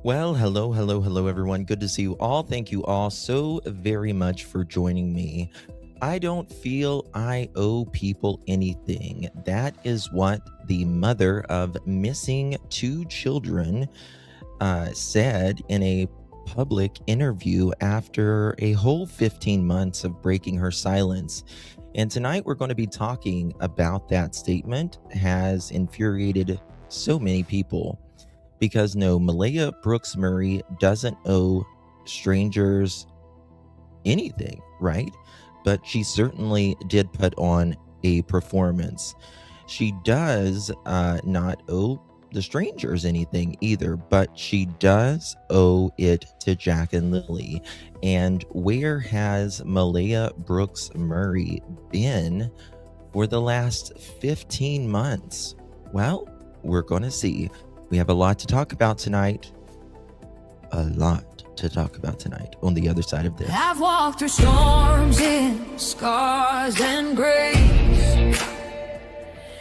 Well, hello, everyone. Good to see you all. Thank you all so very much for joining me. I don't feel I owe people anything. That is what the mother of missing two children said in a public interview after a whole 15 months of breaking her silence. And tonight we're going to be talking about that statement. Has infuriated so many people. Because no, Malehya Brooks-Murray doesn't owe strangers anything, right? But she certainly did put on a performance. She does not owe the strangers anything either, but she does owe it to Jack and Lilly. And where has Malehya Brooks-Murray been for the last 15 months? Well, we're going to see. We have a lot to talk about tonight. On the other side of this. I've walked through storms in scars and grace.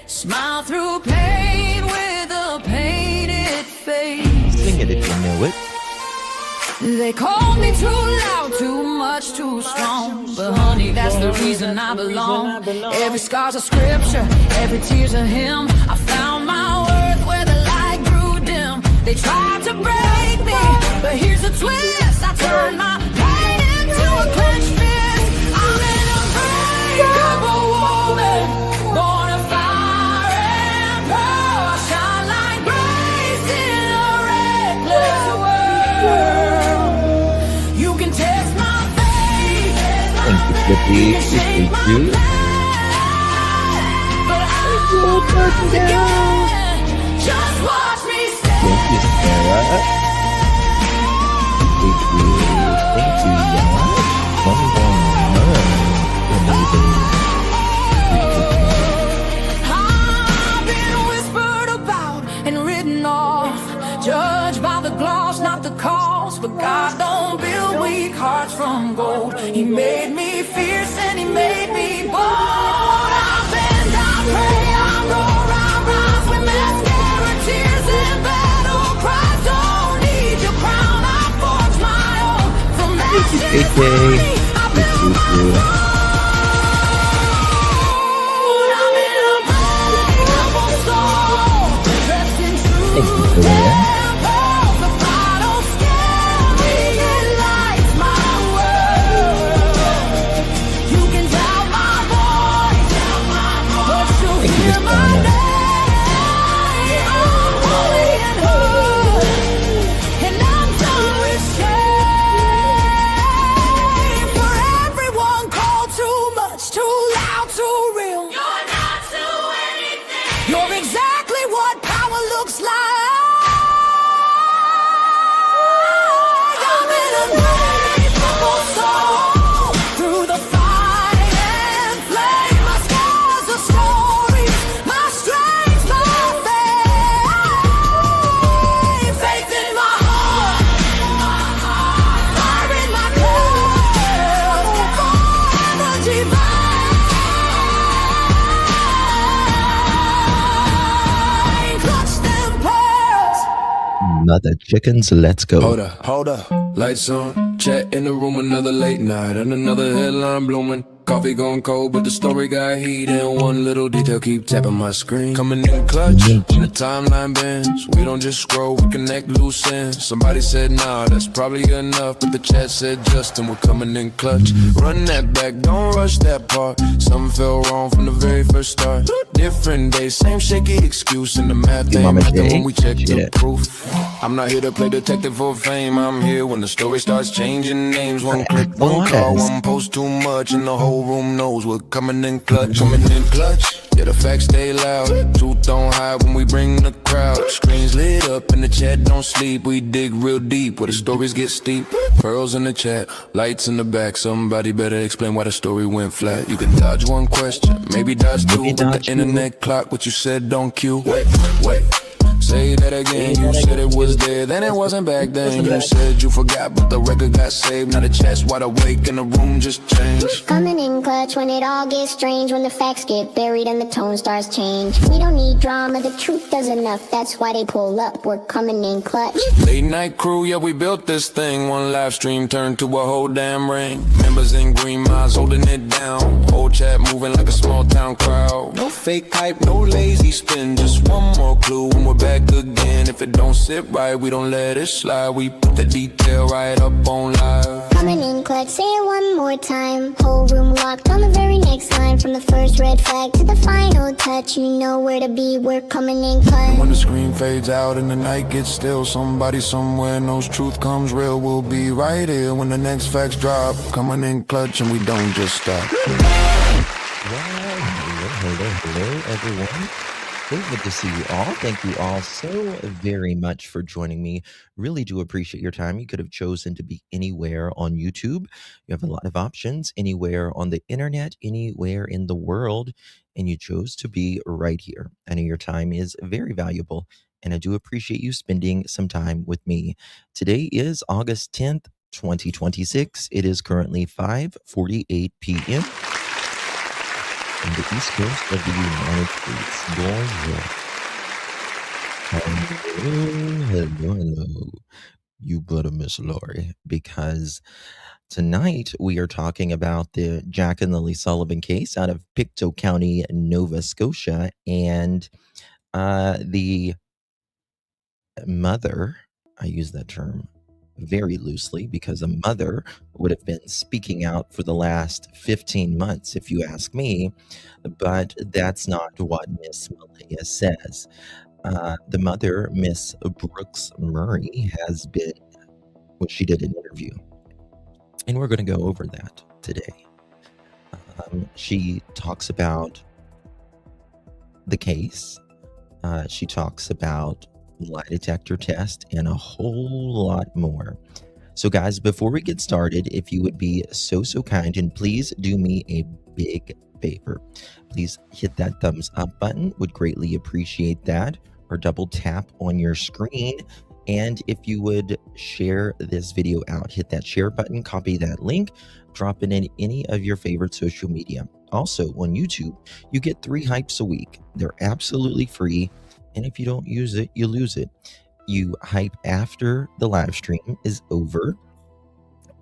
Smile through pain with a painted face. Sing it if you know it. They called me too loud, too much, too strong. But honey, that's the reason I belong. Every scar's a scripture, every tear's a hymn. I found my worth where the light grew dim. They tried to break me, but here's the twist. I turned my pain into a clenched fist. I'm an unbreakable woman, born of fire and pearl. I shine like grace in a reckless world. You can test my faith, Thank you, Flippy. Thank you. but I won't come again. Just watch me stay. Thank you, Sarah. Thank you, y'all. 21 months. I've been whispered about and written off, judged by the gloss, not the cause. But God don't build weak hearts from gold. He made me fierce and he made me bold. I bend, I pray, I roar, I rise with mascara, tears and battle cries. Don't need your crown, I forge my own. From ashes, AK. I build my Thank you. I'm in a breakable soul, dressed in Thank you truth for that. and pearls. The fire don't scare me, it lights my world. You can doubt my voice, but you'll Thank you, hear Miss my Donna. name. I'm holy and hood, and I'm done with shame. For everyone called too much, too loud, too real. You're not to anything. You're exactly what power looks like. I'm in a unbreakable soul, through the fire and flame. My scars are stories, my strength, my faith. Faith in my heart, fire in my blood, forever divine. Clutch them pearls. Mother chickens, let's go. Hold up, lights on, chat in the room, another late night, and another headline blooming. Coffee going cold, but the story got heat, and one little detail keep tapping my screen. Coming in clutch, when the timeline bends, we don't just scroll, we connect loose ends. Somebody said, nah, that's probably enough, but the chat said, Justin, we're coming in clutch. Run that back, don't rush that part. Something felt wrong from the very first start. Different day, same shaky excuse, and the math Your ain't mama mathing Jay? when we check the Shit. proof. I'm not here to play detective for fame, I'm here when the story starts changing names. One click, one call, one post too much, and the whole room knows we're coming in clutch. Coming in clutch, yeah, the facts stay loud. Truth don't hide when we bring the crowd. Screens lit up and the chat don't sleep. We dig real deep where the stories get steep. Pearls in the chat, lights in the back. Somebody better explain why the story went flat. You can dodge one question, maybe dodge two, but the internet clock what you said don't cue. Wait, Say that again, you said it was there, then it wasn't back then. You said you forgot, but the record got saved. Now the chest wide awake and the room just changed. Coming in clutch when it all gets strange, when the facts get buried and the tone starts change. We don't need drama, the truth does enough, that's why they pull up, we're coming in clutch. Late night crew, yeah, we built this thing. One live stream turned to a whole damn ring. Members in green miles holding it down. Whole chat moving like a small town crowd. No fake hype, no lazy spin, just one more clue and we're back again. If it don't sit right, we don't let it slide. We put the detail right up on live. Coming in clutch, say it one more time. Whole room locked on the very next line. From the first red flag to the final touch, you know where to be, we're coming in clutch. When the screen fades out and the night gets still, somebody somewhere knows truth comes real. We'll be right here when the next facts drop. Coming in clutch and we don't just stop. Hello, everyone. So good to see you all. Thank you all so very much for joining me. Really do appreciate your time. You could have chosen to be anywhere on YouTube. You have a lot of options, anywhere on the internet, anywhere in the world, and you chose to be right here. I know your time is very valuable, and I do appreciate you spending some time with me. Today is August 10th, 2026. It is currently 5:48 p.m. on the East Coast of the United States. Hello. You better, Miss Lori, because tonight we are talking about the Jack and Lilly Sullivan case out of Pictou County, Nova Scotia, and the mother, I use that term very loosely because a mother would have been speaking out for the last 15 months, if you ask me, but that's not what Miss Malehya says. The mother, Miss Brooks-Murray, has been, well, she did an interview, and we're going to go over that today. She talks about the case. She talks about lie detector test and a whole lot more. So guys, before we get started, if you would be so kind and please do me a big favor, please hit that thumbs up button, would greatly appreciate that, or double tap on your screen. And if you would share this video out, hit that share button, copy that link, drop it in any of your favorite social media. Also on YouTube, you get 3 hypes a week. They're absolutely free. And if you don't use it, you lose it. You hype after the live stream is over.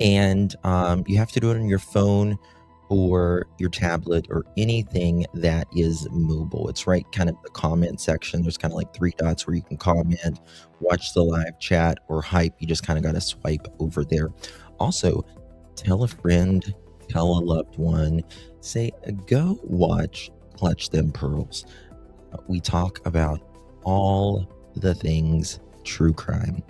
And you have to do it on your phone or your tablet or anything that is mobile. It's right kind of the comment section. There's kind of like 3 dots where you can comment, watch the live chat, or hype. You just kind of got to swipe over there. Also, tell a friend, tell a loved one, say, go watch Clutch Them Pearls. We talk about all the things true crime.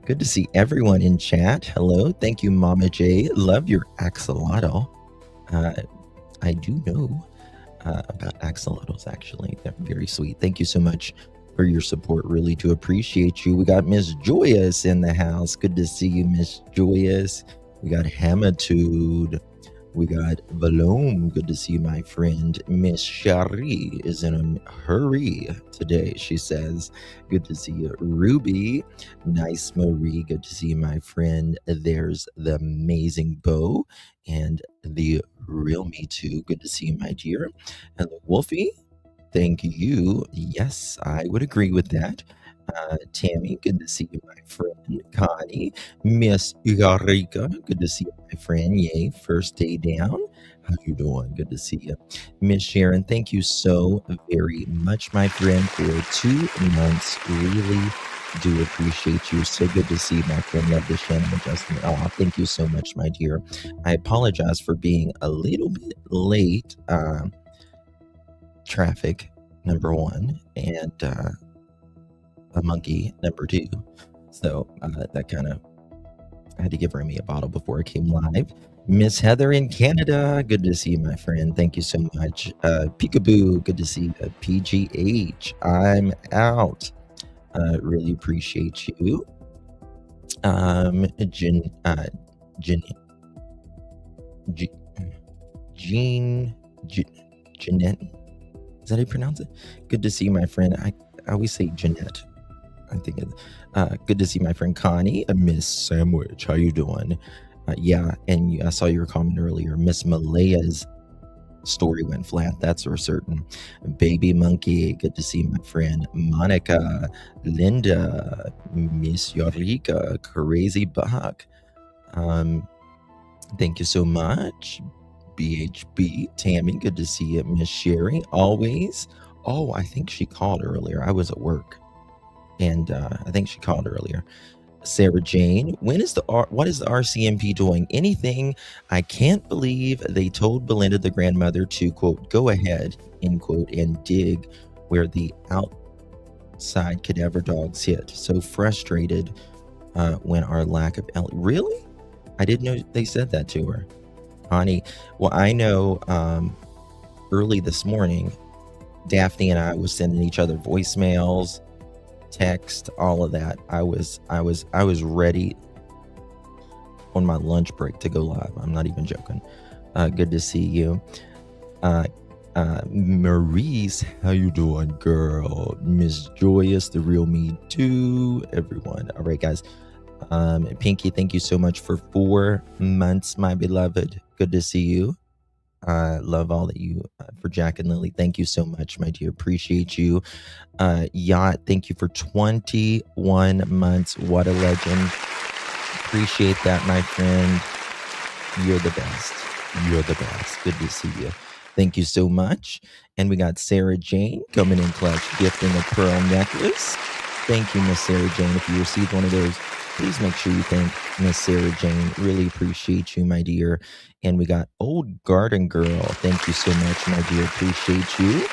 Good to see everyone in chat. Hello. Thank you, Mama J. Love your axolotl. I do know about axolotls, actually. They're very sweet. Thank you so much for your support. Really do appreciate you. We got Miss Joyous in the house. Good to see you, Miss Joyous. We got Hamitude. We got Valome. Good to see you, my friend. Miss Shari is in a hurry today, she says. Good to see you. Ruby. Nice, Marie. Good to see you, my friend. There's the amazing Bo and the real me too. Good to see you, my dear. And the Wolfie. Thank you. Yes, I would agree with that. Tammy, good to see you, my friend. Connie, Miss Yarika, good to see you, my friend. Yay, first day down. How you doing? Good to see you. Miss Sharon, thank you so very much, my friend, for 2 months. Really do appreciate you. So good to see you, my friend. Love the Shannon adjustment. Oh, thank you so much, my dear. I apologize for being a little bit late. Traffic, number 1, and a monkey, number 2. So that kind of, I had to give Remy a bottle before I came live. Miss Heather in Canada, good to see you, my friend. Thank you so much. Peekaboo, good to see you. PGH, I'm out. Really appreciate you. Jeanette, is that how you pronounce it? Good to see you, my friend. I always say Jeanette. I think good to see my friend Connie, Miss Sandwich. How you doing? Yeah, and I saw your comment earlier. Miss Maleha's story went flat. That's for certain. Baby Monkey, good to see my friend Monica, Linda, Miss Eureka, Crazy Buck. Thank you so much. BHB, Tammy, good to see you. Miss Sherry, always. Oh, I think she called earlier. I was at work, and I think she called earlier. Sarah Jane, what is the RCMP doing? Anything? I can't believe they told Belinda, the grandmother, to, quote, go ahead, end quote, and dig where the outside cadaver dogs hit. So frustrated when our lack of... Really? I didn't know they said that to her. Honey, well, I know early this morning, Daphne and I was sending each other voicemails, text, all of that. I was ready on my lunch break to go live. I'm not even joking. Good to see you. Maurice, how you doing, girl? Miss Joyous, the real me too. Everyone. All right, guys. Pinky, thank you so much for 4 months, my beloved. Good to see you. Love all that you for Jack and Lilly. Thank you so much, my dear. Appreciate you. Yacht, thank you for 21 months. What a legend. Appreciate that, my friend. You're the best. You're the best. Good to see you. Thank you so much. And we got Sarah Jane coming in clutch, gifting a pearl necklace. Thank you, Miss Sarah Jane. If you received one of those, please make sure you thank Miss Sarah Jane. Really appreciate you, my dear. And we got Old Garden Girl. Thank you so much, my dear. Appreciate you.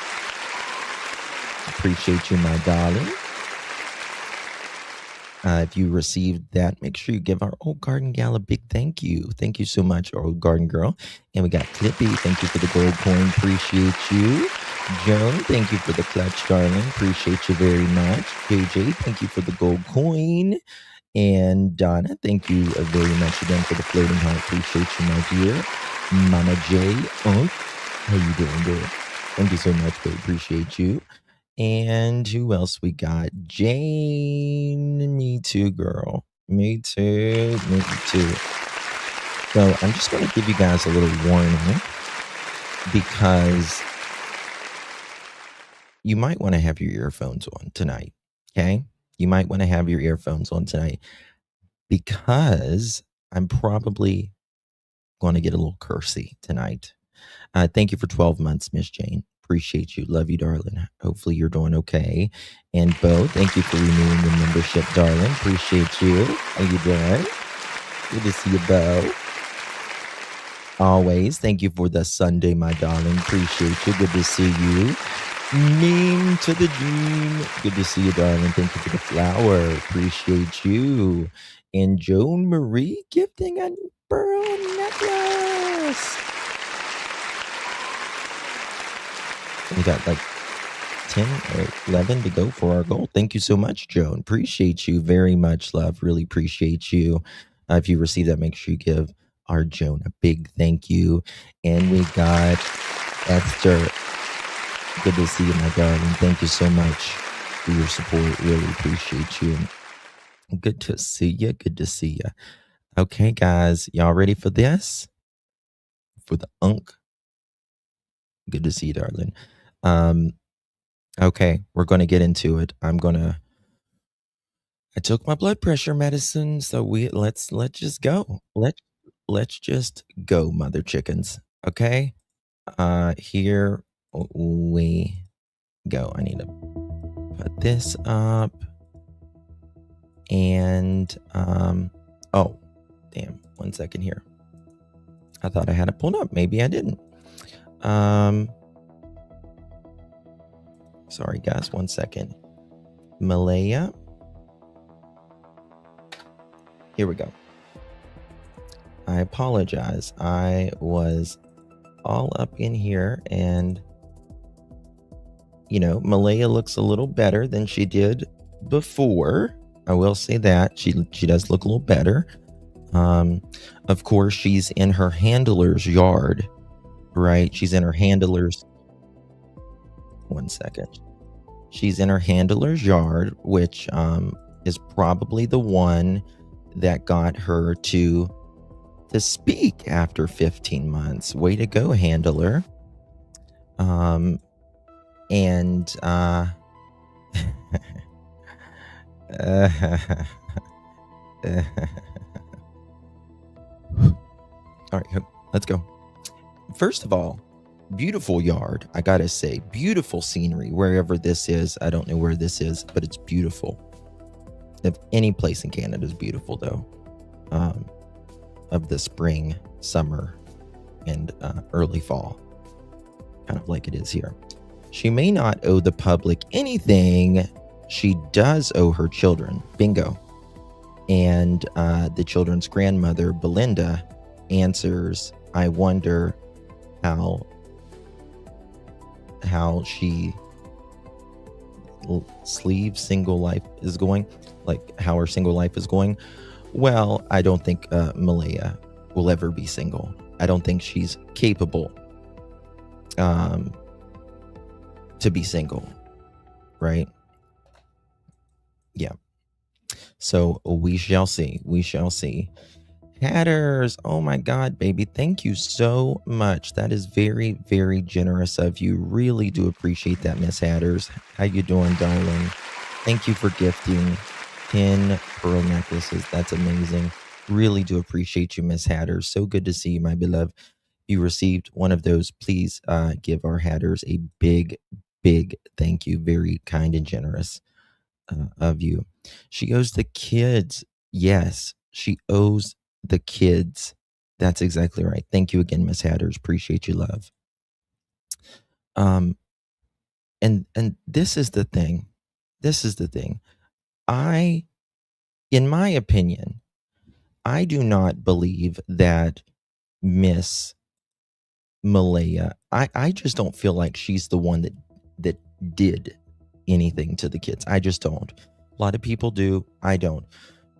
Appreciate you, my darling. If you received that, make sure you give our Old Garden Gal a big thank you. Thank you so much, Old Garden Girl. And we got Clippy. Thank you for the gold coin. Appreciate you. Joan, thank you for the clutch, darling. Appreciate you very much. JJ, thank you for the gold coin. And Donna, thank you very much again for the floating heart. Appreciate you, my dear. Mama J, how you doing, girl? Thank you so much, babe. Appreciate you. And who else we got? Jane, me too, girl. Me too, me too. So I'm just going to give you guys a little warning because you might want to have your earphones on tonight, okay? You might want to have your earphones on tonight because I'm probably going to get a little cursy tonight. Thank you for 12 months, Miss Jane. Appreciate you. Love you, darling. Hopefully you're doing okay. And Bo, thank you for renewing the membership, darling. Appreciate you. How you doing? Good to see you, Bo. Always. Thank you for the Sunday, my darling. Appreciate you. Good to see you. Meme to the dream. Good to see you, darling. Thank you for the flower. Appreciate you. And Joan Marie gifting a pearl necklace. We got like 10 or 11 to go for our goal. Thank you so much, Joan. Appreciate you very much, love. Really appreciate you. If you receive that, make sure you give our Joan a big thank you. And we got Esther. Good to see you, my darling. Thank you so much for your support. Really appreciate you. Good to see you. Good to see you. Okay, guys. Y'all ready for this? For the unk? Good to see you, darling. Okay, we're going to get into it. I took my blood pressure medicine, so let's just go. Let's just go, mother chickens. Okay? Here we go. I need to put this up. And oh, damn. 1 second here. I thought I had it pulled up. Maybe I didn't. Sorry, guys. 1 second. Malehya. Here we go. I apologize. I was all up in here and, you know, Malehya looks a little better than she did before. I will say that. She does look a little better. Of course, she's in her handler's yard, right? She's in her handler's... 1 second. She's in her handler's yard, which is probably the one that got her to speak after 15 months. Way to go, handler. And all right, let's go. First of all, beautiful yard. I gotta say, beautiful scenery wherever this is. I don't know where this is, but it's beautiful. If any place in Canada is beautiful, though, of the spring, summer, and early fall, kind of like it is here. She may not owe the public anything. She does owe her children. Bingo. And the children's grandmother, Belinda, answers, I wonder how she single life is going, like how her single life is going. Well, I don't think Malehya will ever be single. I don't think she's capable to be single, right? Yeah. So we shall see. We shall see. Hatters, oh my God, baby, thank you so much. That is very, very generous of you. Really do appreciate that, Miss Hatters. How you doing, darling? Thank you for gifting 10 pearl necklaces. That's amazing. Really do appreciate you, Miss Hatters. So good to see you, my beloved. You received one of those. Please give our Hatters a big, big thank you. Very kind and generous of you. She owes the kids. Yes, she owes the kids. That's exactly right. Thank you again, Miss Hatters. Appreciate you, love. And this is the thing. This is the thing. In my opinion, I do not believe that Miss Malehya, I just don't feel like she's the one that did anything to the kids. I just don't. A lot of people do. I don't.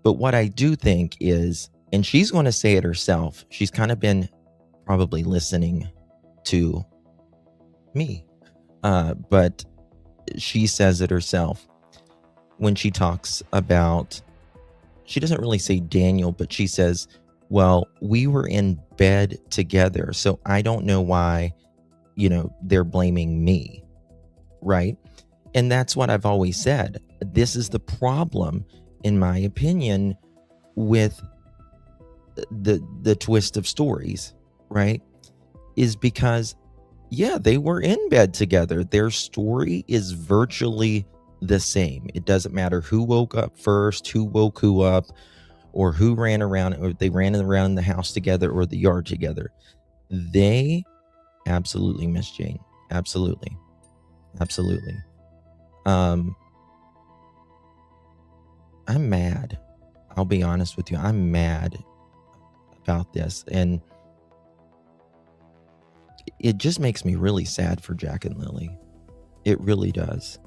But what I do think is, and she's going to say it herself, she's kind of been probably listening to me, but she says it herself when she talks about, she doesn't really say Daniel, but she says, well, we were in bed together, so I don't know why, they're blaming me, right? And that's what I've always said. This is the problem, in my opinion, with the twist of stories, right? Is because, yeah, they were in bed together. Their story is virtually the same. It doesn't matter who woke up first, who woke who up, or who ran around, or they ran around the house together or the yard together. They absolutely, Miss Jane. Absolutely. Absolutely. I'm mad. I'll be honest with you. I'm mad about this. And it just makes me really sad for Jack and Lilly. It really does.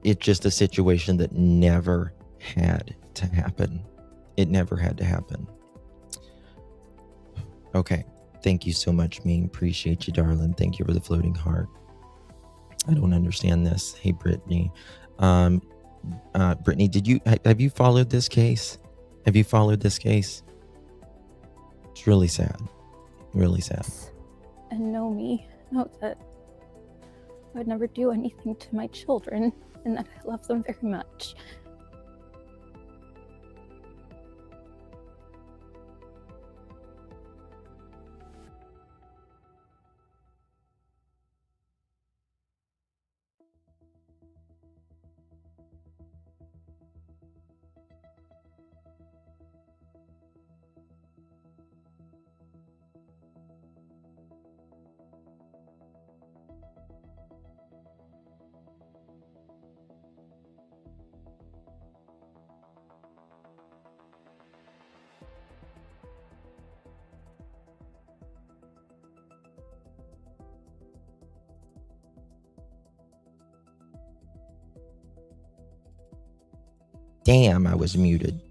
It's just a situation that never had to happen. It never had to happen. Okay. Thank you so much, Ming. Appreciate you, darling. Thank you for the floating heart. I don't understand this. Hey, Brittany. Brittany, have you followed this case? Have you followed this case? It's really sad. Really sad. And know that I would never do anything to my children, and that I love them very much. Damn, I was muted.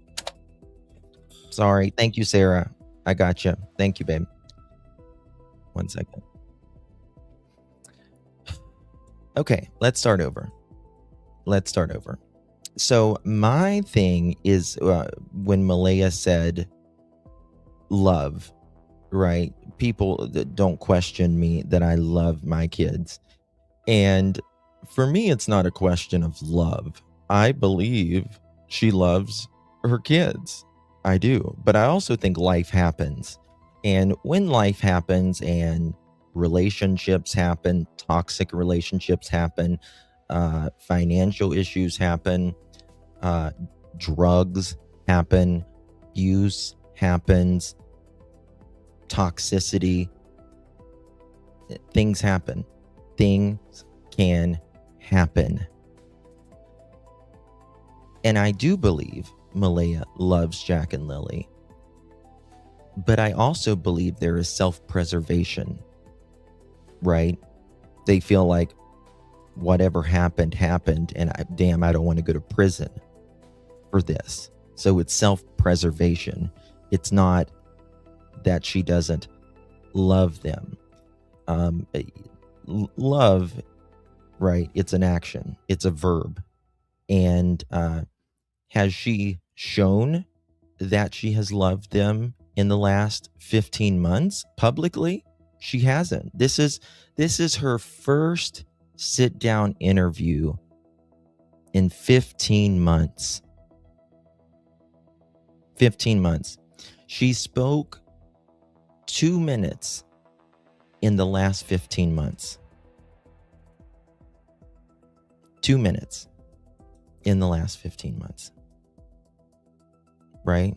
Sorry. Thank you, Sarah. I got you. Thank you, babe. 1 second. Okay, let's start over. So my thing is when Malehya said love, right? People that don't question me that I love my kids. And for me, it's not a question of love. I believe she loves her kids. I do. But I also think life happens. And when life happens and relationships happen, toxic relationships happen, financial issues happen, drugs happen, use happens, toxicity, things happen. Things can happen. And I do believe Malehya loves Jack and Lilly. But I also believe there is self-preservation, right? They feel like whatever happened, and I don't want to go to prison for this. So it's self-preservation. It's not that she doesn't love them. Love, right? It's an action. It's a verb. And has she shown that she has loved them in the last 15 months publicly? She hasn't. This is her first sit-down interview in 15 months. 15 months. She spoke 2 minutes in the last 15 months. 2 minutes in the last 15 months. Right?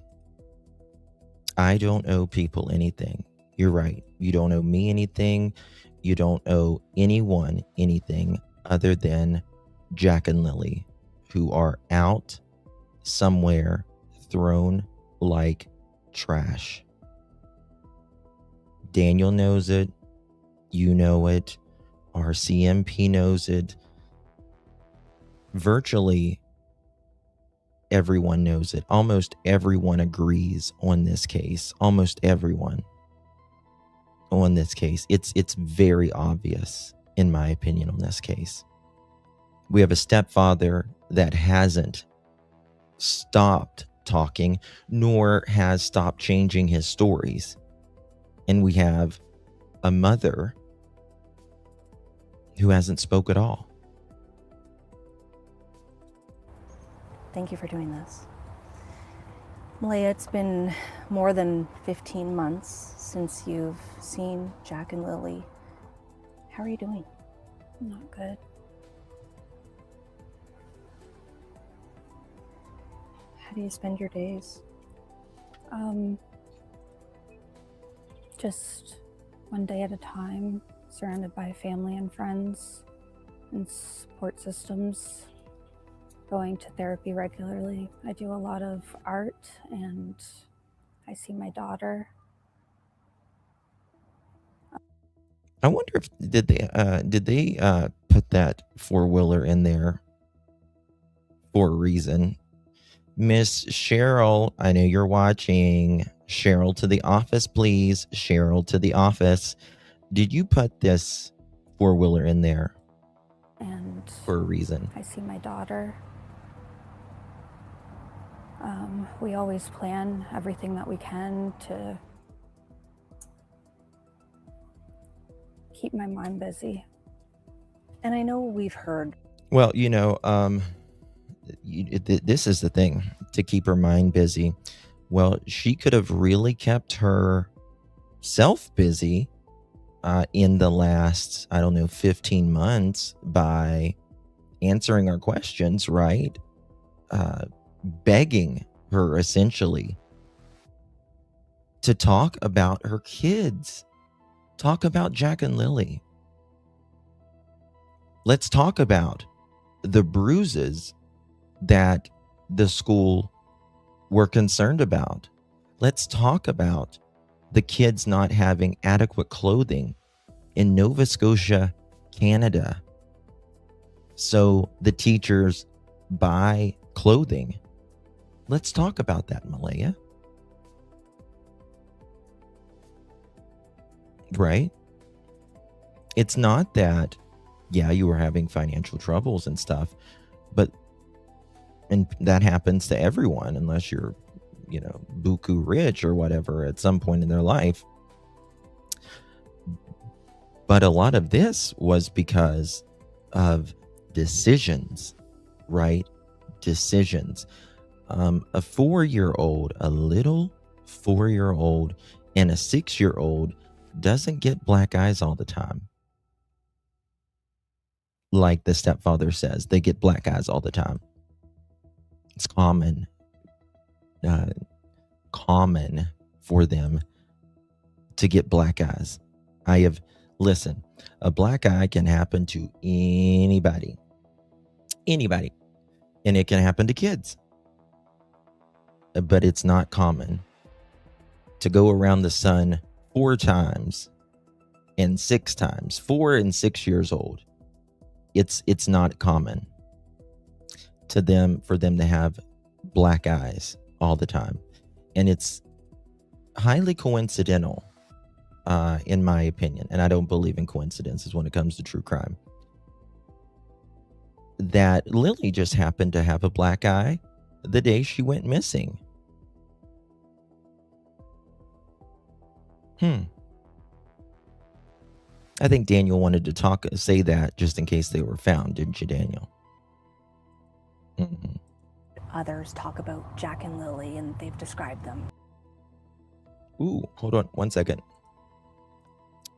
I don't owe people anything. You're right. You don't owe me anything. You don't owe anyone anything other than Jack and Lilly, who are out somewhere thrown like trash. Daniel knows it. You know it. RCMP knows it. Virtually everyone knows it. Almost everyone agrees on this case. Almost everyone on this case. It's very obvious, in my opinion, on this case. We have a stepfather that hasn't stopped talking, nor has stopped changing his stories. And we have a mother who hasn't spoke at all. Thank you for doing this. Malehya, it's been more than 15 months since you've seen Jack and Lilly. How are you doing? Not good. How do you spend your days? Just one day at a time, surrounded by family and friends and support systems, going to therapy regularly. I do a lot of art and I see my daughter. I wonder if did they put that four-wheeler in there for a reason. Miss Cheryl, I know you're watching. Cheryl to the office, please. Cheryl to the office. Did you put this four-wheeler in there And for a reason? I see my daughter. We always plan everything that we can to keep my mind busy. And I know we've heard. Well, this is the thing, to keep her mind busy. Well, she could have really kept herself busy in the last, 15 months by answering our questions, right? Begging her, essentially, to talk about her kids. Talk about Jack and Lilly. Let's talk about the bruises that the school were concerned about. Let's talk about the kids not having adequate clothing in Nova Scotia, Canada. So the teachers buy clothing. Let's talk about that, Malehya. Right? It's not that yeah, you were having financial troubles and stuff, and that happens to everyone unless you're, buku rich or whatever at some point in their life. But a lot of this was because of decisions, right? Decisions. A 4-year-old, a little 4-year-old, and a 6-year-old doesn't get black eyes all the time. Like the stepfather says, they get black eyes all the time. It's common for them to get black eyes. Listen, a black eye can happen to anybody, and it can happen to kids, but it's not common to go around the sun 4 times and 6 times, 4 and 6 years old. It's not common for them to have black eyes all the time, and it's highly coincidental, in my opinion, and I don't believe in coincidences when it comes to true crime, that Lilly just happened to have a black eye the day she went missing. I think Daniel wanted to say that just in case they were found, didn't you, Daniel? Others talk about Jack and Lilly, and they've described them. Ooh, hold on 1 second.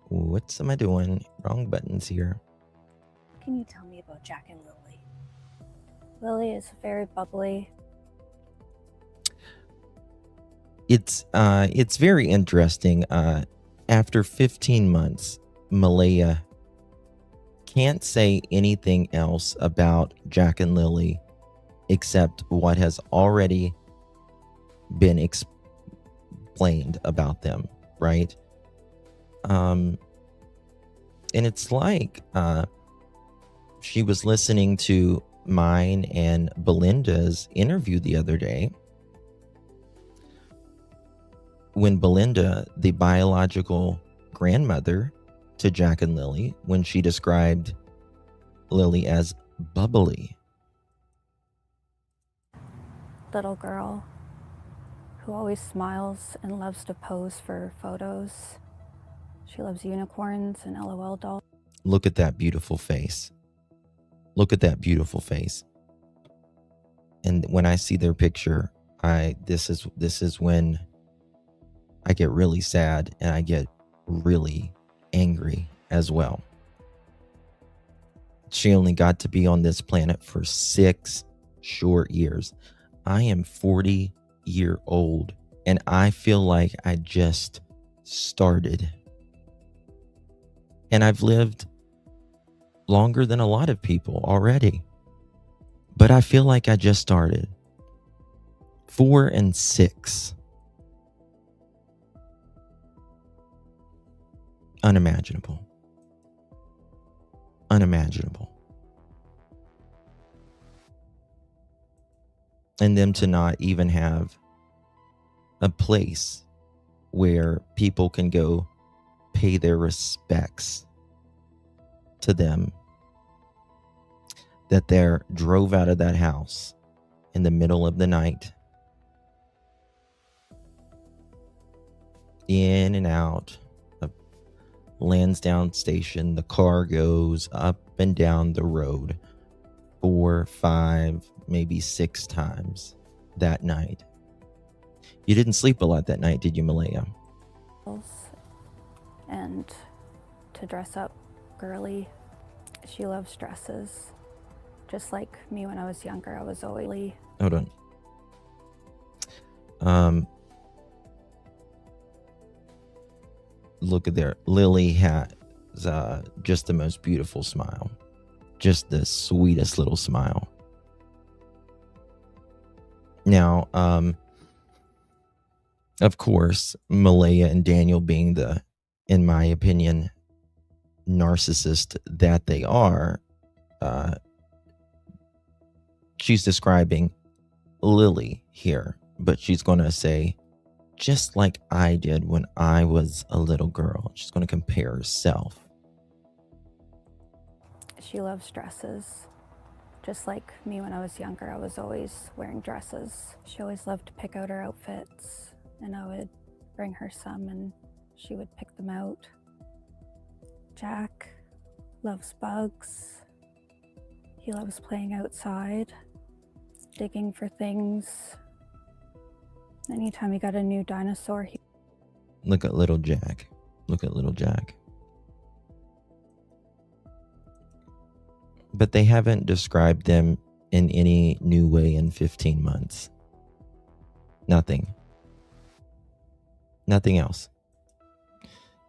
What am I doing? Wrong buttons here. Can you tell me about Jack and Lilly? Lilly is very bubbly. It's very interesting. After 15 months, Malehya can't say anything else about Jack and Lilly except what has already been explained about them, right? And it's like she was listening to mine and Belinda's interview the other day, when Belinda, the biological grandmother to Jack and Lilly, when she described Lilly as bubbly. Little girl who always smiles and loves to pose for photos. She loves unicorns and LOL dolls. Look at that beautiful face. Look at that beautiful face. And when I see their picture, this is when I get really sad and I get really angry as well. She only got to be on this planet for 6 short years. I am 40-year-old and I feel like I just started. And I've lived longer than a lot of people already. But I feel like I just started. 4 and 6. Unimaginable. Unimaginable. And them to not even have a place where people can go pay their respects to them. That they drove out of that house in the middle of the night, in and out of Lansdowne Station. The car goes up and down the road 4, 5, maybe 6 times that night. You didn't sleep a lot that night, did you, Malehya? And to dress up girly. She loves dresses. Just like me when I was younger, I was always... Hold on. Look at there. Lilly has just the most beautiful smile. Just the sweetest little smile. Now, of course, Malehya and Daniel being the, in my opinion, narcissist that they are, she's describing Lilly here, but she's going to say, just like I did when I was a little girl. She's going to compare herself. She loves dresses. Just like me when I was younger, I was always wearing dresses. She always loved to pick out her outfits, and I would bring her some and she would pick them out. Jack loves bugs. He loves playing outside, digging for things. Anytime he got a new dinosaur, he... Look at little Jack. Look at little Jack. But they haven't described them in any new way in 15 months. Nothing. Nothing else.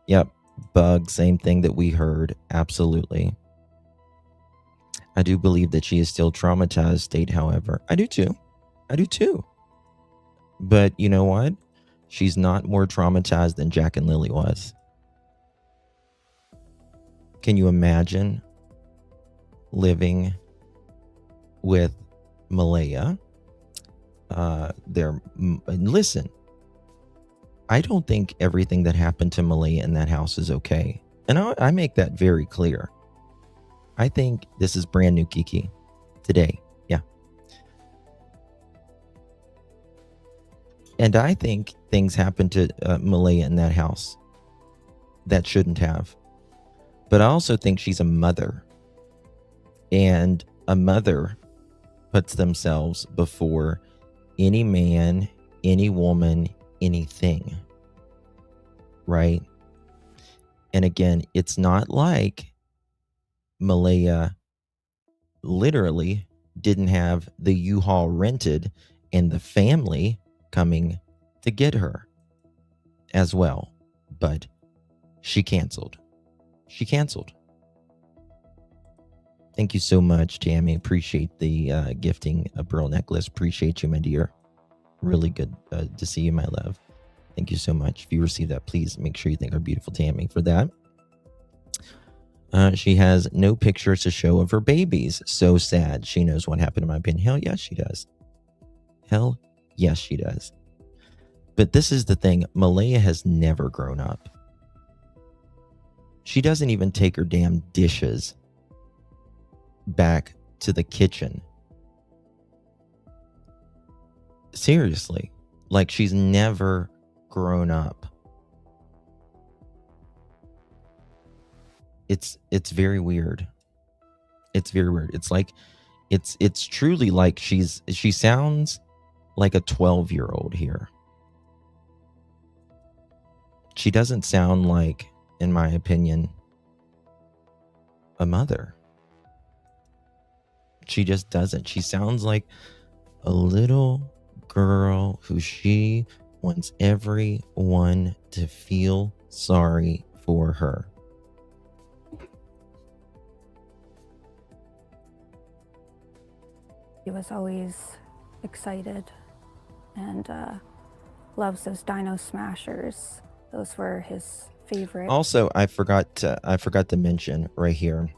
Yep. Bug, same thing that we heard. Absolutely. I do believe that she is still traumatized state, however. I do too. I do too. But you know what? She's not more traumatized than Jack and Lilly was. Can you imagine living with Malehya? Listen, I don't think everything that happened to Malehya in that house is okay. And I make that very clear. I think this is brand new Kiki today. Yeah. And I think things happened to Malehya in that house that shouldn't have. But I also think she's a mother. And a mother puts themselves before any man, any woman, anything. Right? And again, it's not like Malehya literally didn't have the U-Haul rented and the family coming to get her as well. But she canceled. She canceled. Thank you so much, Tammy. Appreciate the gifting a pearl necklace. Appreciate you, my dear. Really good to see you, my love. Thank you so much. If you receive that, please make sure you thank our beautiful Tammy for that. She has no pictures to show of her babies. So sad. She knows what happened, in my opinion. Hell yes, she does. Hell yes, she does. But this is the thing. Malehya has never grown up. She doesn't even take her damn dishes back to the kitchen. Seriously. Like, she's never grown up. It's very weird. It's very weird. It's like it's truly like she sounds like a 12-year-old here. She doesn't sound like, in my opinion, a mother. She just doesn't. She sounds like a little girl who she wants everyone to feel sorry for her. He was always excited and loves those Dino Smashers. Those were his favorite. Also, I forgot to mention right here.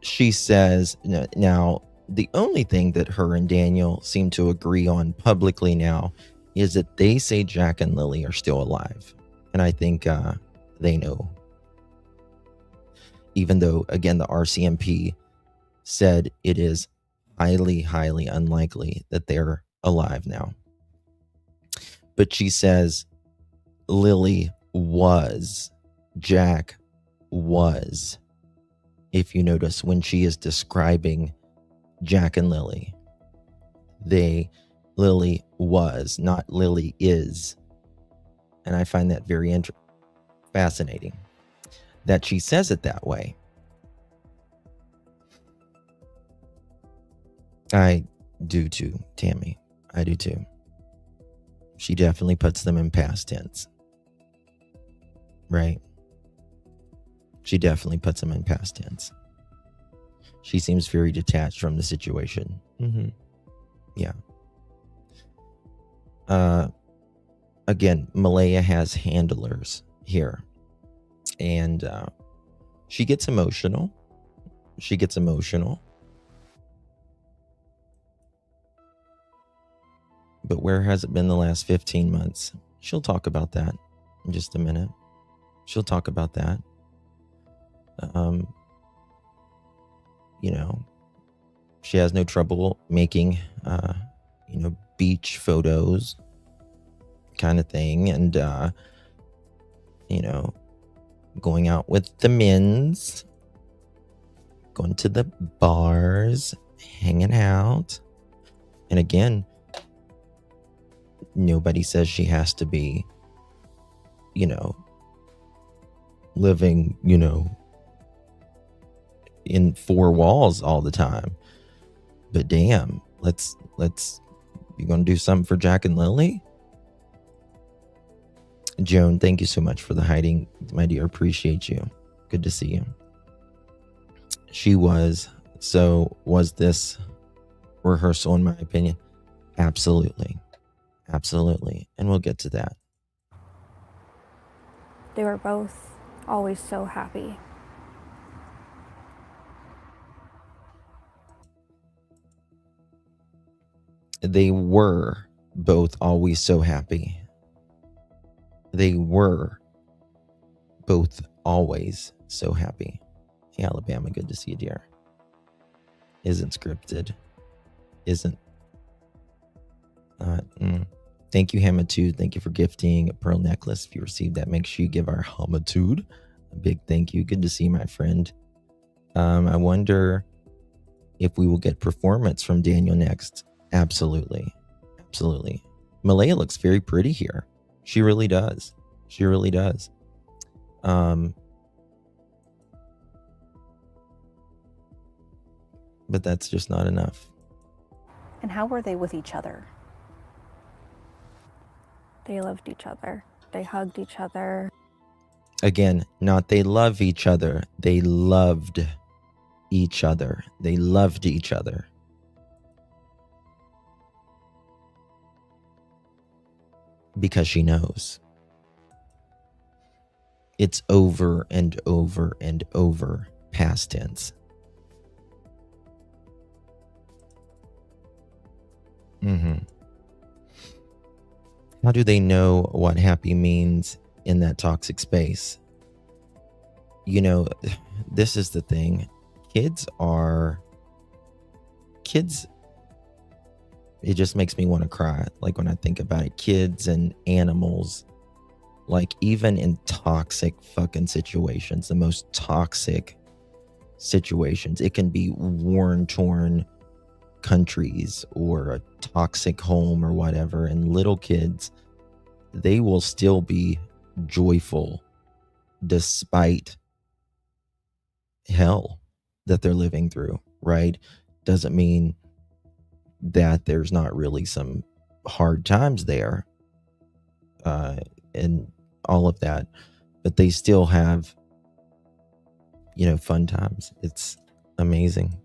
She says, now, the only thing that her and Daniel seem to agree on publicly now is that they say Jack and Lilly are still alive. And I think they know. Even though, again, the RCMP said it is highly, highly unlikely that they're alive now. But she says Lilly was, Jack was. If you notice, when she is describing Jack and Lilly, Lilly was, not Lilly is. And I find that very fascinating that she says it that way. I do too, Tammy. I do too. She definitely puts them in past tense. Right? She definitely puts them in past tense. She seems very detached from the situation. Mm-hmm. Yeah. Again, Malehya has handlers here. And she gets emotional. She gets emotional. But where has it been the last 15 months? She'll talk about that in just a minute. She'll talk about that. she has no trouble making, beach photos kind of thing. And, going out with the men's, going to the bars, hanging out. And again, nobody says she has to be, living, in four walls all the time. But damn, you gonna do something for Jack and Lilly? Joan, thank you so much for the hiding, my dear. Appreciate you. Good to see you. Was this rehearsal, in my opinion? Absolutely. And we'll get to that. They were both always so happy. They were both always so happy. They were both always so happy. Hey, Alabama, good to see you, dear. Isn't scripted. Isn't. Thank you, Hamatude. Thank you for gifting a pearl necklace. If you received that, make sure you give our Hamatude a big thank you. Good to see you, my friend. I wonder if we will get performance from Daniel next. Absolutely. Malehya looks very pretty here. She really does. But that's just not enough. And how were they with each other? They loved each other. They hugged each other. Again, not they love each other. They loved each other. They loved each other. Because she knows. It's over and over and over, past tense. How do they know what happy means in that toxic space? This is the thing. Kids, it just makes me want to cry. Like when I think about it, kids and animals, like even in toxic fucking situations, the most toxic situations, it can be torn countries or a toxic home or whatever. And little kids, they will still be joyful despite hell that they're living through, right? Doesn't mean that there's not really some hard times there and all of that, but they still have fun times. It's amazing.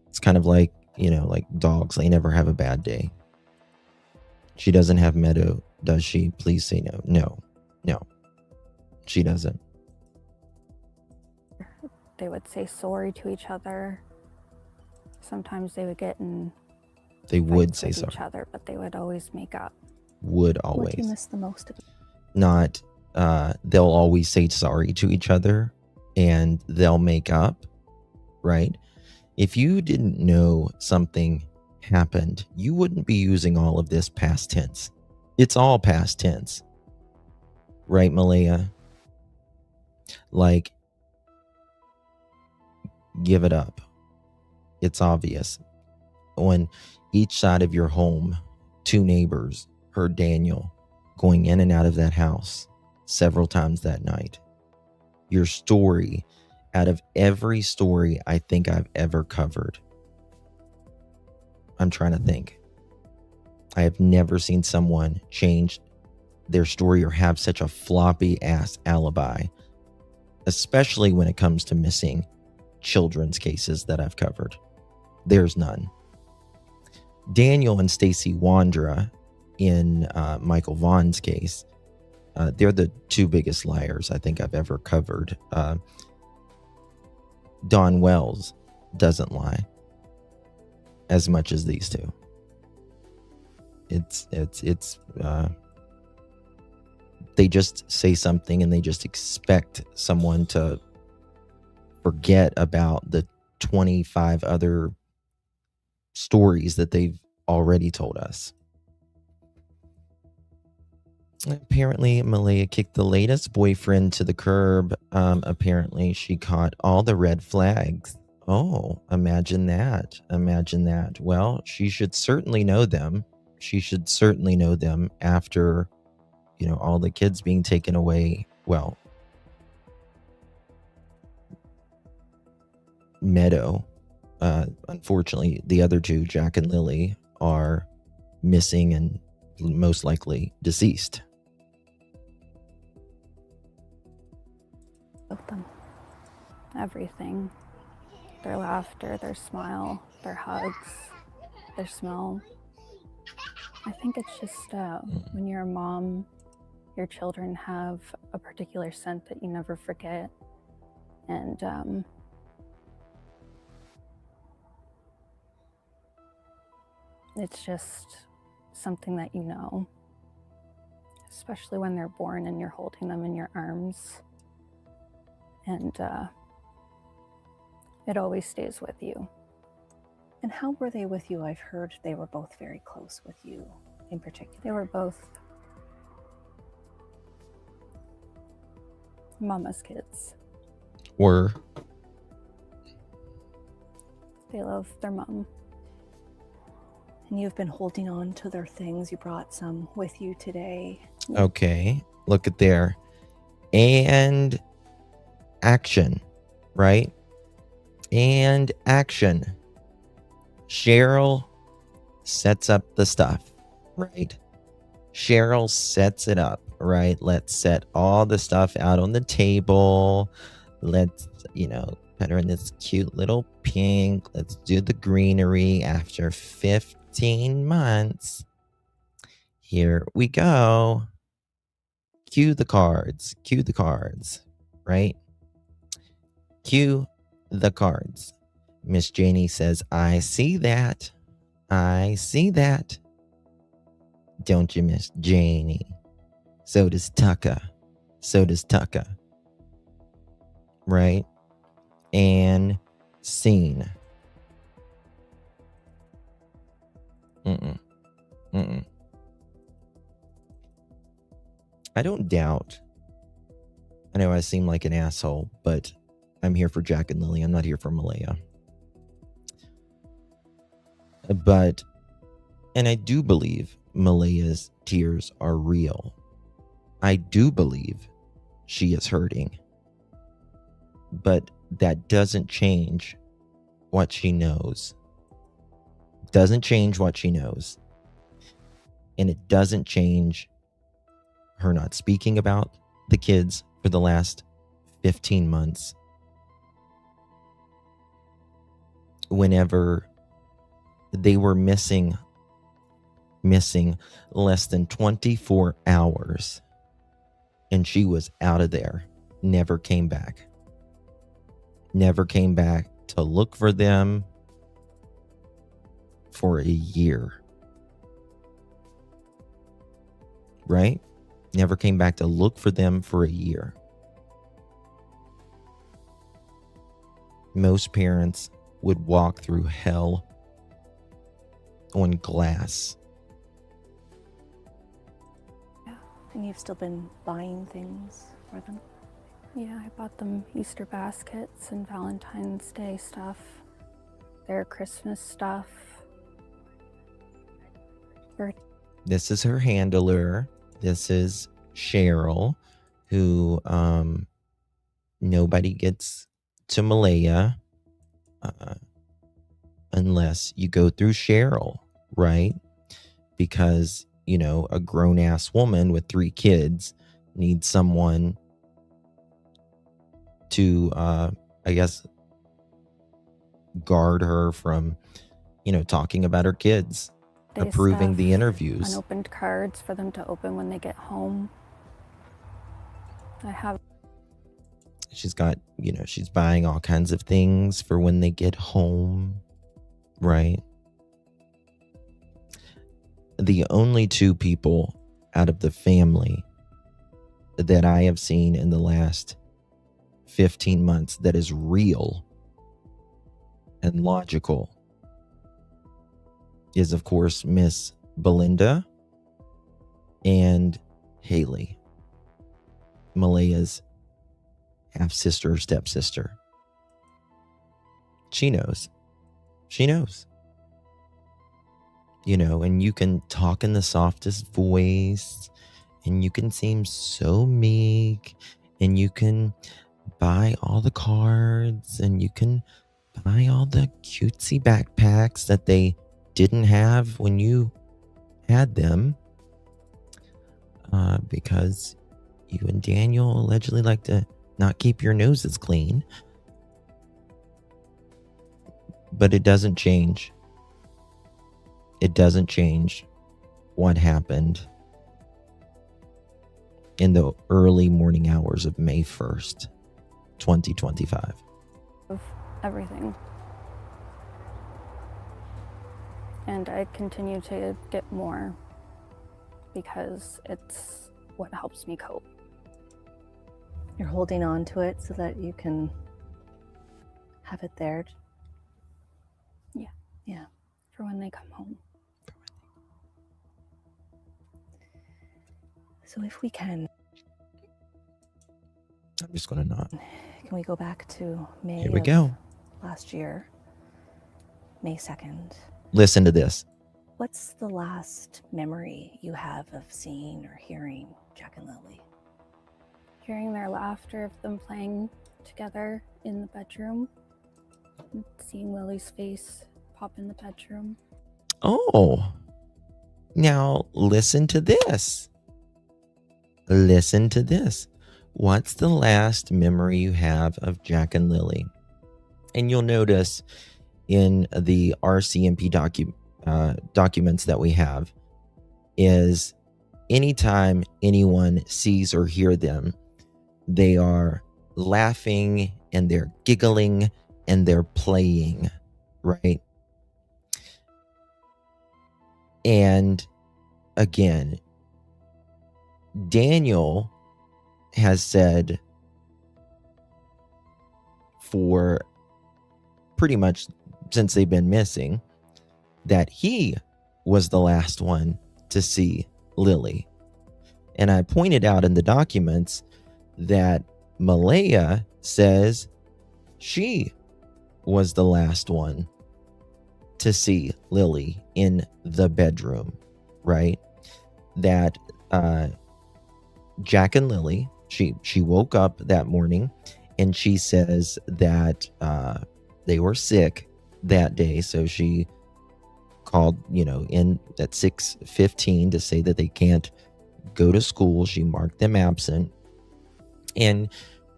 It's kind of like like dogs, they never have a bad day. She doesn't have Meadow, does she? Please say no. No, she doesn't. They would say sorry to each other. Sometimes they would get in. They would say with sorry. Each other, but they would always make up. Would always. What do you miss the most of it? Not. They'll always say sorry to each other, and they'll make up. Right. If you didn't know something happened, you wouldn't be using all of this past tense. It's all past tense. Right, Malehya? Like, give it up. It's obvious. On each side of your home, two neighbors heard Daniel going in and out of that house several times that night. Your story, out of every story I think I've ever covered, I'm trying to think. I have never seen someone change their story or have such a floppy ass alibi, especially when it comes to missing children's cases that I've covered. There's none. Daniel and Stacy Wandra in Michael Vaughn's case, they're the two biggest liars I think I've ever covered. Dawn Wells doesn't lie as much as these two. It's they just say something and they just expect someone to forget about the 25 other stories that they've already told us. Apparently, Malehya kicked the latest boyfriend to the curb. Apparently, she caught all the red flags. Oh, imagine that. Imagine that. Well, she should certainly know them. She should certainly know them after, all the kids being taken away. Well, Meadow. Unfortunately, the other two, Jack and Lilly, are missing and most likely deceased. Of them. Everything. Their laughter, their smile, their hugs, their smell. I think it's just when you're a mom, your children have a particular scent that you never forget. And it's just something that you know, especially when they're born and you're holding them in your arms. And it always stays with you. And how were they with you? I've heard they were both very close with you in particular. They were both mama's kids. Were. They love their mom. And you've been holding on to their things. You brought some with you today. Okay, look at there. And action, right? And action. Cheryl sets up the stuff, right? Cheryl sets it up, right? Let's set all the stuff out on the table. Let's, put her in this cute little pink. Let's do the greenery after 15 months. Here we go. Cue the cards, right? Cue the cards. Miss Janie says, I see that. Don't you, Miss Janie? So does Tucka. Right? And scene. I don't doubt. I know I seem like an asshole, but I'm here for Jack and Lilly. I'm not here for Malehya. And I do believe Malehya's tears are real. I do believe she is hurting. But that doesn't change what she knows. Doesn't change what she knows. And it doesn't change her not speaking about the kids for the last 15 months. Whenever they were missing less than 24 hours, and she was out of there, never came back to look for them for a year. Right? Never came back to look for them for a year. Most parents would walk through hell on glass. Yeah. And you've still been buying things for them? Yeah, I bought them Easter baskets and Valentine's Day stuff, their Christmas stuff. This is her handler. This is Cheryl, who nobody gets to Malehya unless you go through Cheryl, right? Because, a grown-ass woman with 3 kids needs someone to, guard her from, talking about her kids, approving the interviews. Unopened cards for them to open when they get home. She's got, she's buying all kinds of things for when they get home, right? The only 2 people out of the family that I have seen in the last 15 months that is real and logical is, of course, Miss Belinda and Haley, Malehya's half-sister or stepsister. She knows. She knows. You know, and you can talk in the softest voice, and you can seem so meek, and you can buy all the cards, and you can buy all the cutesy backpacks that they didn't have when you had them, because you and Daniel allegedly like to not keep your noses clean. But it doesn't change. It doesn't change what happened in the early morning hours of May 1st, 2025. Of everything. And I continue to get more because it's what helps me cope. You're holding on to it so that you can have it there. Yeah. For when they come home. So if we can I'm just going to nod. we go back to May Here we of go. last year, May 2nd? Listen to this. What's the last memory you have of seeing or hearing Jack and Lilly? Hearing their laughter of them playing together in the bedroom. And seeing Lily's face pop in the bedroom. Oh, now listen to this. Listen to this. What's the last memory you have of Jack and Lilly? And you'll notice in the RCMP documents that we have is anytime anyone sees or hear them, they are laughing and they're giggling and they're playing, right? And again, Daniel has said for pretty much since they've been missing that he was the last one to see Lilly. And I pointed out in the documents that Malehya says she was the last one to see Lilly in the bedroom, right? That Jack and Lilly, she woke up that morning and she says that they were sick that day, so she called, in at 6:15 to say that they can't go to school. She marked them absent, and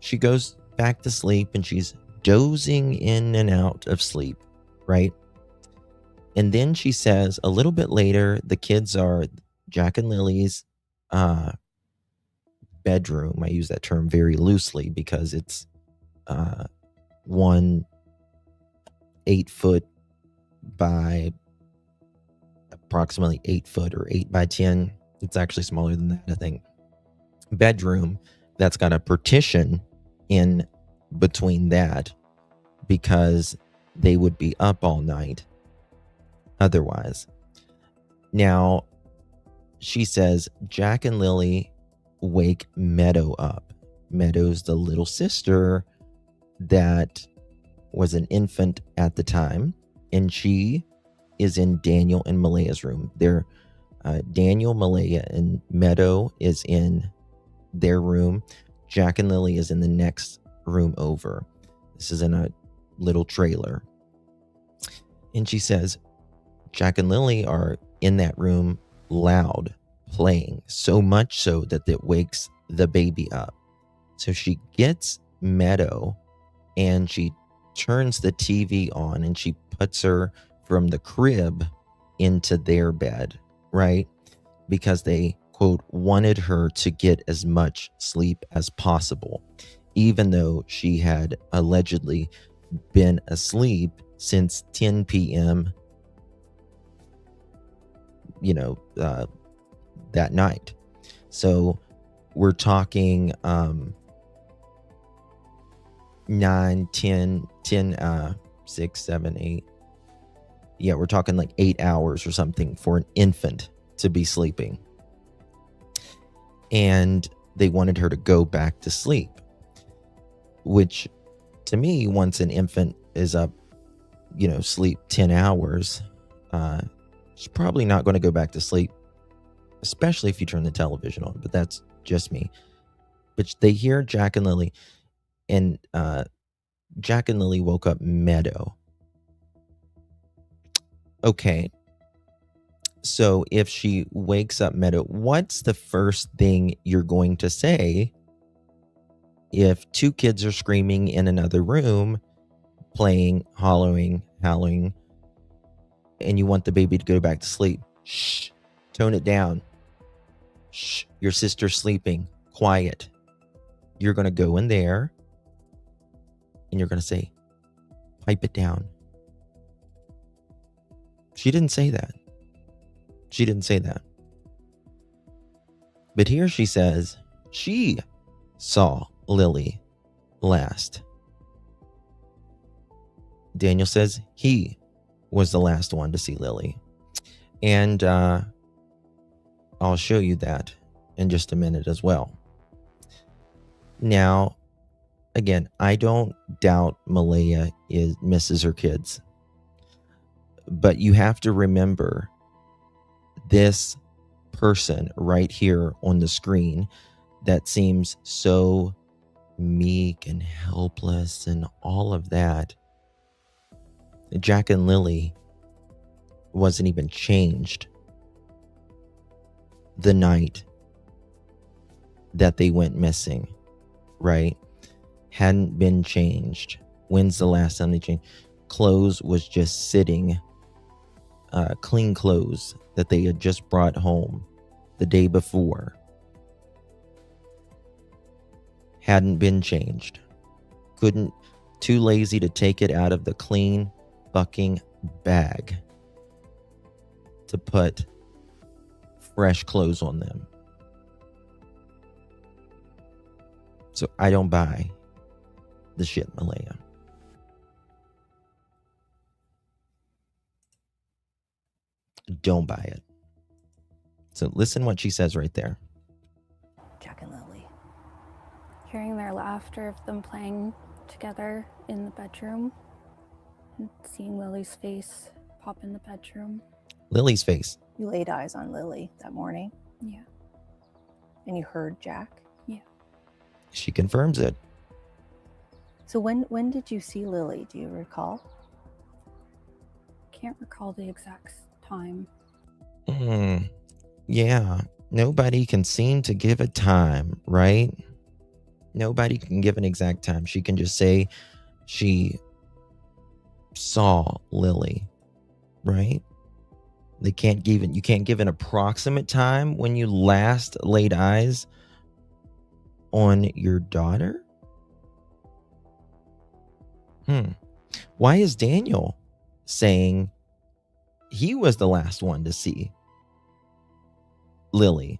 she goes back to sleep, and she's dozing in and out of sleep, right? And then she says a little bit later, the kids are Jack and Lily's bedroom. I use that term very loosely because it's one 8-foot by approximately 8 foot or 8 by 10. It's actually smaller than that, I think. Bedroom that's got a partition in between that because they would be up all night otherwise. Now, she says Jack and Lilly wake Meadow up. Meadow's the little sister that was an infant at the time, and she is in Daniel and Malehya's room. They're Daniel, Malehya, and Meadow is in their room. Jack and Lilly is in the next room over. This is in a little trailer. And she says Jack and Lilly are in that room loud, playing, so much so that it wakes the baby up. So she gets Meadow and she turns the TV on and she puts her from the crib into their bed, right? Because they, quote, wanted her to get as much sleep as possible, even though she had allegedly been asleep since 10 p.m., that night. So we're talking 9, 10, 6, 7, 8. Yeah, we're talking like 8 hours or something for an infant to be sleeping. And they wanted her to go back to sleep, which to me, once an infant is up, sleep 10 hours, she's probably not going to go back to sleep, especially if you turn the television on. But that's just me. But they hear Jack and Lilly, and Jack and Lilly woke up Meadow. Okay. So if she wakes up Meadow, what's the first thing you're going to say if two kids are screaming in another room, playing, howling, and you want the baby to go back to sleep? Shh, tone it down. Shh, your sister's sleeping. Quiet. You're going to go in there and you're going to say, pipe it down. She didn't say that. She didn't say that. But here she says she saw Lilly last. Daniel says he was the last one to see Lilly. And I'll show you that in just a minute as well. Now, again, I don't doubt Malehya misses her kids. But you have to remember this person right here on the screen that seems so meek and helpless and all of that. Jack and Lilly wasn't even changed the night that they went missing, right? Hadn't been changed. When's the last time they changed? Clothes was just sitting, clean clothes that they had just brought home the day before. Hadn't been changed. Too lazy to take it out of the clean fucking bag to put fresh clothes on them. So I don't buy the shit, Malehya. Don't buy it. So listen what she says right there. Jack and Lilly. Hearing their laughter of them playing together in the bedroom and seeing Lily's face pop in the bedroom. Lily's face. You laid eyes on Lilly that morning. Yeah. And you heard Jack. Yeah. She confirms it. So when did you see Lilly? Do you recall? Can't recall the exact time. Yeah. Nobody can seem to give a time, right? Nobody can give an exact time. She can just say she saw Lilly, right? You can't give an approximate time when you last laid eyes on your daughter? Why is Daniel saying he was the last one to see Lilly?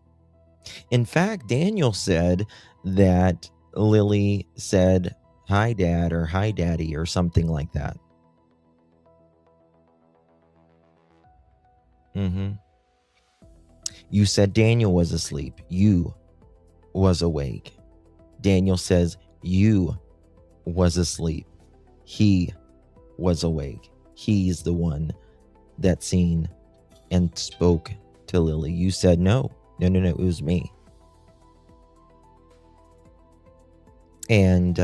In fact, Daniel said that Lilly said, "Hi, Dad," or "Hi, Daddy," or something like that. You said Daniel was asleep. You was awake. Daniel says you was asleep. He was awake. He's the one that seen and spoke to Lilly. You said no, it was me. And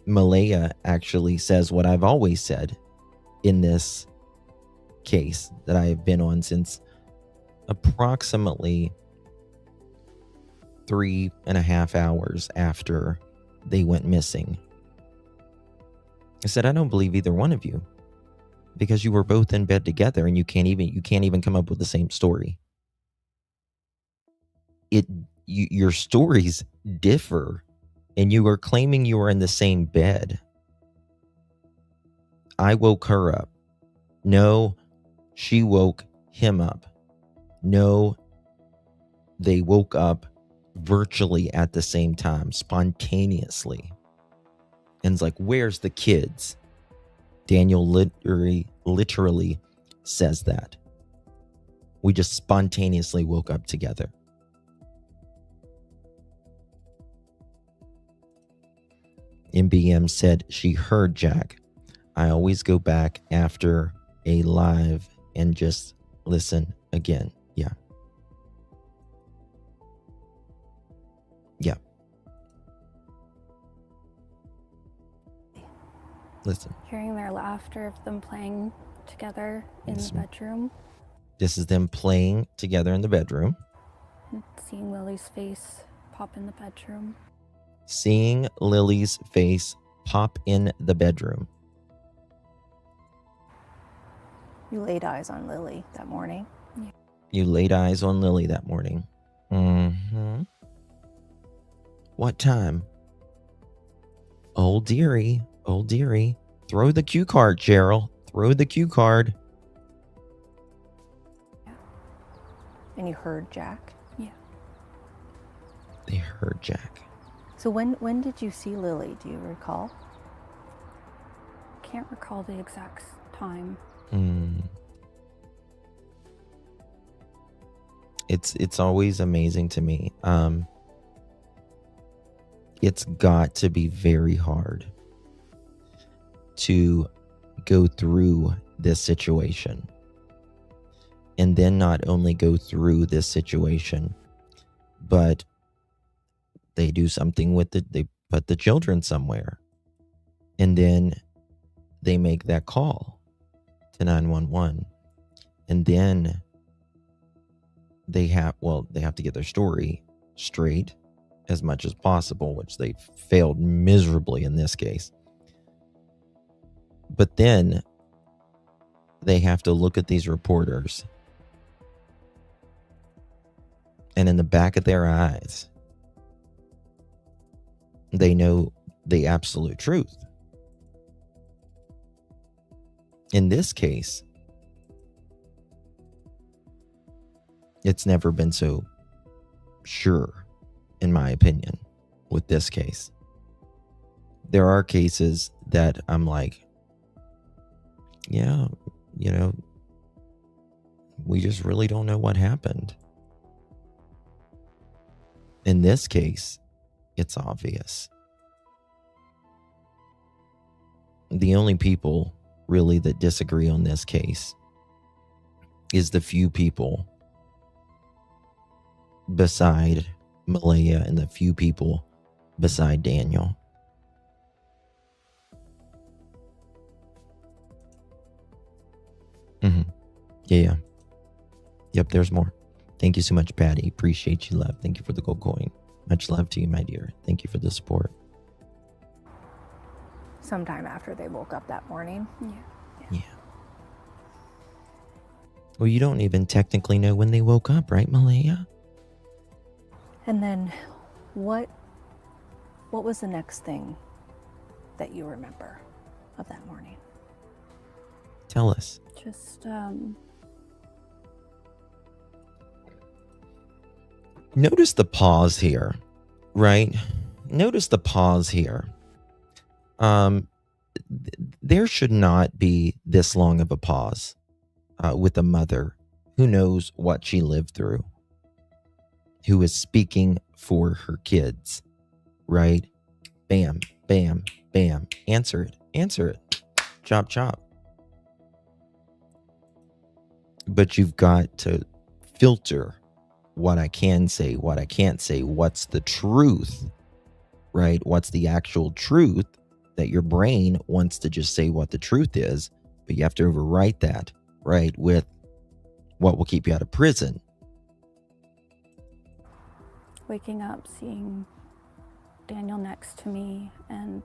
Malehya actually says what I've always said in this case that I have been on since approximately 3.5 hours after they went missing. I said, I don't believe either one of you, because you were both in bed together and you can't even come up with the same story. Your stories differ, and you are claiming you were in the same bed. I woke her up. No, she woke him up. No, they woke up virtually at the same time, spontaneously. And it's like, where's the kids? Daniel literally says that. We just spontaneously woke up together. MBM said she heard Jack. I always go back after a live and just listen again. Yeah. Yeah. Listen. Hearing their laughter of them playing together in the bedroom. This is them playing together in the bedroom. And seeing Lily's face pop in the bedroom. Seeing Lily's face pop in the bedroom. You laid eyes on Lily that morning. Yeah. You laid eyes on Lily that morning. Mm-hmm. What time? Old dearie. Old dearie. Throw the cue card, Cheryl. Throw the cue card. Yeah. And you heard Jack? Yeah. They heard Jack. So when did you see Lily? Do you recall? Can't recall the exact time. It's always amazing to me. It's got to be very hard to go through this situation. And then not only go through this situation, but they do something with it. They put the children somewhere. And then they make that call to 911. And then they have to get their story straight as much as possible, which they failed miserably in this case. But then they have to look at these reporters, and in the back of their eyes, they know the absolute truth. In this case, it's never been so sure, in my opinion, with this case. There are cases that I'm like, yeah, we just really don't know what happened. In this case, it's obvious. The only people really that disagree on this case is the few people beside Malehya and the few people beside Daniel. Yeah. Yep, there's more. Thank you so much, Patty. Appreciate you, love. Thank you for the gold coin. Much love to you, my dear. Thank you for the support. Sometime after they woke up that morning. Yeah. Well, you don't even technically know when they woke up, right, Malehya? And then what was the next thing that you remember of that morning? Tell us. Just, Notice the pause here, right? Notice the pause here. There should not be this long of a pause with a mother who knows what she lived through, who is speaking for her kids, right? Bam, bam, bam. Answer it. Chop, chop. But you've got to filter what I can say, what I can't say, what's the truth, right? What's the actual truth that your brain wants to just say what the truth is, but you have to overwrite that, right, with what will keep you out of prison. waking up, seeing Daniel next to me, and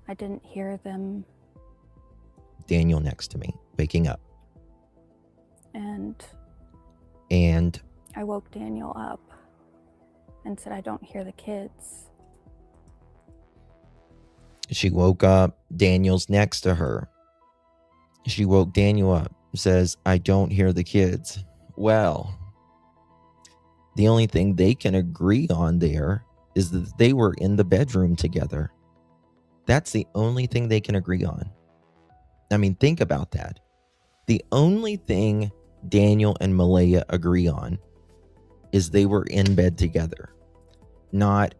I didn't hear them. Daniel next to me, waking up. And I woke Daniel up and said, I don't hear the kids. She woke up, Daniel's next to her. She woke Daniel up, says, I don't hear the kids. Well, The only thing they can agree on there is that they were in the bedroom together. That's the only thing they can agree on. I mean, think about that. The only thing Daniel and Malehya agree on is they were in bed together. Not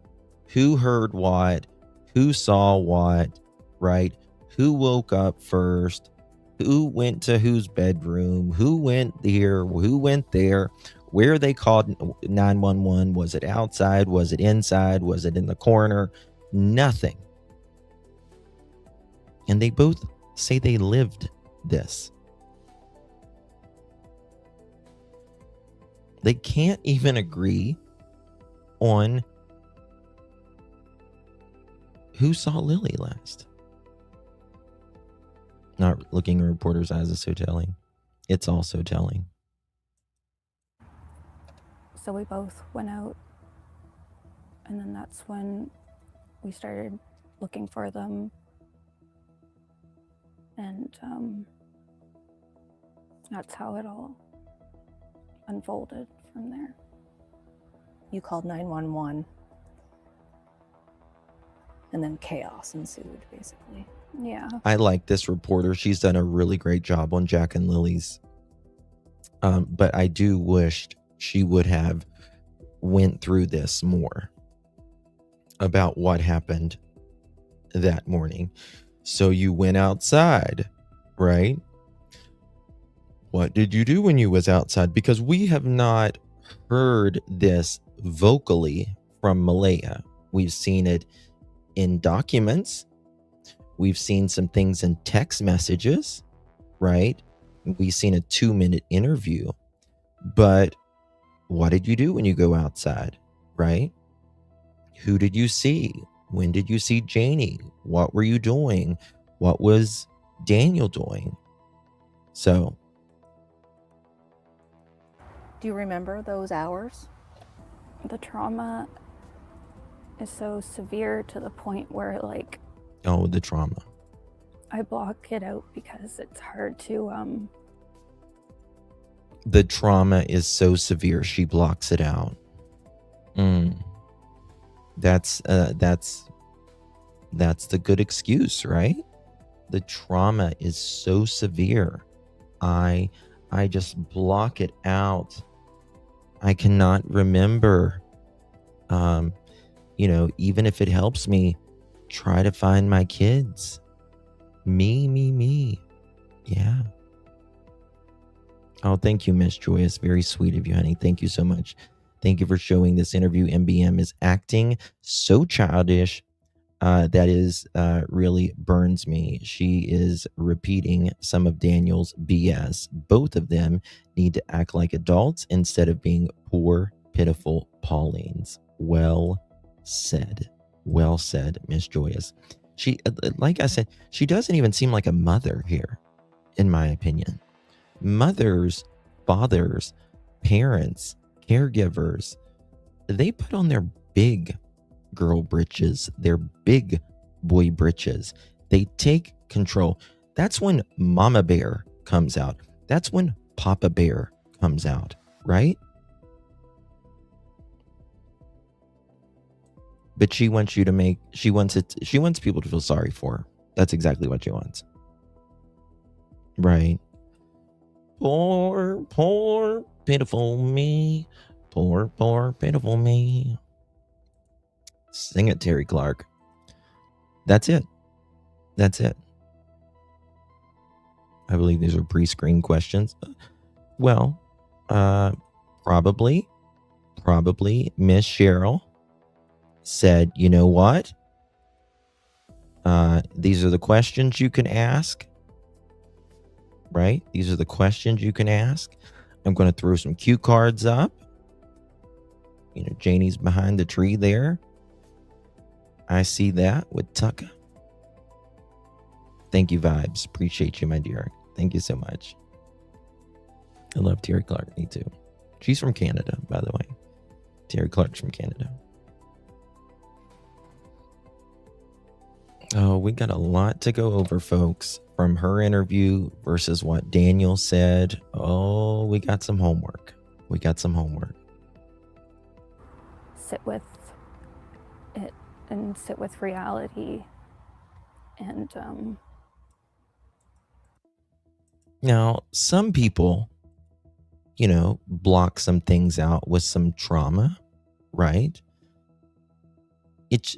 who heard what, who saw what, right? Who woke up first, who went to whose bedroom, who went here, who went there, where they called 911. Was it outside? Was it inside? Was it in the corner? Nothing. And they both say they lived this. They can't even agree on who saw Lilly last. Not looking in a reporter's eyes is so telling. It's also telling. So we both went out, and then that's when we started looking for them. And that's how it all unfolded from there. You called 911, and then chaos ensued, basically. Yeah. I like this reporter. She's done a really great job on Jack and Lilly's. But I do wish she would have went through this more about what happened that morning. So you went outside, right? What did you do when you was outside? Because we have not heard this vocally from Malehya. We've seen it in documents. We've seen some things in text messages, right? We've seen a 2-minute interview. But what did you do when you go outside, right? Who did you see? When did you see Janie? What were you doing? What was Daniel doing? So, Do you remember those hours? The trauma is so severe to the point where, like, oh, the trauma. I block it out because it's hard to The trauma is so severe, she blocks it out. That's the good excuse, right? The trauma is so severe. I just block it out. I cannot remember. Even if it helps me, try to find my kids. Me. Yeah. Oh, thank you, Miss Joy. It's very sweet of you, honey. Thank you so much. Thank you for showing this interview. MBM is acting so childish. That is really burns me. She is repeating some of Daniel's BS. Both of them need to act like adults instead of being poor, pitiful Paulines. Well said. Well said, Miss Joyous. She, like I said, she doesn't even seem like a mother here, in my opinion. Mothers, fathers, parents, caregivers, they put on their big girl britches, their big boy britches. They take control. That's when Mama Bear comes out. That's when Papa Bear comes out, right? But she wants you to she wants people to feel sorry for her. That's exactly what she wants. Right. Poor, pitiful me. Poor, pitiful me. Sing it, Terry Clark. That's it. I believe these are pre-screened questions. Well, probably Miss Cheryl said, you know what? These are the questions you can ask. Right? These are the questions you can ask. I'm going to throw some cue cards up. Janie's behind the tree there. I see that with Tucka. Thank you, Vibes. Appreciate you, my dear. Thank you so much. I love Terry Clark. Me too. She's from Canada, by the way. Terry Clark's from Canada. Oh, we got a lot to go over, folks. From her interview versus what Daniel said. Oh, we got some homework. sit with it and sit with reality. And Now, some people, block some things out with some trauma, right? It's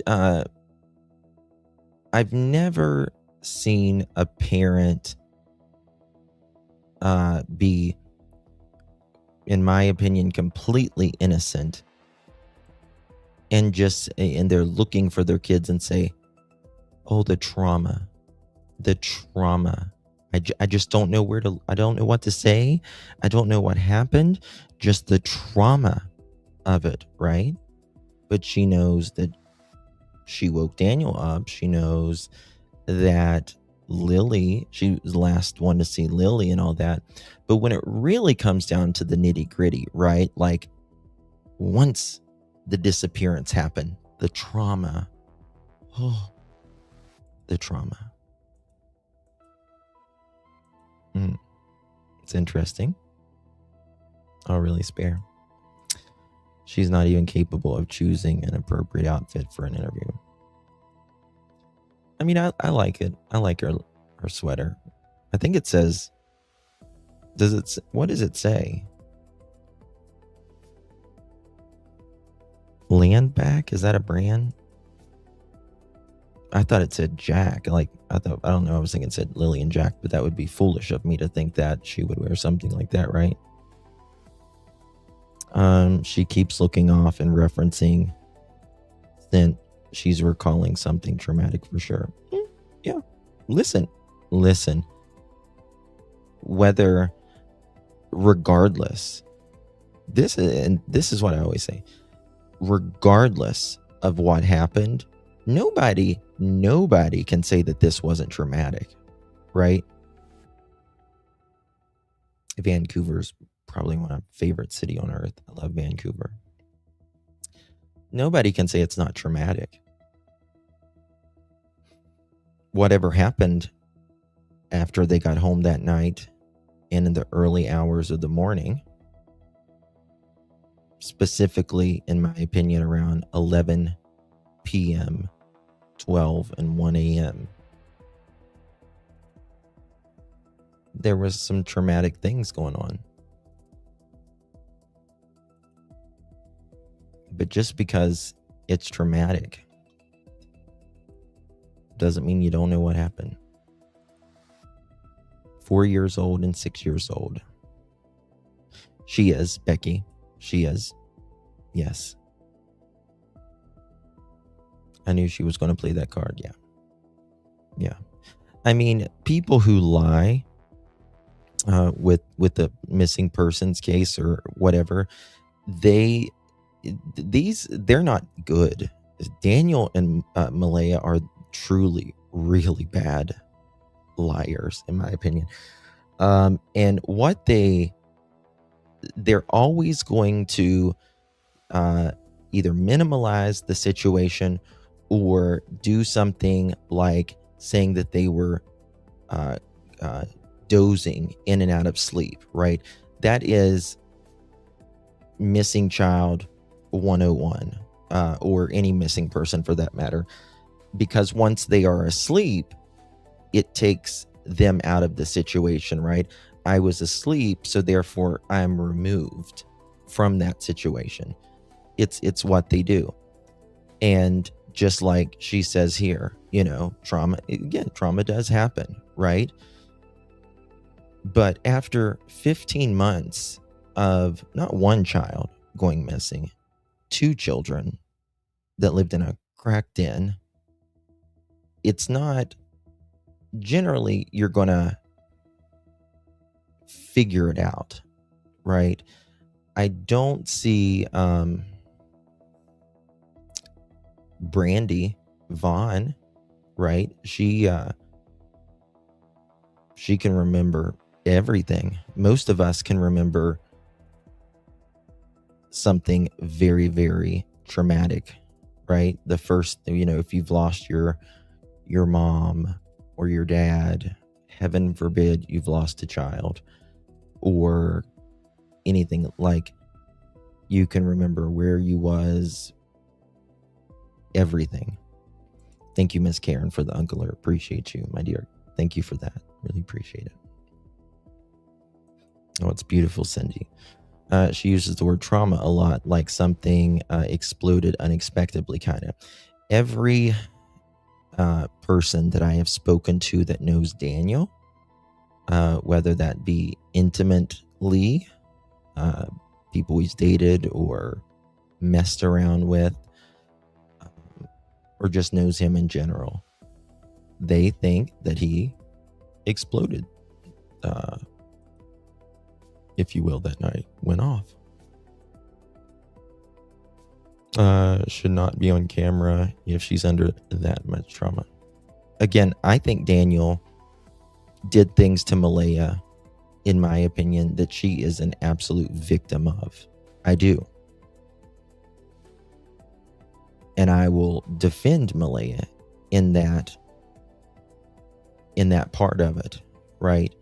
I've never seen a parent be, in my opinion, completely innocent and they're looking for their kids and say, oh, the trauma. I just don't know I don't know what to say. I don't know what happened. Just the trauma of it, right? But she knows that she woke Daniel up. She knows that Lilly, she was the last one to see Lilly and all that. But when it really comes down to the nitty gritty, right? Like once the disappearance happened, the trauma, the trauma. It's interesting. I'll really spare. She's not even capable of choosing an appropriate outfit for an interview. I mean, I like it. I like her sweater. I think it says, what does it say? Landback? Is that a brand? I thought it said Jack. I don't know. I was thinking it said Lilly and Jack, but that would be foolish of me to think that she would wear something like that, right? She keeps looking off and referencing. Then she's recalling something traumatic for sure. Yeah. Listen. Regardless, this is what I always say. Regardless of what happened, nobody can say that this wasn't traumatic, right? Vancouver's probably my favorite city on earth. I love Vancouver. Nobody can say it's not traumatic. Whatever happened after they got home that night and in the early hours of the morning, specifically, in my opinion, around 11 p.m., 12 and 1 a.m., there was some traumatic things going on. But just because it's traumatic doesn't mean you don't know what happened. 4 years old and 6 years old. She is, Becky. She is. Yes. I knew she was going to play that card. Yeah. I mean, people who lie with the missing persons case or whatever, they're not good. Daniel and Malehya are truly really bad liars, in my opinion. And what they're always going to either minimize the situation or do something like saying that they were dozing in and out of sleep, right? That is missing child 101, or any missing person for that matter, because once they are asleep, it takes them out of the situation, right? I was asleep, so therefore I'm removed from that situation. It's what they do. And just like she says here, trauma does happen, right? But after 15 months of not one child going missing, 2 children that lived in a crack den, it's not generally you're gonna figure it out, right? I don't see Brandy Vaughn, right? She can remember everything. Most of us can remember something very, very traumatic, right? The first, if you've lost your mom or your dad, heaven forbid you've lost a child, or anything, like you can remember where you was, everything. Thank you, Miss Karen, for the Uncle Alert. Appreciate you, my dear. Thank you for that. Really appreciate it. Oh, it's beautiful, Cindy. She uses the word trauma a lot, like something exploded unexpectedly, kind of. Every person that I have spoken to that knows Daniel, whether that be intimately, people he's dated or messed around with, or just knows him in general, they think that he exploded, if you will, that night, went off. Should not be on camera if she's under that much trauma. Again, I think Daniel did things to Malehya, in my opinion, that she is an absolute victim of. I do. And I will defend Malehya in that part of it, right?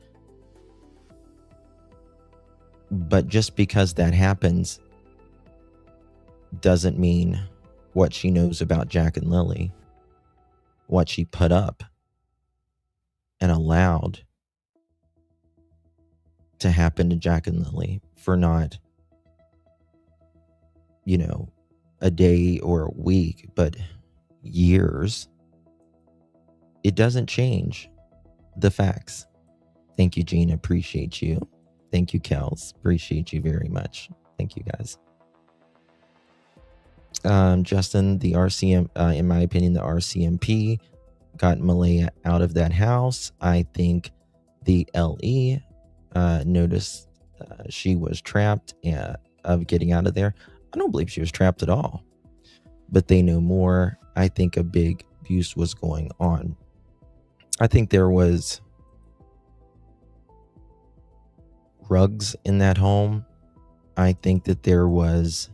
But just because that happens doesn't mean what she knows about Jack and Lilly, what she put up and allowed to happen to Jack and Lilly for not, a day or a week, but years. It doesn't change the facts. Thank you, Gina. Appreciate you. Thank you, Kels. Appreciate you very much. Thank you, guys. Justin, the RCM, in my opinion, the RCMP got Malehya out of that house. I think the LE noticed she was trapped of getting out of there. I don't believe she was trapped at all, but they know more. I think a big abuse was going on. I think there was rugs in that home. I think that there was,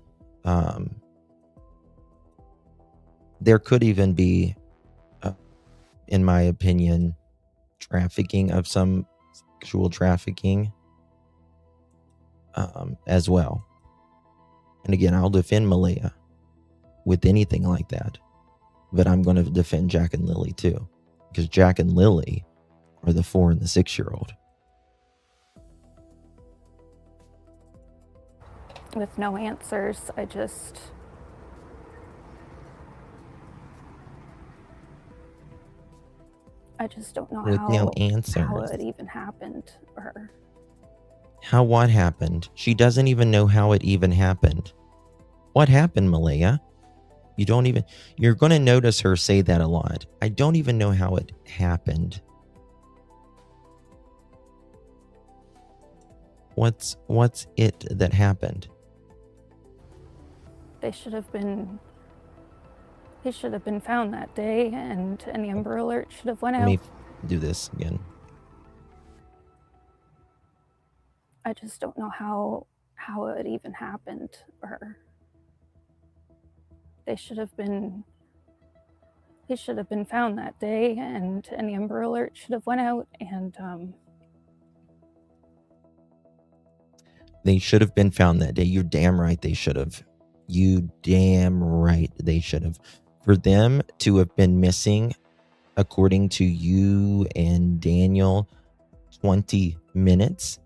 there could even be, in my opinion, trafficking of some sexual trafficking as well. And again, I'll defend Malehya with anything like that, but I'm going to defend Jack and Lilly too, because Jack and Lilly are the 4 and the 6-year-old. With no answers, I just don't know With no answers. How it even happened for her. How what happened? She doesn't even know how it even happened. What happened, Malehya? You're going to notice her say that a lot. I don't even know how it happened. What's it that happened? They should have been found that day, and an Amber Alert should have went out. Let me do this again. I just don't know how it even happened for her. They should have been found that day, and an Amber Alert should have went out, and they should have been found that day. You're damn right they should have. You damn right they should have. For them to have been missing, according to you and Daniel, 20 minutes,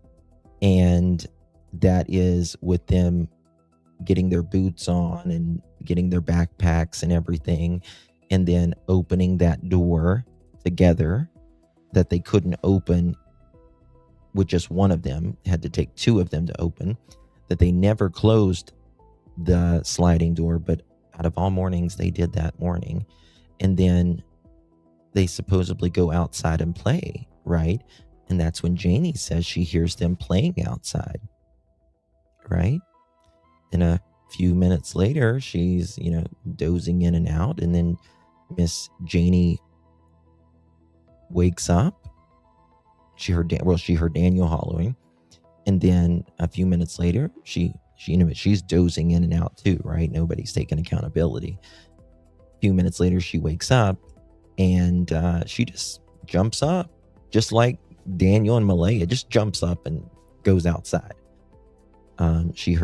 and that is with them getting their boots on and getting their backpacks and everything, and then opening that door together that they couldn't open with just one of them, had to take 2 of them to open, that they never closed the sliding door, but out of all mornings they did that morning. And then they supposedly go outside and play, right? And that's when Janie says she hears them playing outside, right? And a few minutes later, she's, dozing in and out. And then Miss Janie wakes up. She heard Daniel hollering. And then a few minutes later, she's dozing in and out too, right? Nobody's taking accountability. A few minutes later, she wakes up and she just jumps up, just like Daniel and Malehya, just jumps up and goes outside. She had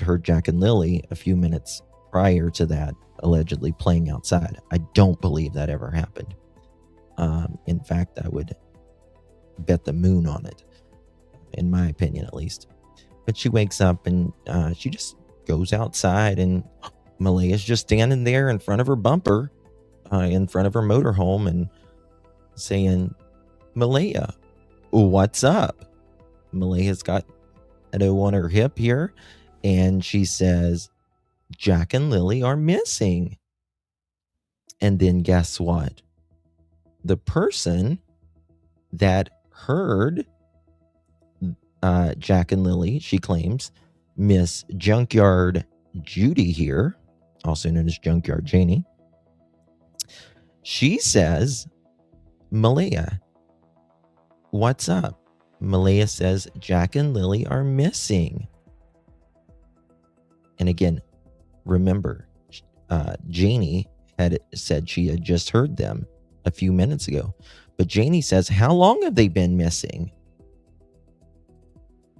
heard Jack and Lilly a few minutes prior to that allegedly playing outside. I don't believe that ever happened. In fact, I would bet the moon on it, in my opinion at least. But she wakes up and she just goes outside, and Malehya's just standing there in front of her bumper, in front of her motorhome, and saying, "Malehya, what's up?" Malehya's got an O on her hip here, and she says, "Jack and Lilly are missing." And then guess what? The person that heard Jack and Lilly, she claims, Miss Junkyard Judy here, also known as Junkyard Janie, she says, "Malehya, what's up?" Malehya says, "Jack and Lilly are missing." And again, remember, Janie had said she had just heard them a few minutes ago. But Janie says, "How long have they been missing?"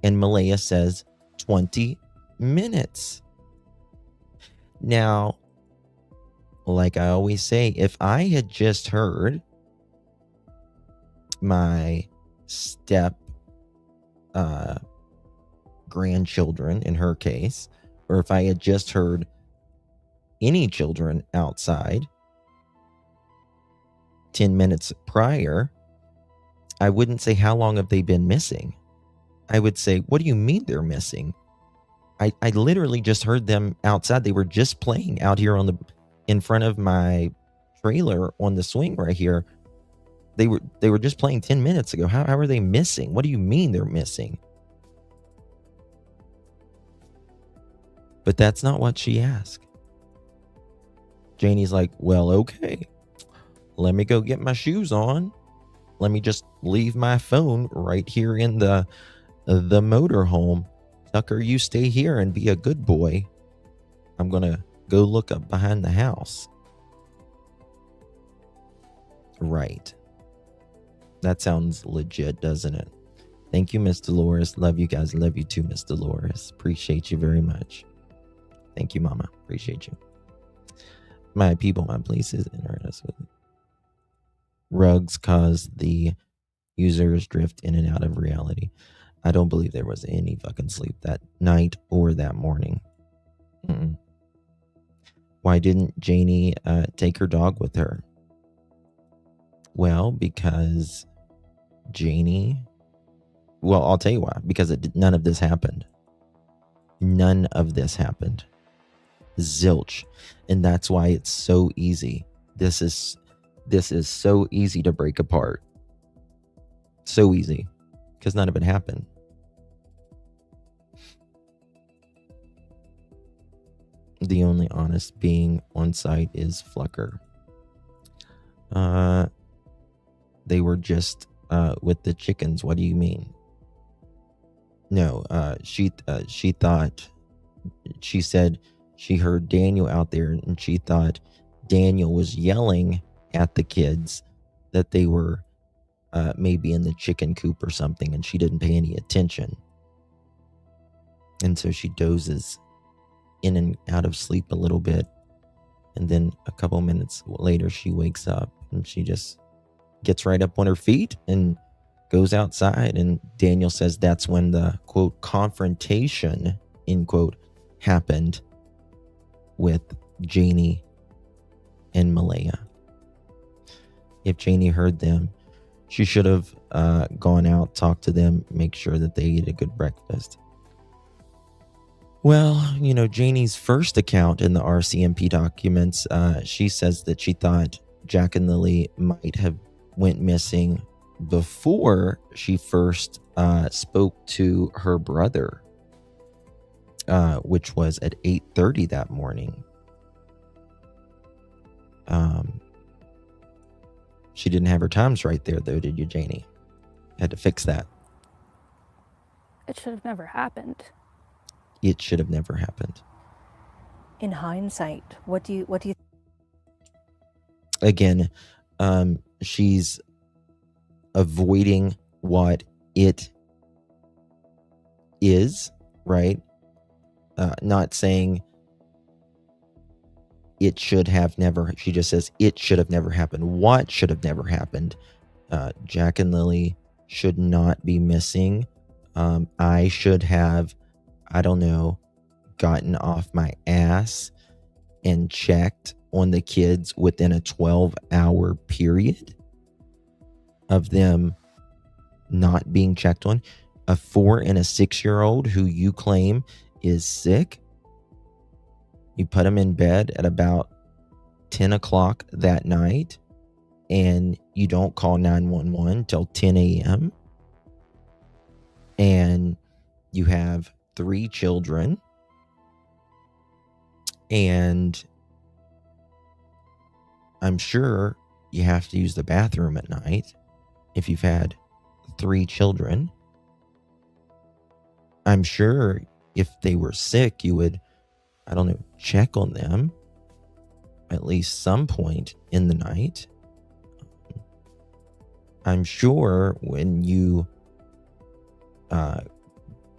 And Malehya says, 20 minutes. Now, like I always say, if I had just heard my step grandchildren, in her case, or if I had just heard any children outside 10 minutes prior, I wouldn't say, "How long have they been missing?" I would say, "What do you mean they're missing? I literally just heard them outside. They were just playing out here in front of my trailer on the swing right here. They were just playing 10 minutes ago. How are they missing? What do you mean they're missing?" But that's not what she asked. Janie's like, "Well, okay. Let me go get my shoes on. Let me just leave my phone right here in the motorhome. Tucker, you stay here and be a good boy. I'm going to go look up behind the house." Right. That sounds legit, doesn't it? Thank you, Miss Dolores. Love you guys. Love you too, Miss Dolores. Appreciate you very much. Thank you, Mama. Appreciate you. My people, my places, rugs cause the users drift in and out of reality. I don't believe there was any fucking sleep that night or that morning. Why didn't Janie take her dog with her? Well, because Janie... Well, I'll tell you why. Because none of this happened. None of this happened. Zilch. And that's why it's so easy. This is so easy to break apart. So easy. Because none of it happened. The only honest being on site is Flucker. They were just with the chickens. What do you mean? No, she thought, she said she heard Daniel out there, and she thought Daniel was yelling at the kids that they were maybe in the chicken coop or something, and she didn't pay any attention. And so she dozes in and out of sleep a little bit, and then a couple minutes later she wakes up, and she just gets right up on her feet and goes outside. And Daniel says that's when the quote confrontation end quote happened with Janie and Malehya. If Janie heard them, she should have gone out, talked to them, make sure that they ate a good breakfast. Well, you know, Janie's first account in the RCMP documents, she says that she thought Jack and Lilly might have went missing before she first spoke to her brother, which was at 8:30 that morning. She didn't have her times right there, though, did you, Janie? Had to fix that. It should have never happened. It should have never happened. In hindsight, what do you? Again, she's avoiding what it is, right? Not saying it should have never, she just says, it should have never happened. What should have never happened? Jack and Lilly should not be missing. I should have, I don't know, gotten off my ass and checked on the kids within a 12-hour period of them not being checked on. A 4 and a 6-year-old who you claim is sick, you put them in bed at about 10 o'clock that night, and you don't call 911 till 10 a.m. And you have 3 children, and I'm sure you have to use the bathroom at night if you've had 3 children. I'm sure if they were sick, you would, I don't know, check on them at least some point in the night. I'm sure when you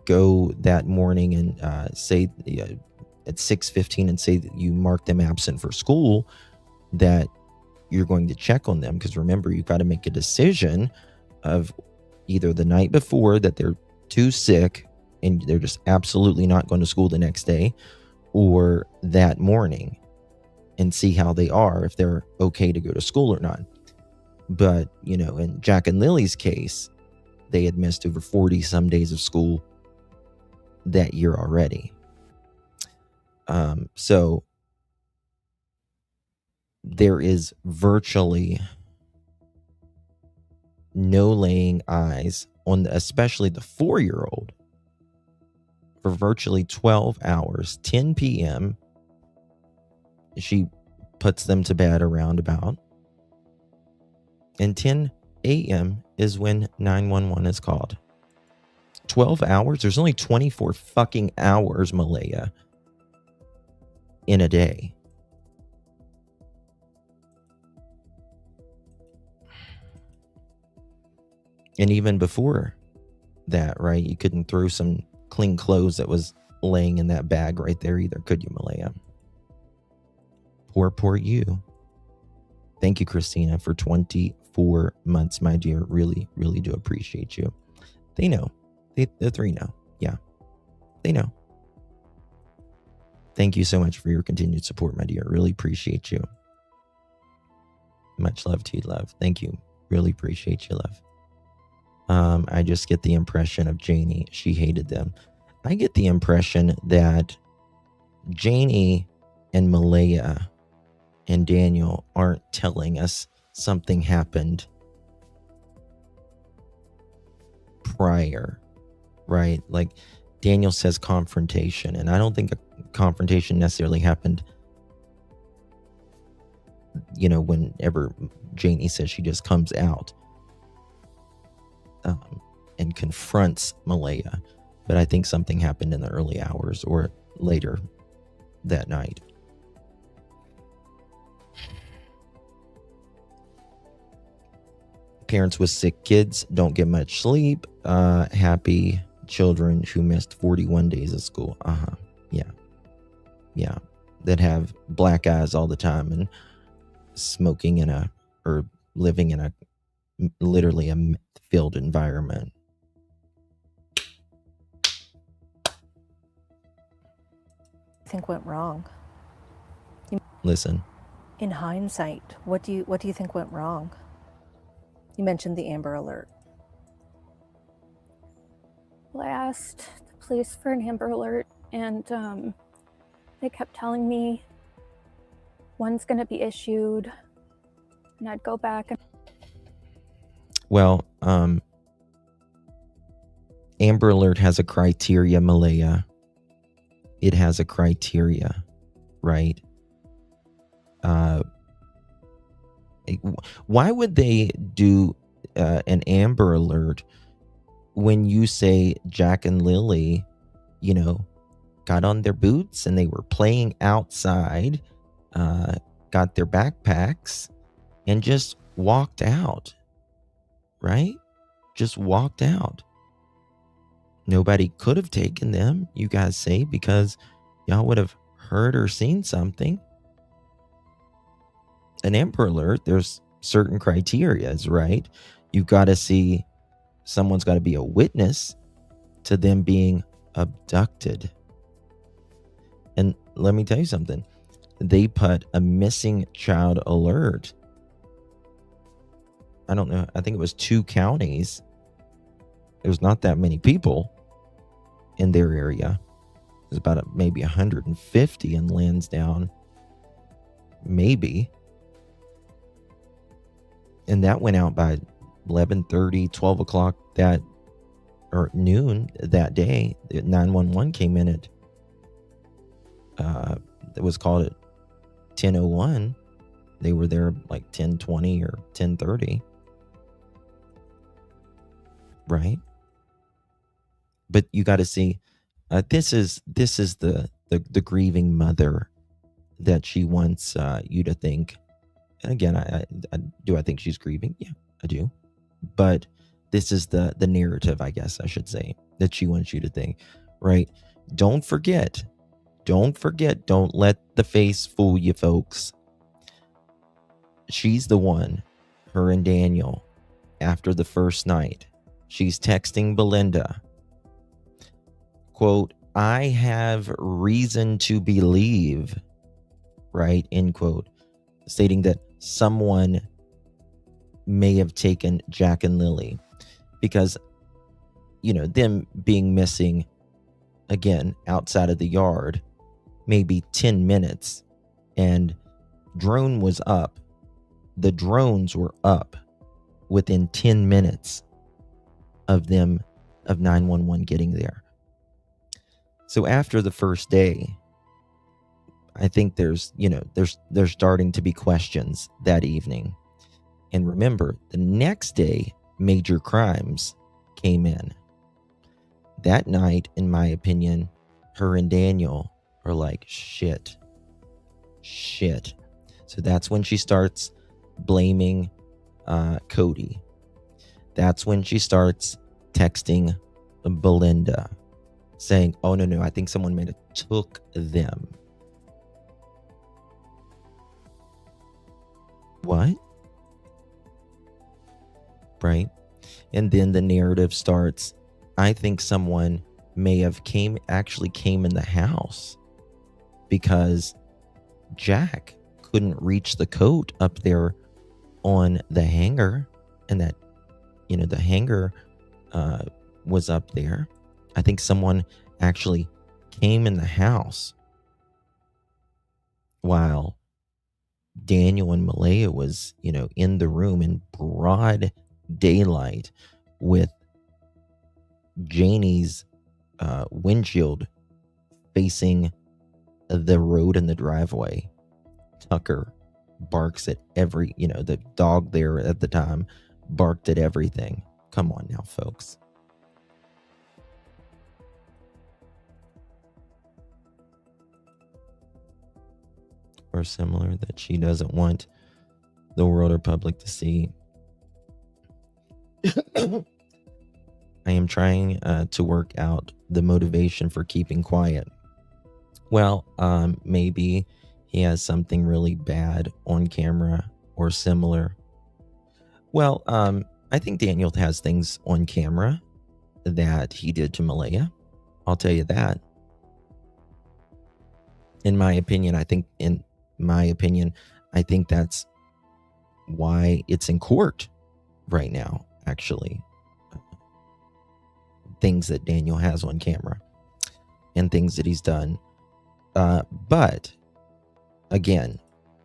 go that morning and say at 6:15 and say that you mark them absent for school, that you're going to check on them, because remember, you've got to make a decision of either the night before that they're too sick and they're just absolutely not going to school the next day, or that morning, and see how they are, if they're okay to go to school or not. But, you know, in Jack and Lily's case, they had missed over 40 some days of school that year already. So there is virtually no laying eyes on especially the 4-year-old for virtually 12 hours. 10 p.m. she puts them to bed around about, and 10 a.m. is when 911 is called. 12 hours? There's only 24 fucking hours, Malehya, in a day. And even before that, right? You couldn't throw some clean clothes that was laying in that bag right there either, could you, Malehya? Poor you. Thank you, Christina, for 24 months, my dear. Really, really do appreciate you. They know. The 3 know. Yeah, they know. Thank you so much for your continued support, my dear. Really appreciate you. Much love to you, love. Thank you. Really appreciate you, love. I just get the impression of Janie. She hated them. I get the impression that Janie and Malehya and Daniel aren't telling us something happened prior, right? Like Daniel says confrontation, and I don't think a confrontation necessarily happened, you know, whenever Janie says she just comes out and confronts Malehya. But I think something happened in the early hours or later that night. Parents with sick kids don't get much sleep. Happy children who missed 41 days of school. Yeah. That have black eyes all the time and smoking or living in a literally a filled environment. Think went wrong? Listen. In hindsight, what do you think went wrong? You mentioned the Amber Alert. Well, I asked the police for an Amber Alert, and they kept telling me one's going to be issued, and I'd go back and... Well, Amber Alert has a criteria, Malehya. It has a criteria, right? Why would they do an Amber Alert when you say Jack and Lilly, you know, got on their boots and they were playing outside, got their backpacks, and just walked out, right? Just walked out. Nobody could have taken them, you guys say, because y'all would have heard or seen something. an Amber Alert, there's certain criterias, right? You've got to see, someone's got to be a witness to them being abducted. And let me tell you something. They put a missing child alert. I don't know. I think it was 2 counties. There's not that many people in their area. There's about maybe 150 in Lansdowne. Maybe. And that went out by 11:30, 12 o'clock or noon that day. 911 came in at, it was called at 10:01. They were there like 10:20 or 10:30. Right? But you got to see, this is the grieving mother that she wants you to think. And again, I think she's grieving? Yeah, I do. But this is the narrative, I guess I should say, that she wants you to think, right? Don't forget, don't let the face fool you, folks. She's the one, her and Daniel, after the first night, she's texting Belinda, quote, "I have reason to believe," right, end quote, stating that someone may have taken Jack and Lilly, because, them being missing, again, outside of the yard, maybe 10 minutes, and drone was up. The drones were up within 10 minutes of 911 getting there. So after the first day, I think there's starting to be questions that evening. And remember, the next day, major crimes came in. That night, in my opinion, her and Daniel are like, shit. So that's when she starts blaming Cody. That's when she starts texting Belinda, saying, oh, no, I think someone may have took them. What? Right? And then the narrative starts, I think someone may have came in the house because Jack couldn't reach the coat up there on the hanger, and that, the hanger was up there. I think someone actually came in the house while Daniel and Malehya was, in the room in broad daylight with Janie's windshield facing the road and the driveway. Tucker barks at the dog there at the time barked at everything. Come on now, folks. Or similar, that she doesn't want the world or public to see. I am trying to work out the motivation for keeping quiet. Well, maybe he has something really bad on camera or similar. Well, I think Daniel has things on camera that he did to Malehya. I'll tell you that. In my opinion, I think that's why it's in court right now, actually. Things that Daniel has on camera and things that he's done. But again,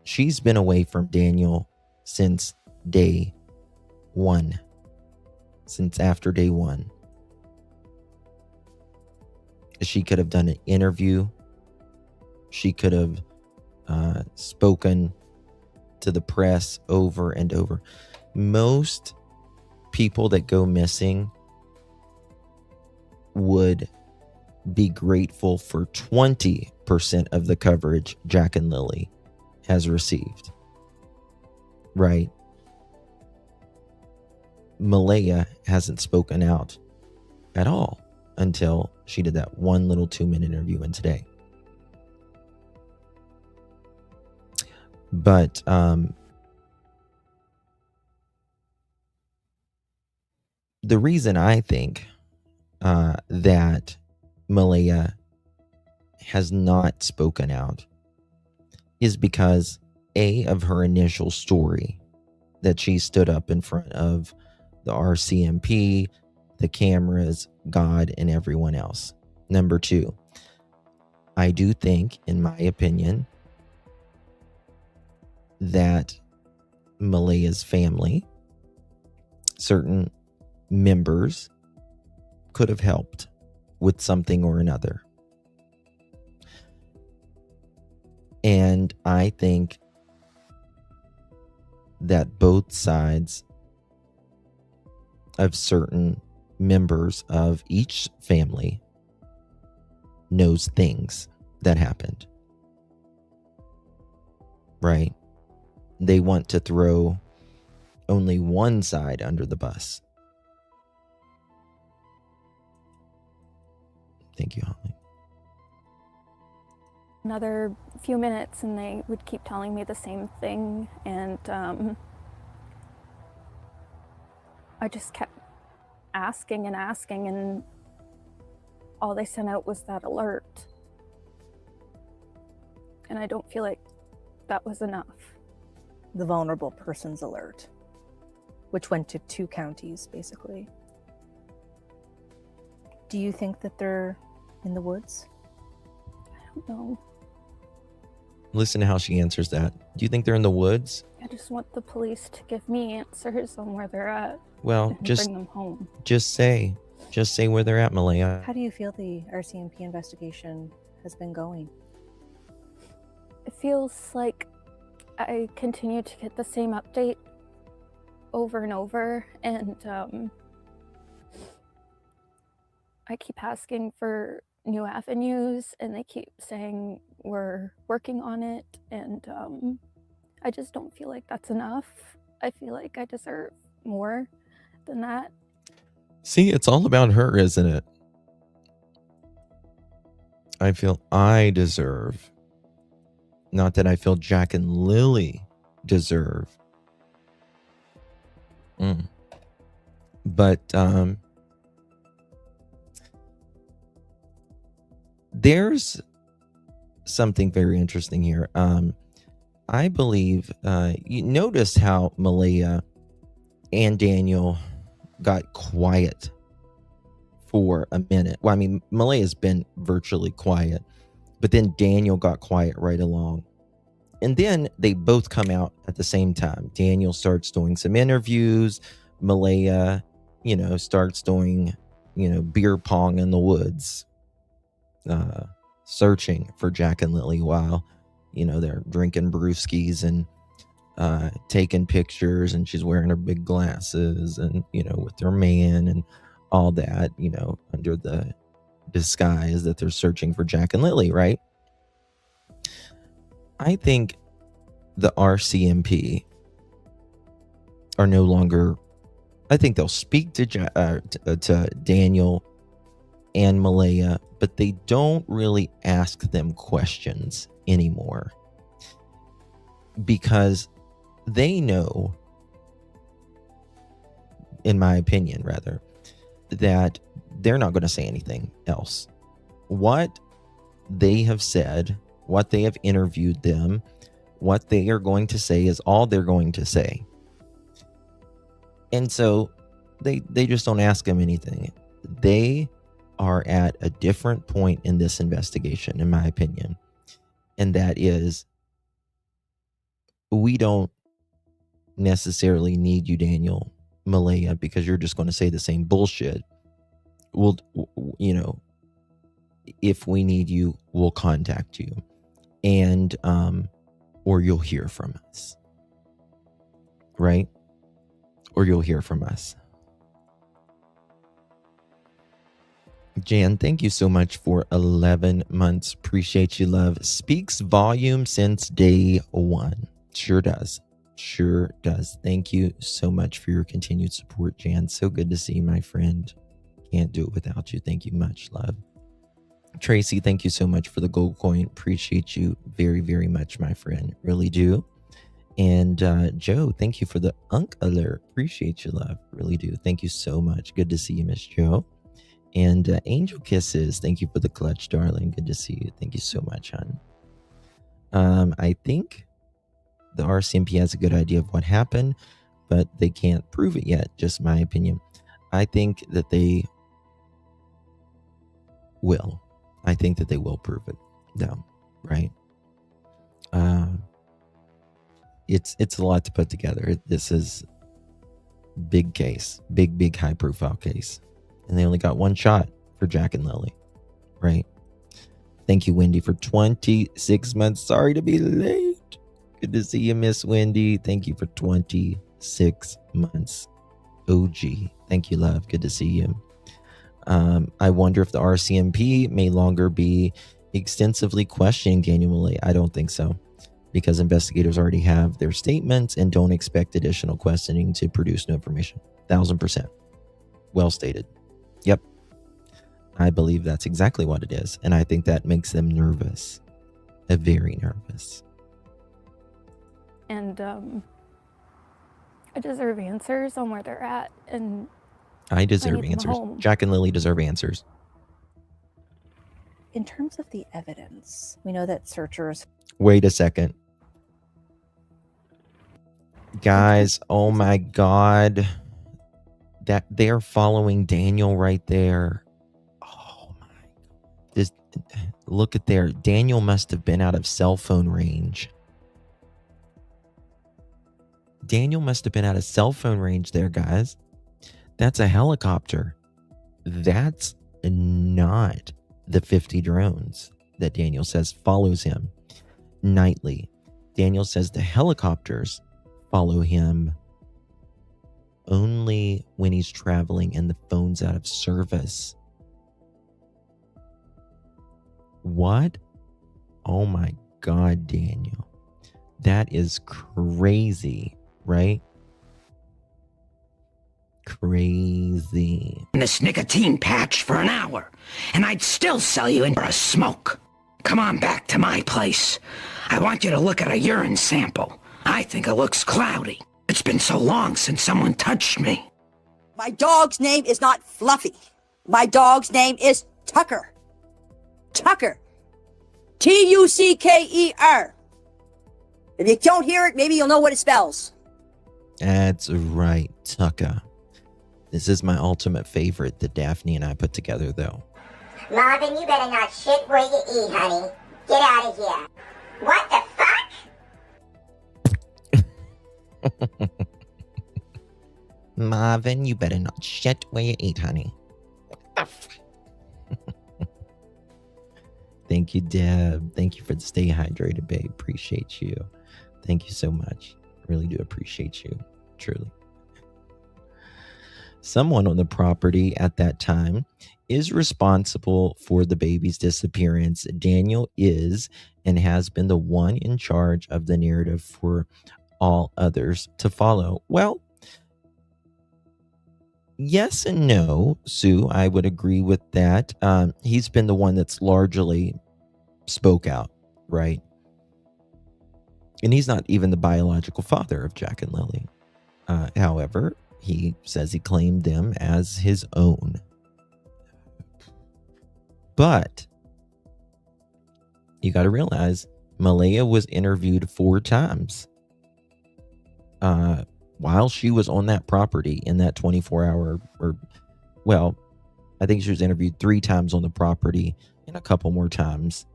she's been away from Daniel since day one. Since after day one. She could have done an interview. She could have spoken to the press over and over. Most people that go missing would be grateful for 20% of the coverage Jack and Lilly has received. Right? Malehya hasn't spoken out at all until she did that one little 2-minute interview in Today. But the reason I think that Malehya has not spoken out is because of her initial story, that she stood up in front of the RCMP, the cameras, God, and everyone else. Number 2, I do think, in my opinion, that Malehya's family, certain members, could have helped with something or another. And I think that both sides of certain members of each family knows things that happened. Right? They want to throw only one side under the bus. Thank you, Holly. Another few minutes and they would keep telling me the same thing, and I just kept asking, and all they sent out was that alert. And I don't feel like that was enough. The vulnerable persons alert, which went to 2 counties, basically. Do you think that they're in the woods? I don't know. Listen to how she answers that. Do you think they're in the woods? I just want the police to give me answers on where they're at. Well, and just bring them home. Just say where they're at, Malehya. How do you feel the RCMP investigation has been going? It feels like I continue to get the same update over and over, and I keep asking for new avenues, and they keep saying we're working on it, and I just don't feel like that's enough. I feel like I deserve more than that. See, it's all about her, isn't it? I feel I deserve. Not that I feel Jack and Lilly deserve. But there's something very interesting here. I believe you noticed how Malehya and Daniel got quiet for a minute. Well, I mean, Malehya's been virtually quiet, but then Daniel got quiet right along. And then they both come out at the same time. Daniel starts doing some interviews. Malehya, starts doing, beer pong in the woods, searching for Jack and Lilly while, they're drinking brewskis and taking pictures, and she's wearing her big glasses and, with their man and all that, under the disguise that they're searching for Jack and Lilly, right? I think the RCMP are no longer, I think they'll speak to Daniel and Malehya, but they don't really ask them questions anymore, because they know, in my opinion rather, that they're not going to say anything else. What they have said, what they have interviewed them, what they are going to say is all they're going to say. And so they just don't ask them anything. They are at a different point in this investigation, in my opinion. And that is, we don't necessarily need you, Daniel, Malehya, because you're just going to say the same bullshit. We'll, if we need you, we'll contact you. And, or you'll hear from us. Right? Or you'll hear from us. Jan, thank you so much for 11 months. Appreciate you, love. Speaks volume since day one. Sure does. Sure does. Thank you so much for your continued support, Jan. So good to see you, my friend. Can't do it without you. Thank you much, love. Tracy, thank you so much for the gold coin. Appreciate you very, very much, my friend. Really do. And Joe, thank you for the unk alert. Appreciate you, love. Really do. Thank you so much. Good to see you, Miss Joe. And Angel Kisses, thank you for the clutch, darling. Good to see you. Thank you so much, hon. I think the RCMP has a good idea of what happened, but they can't prove it yet. Just my opinion. I think that they will. I think that they will prove it, though. Right? It's a lot to put together. This is big case, big high profile case, and they only got one shot for Jack and Lilly, right? Thank you, Wendy, for 26 months. Sorry to be late. Good to see you, Miss Wendy. Thank you for 26 months. OG. Thank you, love. Good to see you. I wonder if the RCMP may longer be extensively questioning Daniel Malehya. I don't think so, because investigators already have their statements and don't expect additional questioning to produce new information. 1000%. Well stated. Yep. I believe that's exactly what it is. And I think that makes them nervous. Very nervous. And I deserve answers on where they're at. And I deserve need them answers. home. Jack and Lilly deserve answers. In terms of the evidence, we know that searchers... Wait a second. Guys, oh my God. That they're following Daniel right there. Oh my. This, look at there. Daniel must have been out of cell phone range. Daniel must have been out of cell phone range there, guys. That's a helicopter. That's not the 50 drones that Daniel says follows him nightly. Daniel says the helicopters follow him only when he's traveling and the phone's out of service. What? Oh my God, Daniel. That is crazy, right? Crazy. This nicotine patch for an hour, and I'd still sell you in for a smoke. Come on back to my place. I want you to look at a urine sample. I think it looks cloudy. It's been so long since someone touched me. My dog's name is not Fluffy. My dog's name is Tucker. Tucker. Tucker. If you don't hear it, maybe you'll know what it spells. That's right, Tucker. This is my ultimate favorite that Daphne and I put together, though. Marvin, you better not shit where you eat, honey. Get out of here. What the fuck? Marvin, you better not shit where you eat, honey. Thank you, Deb. Thank you for the stay hydrated, babe. Appreciate you. Thank you so much. Really do appreciate you. Truly. Someone on the property at that time is responsible for the baby's disappearance. Daniel is and has been the one in charge of the narrative for all others to follow. Well, yes and no, Sue. I would agree with that. He's been the one that's largely spoke out, right? And he's not even the biological father of Jack and Lilly. However, he says he claimed them as his own. But you got to realize Malehya was interviewed 4 times while she was on that property in that 24-hour, I think she was interviewed 3 times on the property and a couple more times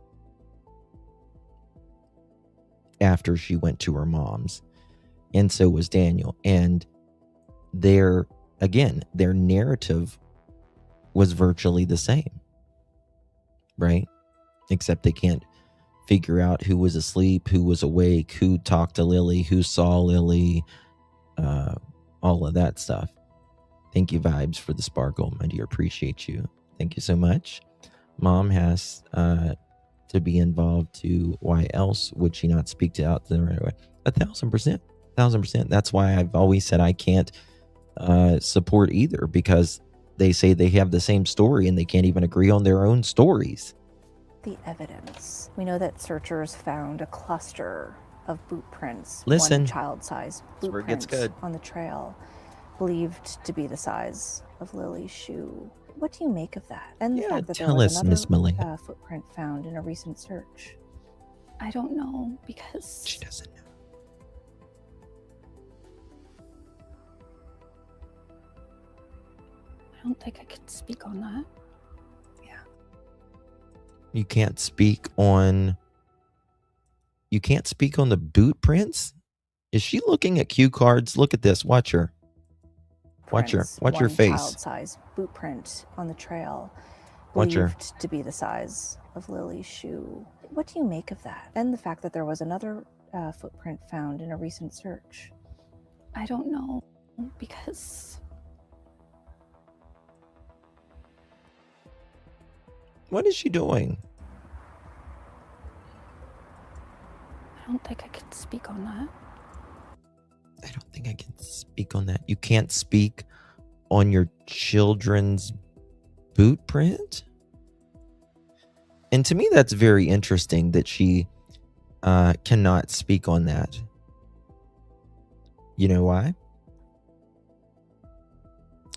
after she went to her mom's. And so was Daniel. And their narrative was virtually the same, right? Except they can't figure out who was asleep, who was awake, who talked to Lilly, who saw Lilly, all of that stuff. Thank you, Vibes, for the sparkle, my dear. Appreciate you. Thank you so much. Mom has to be involved too. Why else would she not speak to out there right away? 1,000%. 1,000%. That's why I've always said I can't support either, because they say they have the same story and they can't even agree on their own stories. The evidence. We know that searchers found a cluster of boot prints, Listen. one child-sized That's where boot it gets prints good. on the trail, believed to be the size of Lily's shoe. What do you make of that? And the Yeah, fact that there tell was us, Miss Malehya. another footprint found in a recent search. I don't know because She doesn't know. I don't think I could speak on that. You can't speak on the boot prints? Is she looking at cue cards? Look at this. Watch her. Watch her. Prints, Watch her one face. child-sized boot print on the trail, Watch her. believed to be the size of Lily's shoe. What do you make of that? And the fact that there was another footprint found in a recent search. I don't know because What is she doing? I don't think I could speak on that. I don't think I can speak on that. You can't speak on your children's boot print? And to me, that's very interesting that she cannot speak on that. You know why?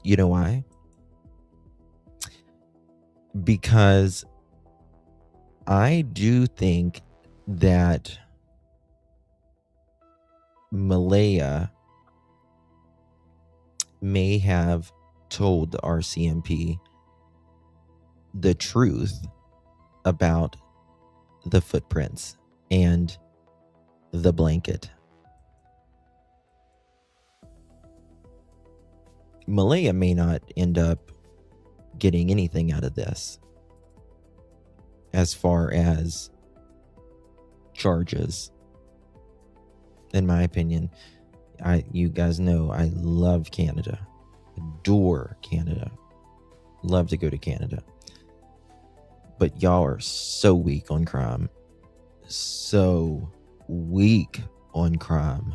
You know why? Because I do think that Malehya may have told the RCMP the truth about the footprints and the blanket. Malehya may not end up getting anything out of this as far as charges. In my opinion, you guys know I love Canada, adore Canada, love to go to Canada, but y'all are so weak on crime, so weak on crime.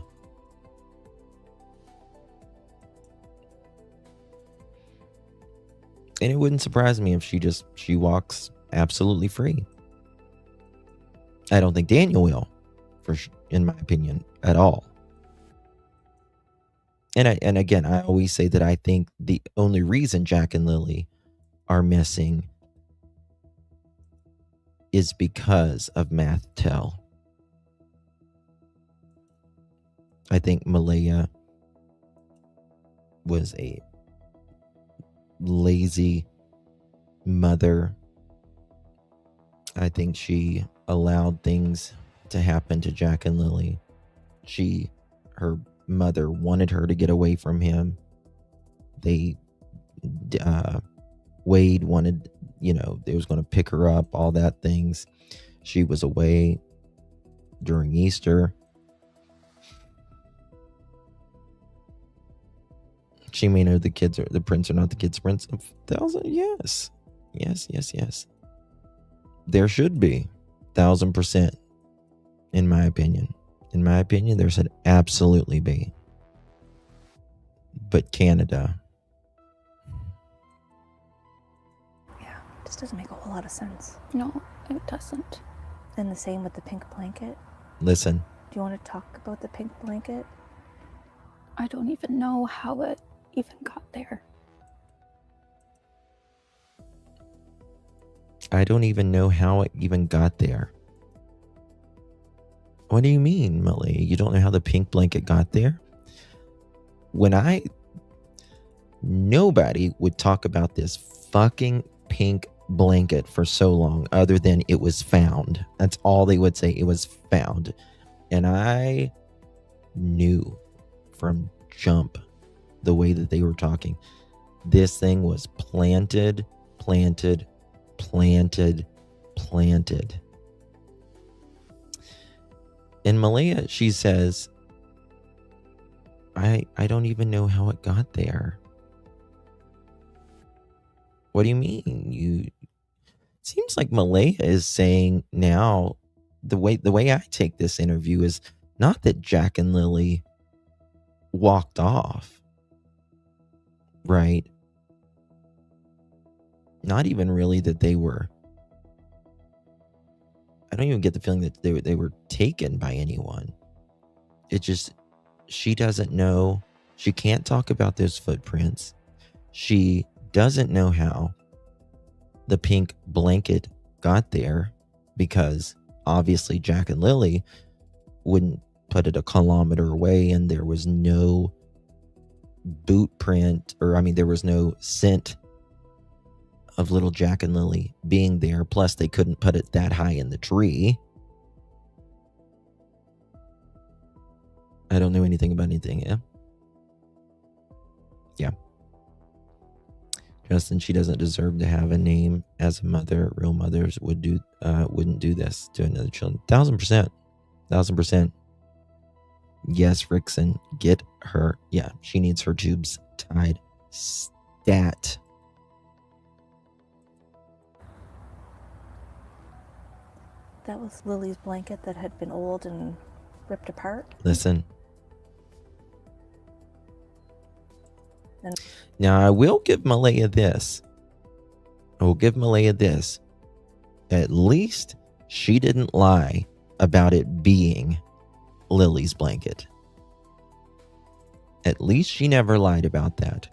And it wouldn't surprise me if she walks absolutely free. I don't think Daniel will, in my opinion, at all. And again, I always say that I think the only reason Jack and Lilly are missing is because of Math Tell. I think Malehya was a lazy mother. I think she allowed things to happen to Jack and Lilly. Her mother wanted her to get away from him. Wade wanted, they was going to pick her up, all that things. She was away during Easter. She may know the prints are not the kids' prints of 1,000. Yes. There should be 1,000%. In my opinion, there should absolutely be. But Canada. Yeah, this doesn't make a whole lot of sense. No, it doesn't. And the same with the pink blanket. Listen. Do you want to talk about the pink blanket? I don't even know how it even got there. I don't even know how it even got there. What do you mean, Malehya? You don't know how the pink blanket got there? Nobody would talk about this fucking pink blanket for so long other than it was found. That's all they would say. It was found. And I knew from jump the way that they were talking. This thing was planted. And Malehya, she says, I don't even know how it got there. What do you mean? It seems like Malehya is saying now, the way I take this interview is not that Jack and Lilly walked off. Right? Not even really that they were. I don't even get the feeling that they were taken by anyone. she doesn't know. She can't talk about those footprints. She doesn't know how the pink blanket got there, because obviously Jack and Lilly wouldn't put it a kilometer away, and there was no boot print, there was no scent of little Jack and Lilly being there. Plus, they couldn't put it that high in the tree. I don't know anything about anything. Yeah. Justin, she doesn't deserve to have a name as a mother. Real mothers wouldn't do this to another child. 1,000%. Yes, Rickson, get her. Yeah, she needs her tubes tied. Stat. That was Lily's blanket that had been old and ripped apart. Listen. Now, I will give Malehya this. At least she didn't lie about it being Lily's blanket. At least she never lied about that.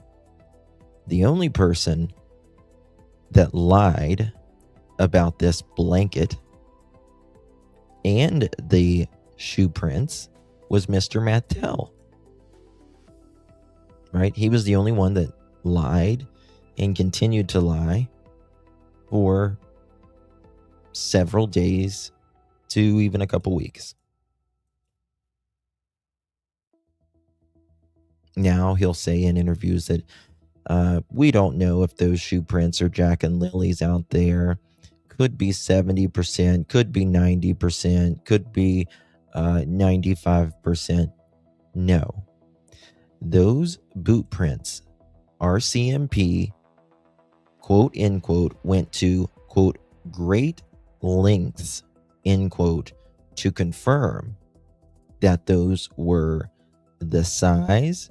The only person that lied about this blanket and the shoe prints was Mr. Mattel. Right? He was the only one that lied and continued to lie for several days to even a couple weeks. Now he'll say in interviews that we don't know if those shoe prints are Jack and Lilly's out there. Could be 70%, could be 90%, could be 95%. No. Those boot prints, RCMP, quote, end quote, went to, quote, great lengths, end quote, to confirm that those were the size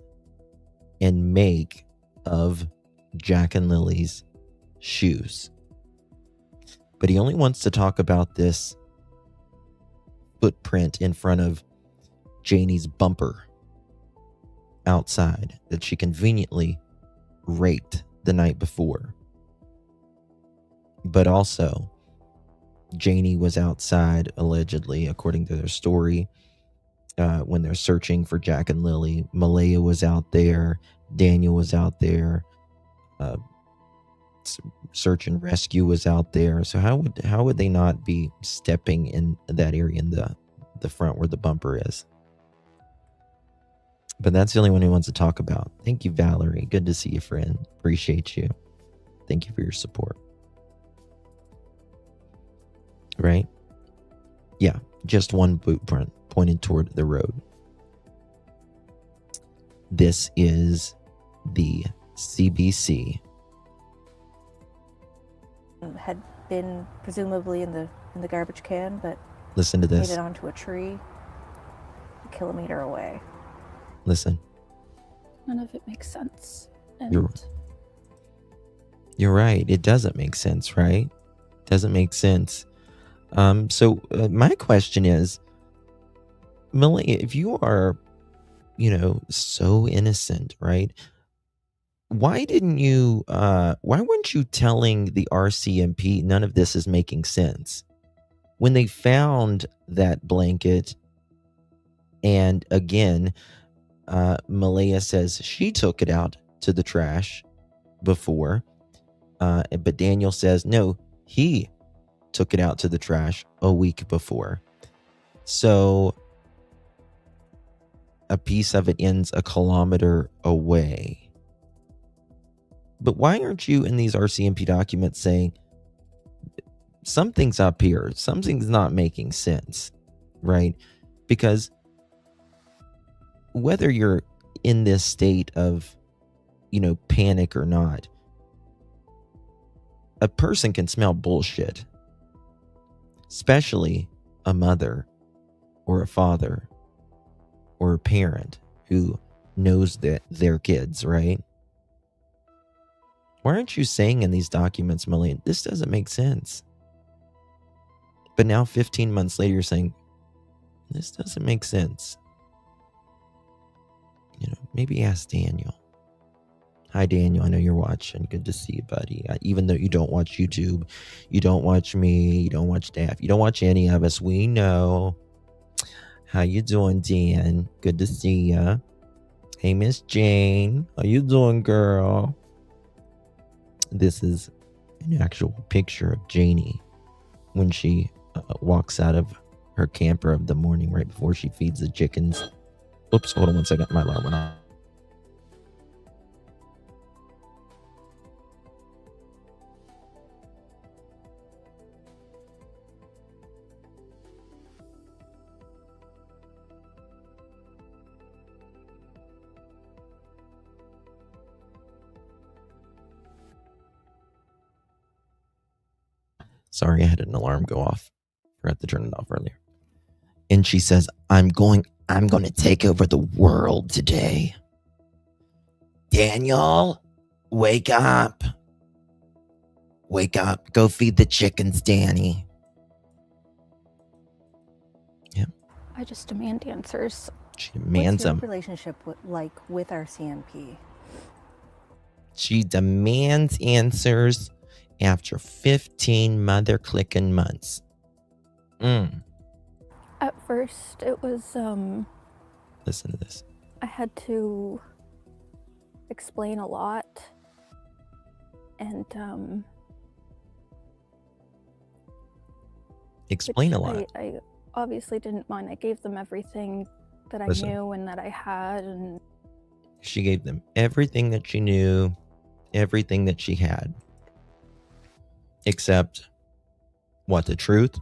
and make of Jack and Lilly's shoes. But he only wants to talk about this footprint in front of Janie's bumper outside that she conveniently raked the night before. But also, Janie was outside, allegedly, according to their story, when they're searching for Jack and Lilly. Malehya was out there. Daniel was out there. Search and rescue was out there. So how would they not be stepping in that area in the front where the bumper is? But that's the only one he wants to talk about. Thank you, Valerie. Good to see you, friend. Appreciate you. Thank you for your support. Right? Yeah, just one boot print pointed toward the road. This is the CBC. Had been presumably in the garbage can, but listen to this. Made it onto a tree a kilometer away. Listen. None of it makes sense. And You're right. It doesn't make sense, right? Doesn't make sense. So my question is, Malehya, if you are, so innocent, right? Why weren't you telling the RCMP none of this is making sense? When they found that blanket, and again, Malehya says she took it out to the trash before, but Daniel says, no, he took it out to the trash a week before. So a piece of it ends a kilometer away. But why aren't you in these RCMP documents saying something's up here, something's not making sense, right? Because whether you're in this state of, panic or not, a person can smell bullshit, especially a mother or a father or a parent who knows that their kids, right? Why aren't you saying in these documents, Malehya, this doesn't make sense? But now 15 months later, you're saying, this doesn't make sense. maybe ask Daniel. Hi, Daniel. I know you're watching. Good to see you, buddy. Even though you don't watch YouTube, you don't watch me, you don't watch Daff, you don't watch any of us. We know. How you doing, Dan? Good to see ya. Hey, Miss Jane. How you doing, girl? This is an actual picture of Janie when she walks out of her camper of the morning right before she feeds the chickens. Oops, hold on one second. My alarm went off. Sorry, I had an alarm go off. Forgot to turn it off earlier. And she says, I'm going to take over the world today. Daniel, wake up. Wake up. Go feed the chickens, Danny. Yep. I just demand answers. She demands them. What's your relationship with RCMP? She demands answers after 15 mother-clicking months. At first, it was, Listen to this. I had to explain a lot. And, Explain a lot. I obviously didn't mind. I gave them everything that I knew and that I had. And she gave them everything that she knew, everything that she had. Except, what, the truth?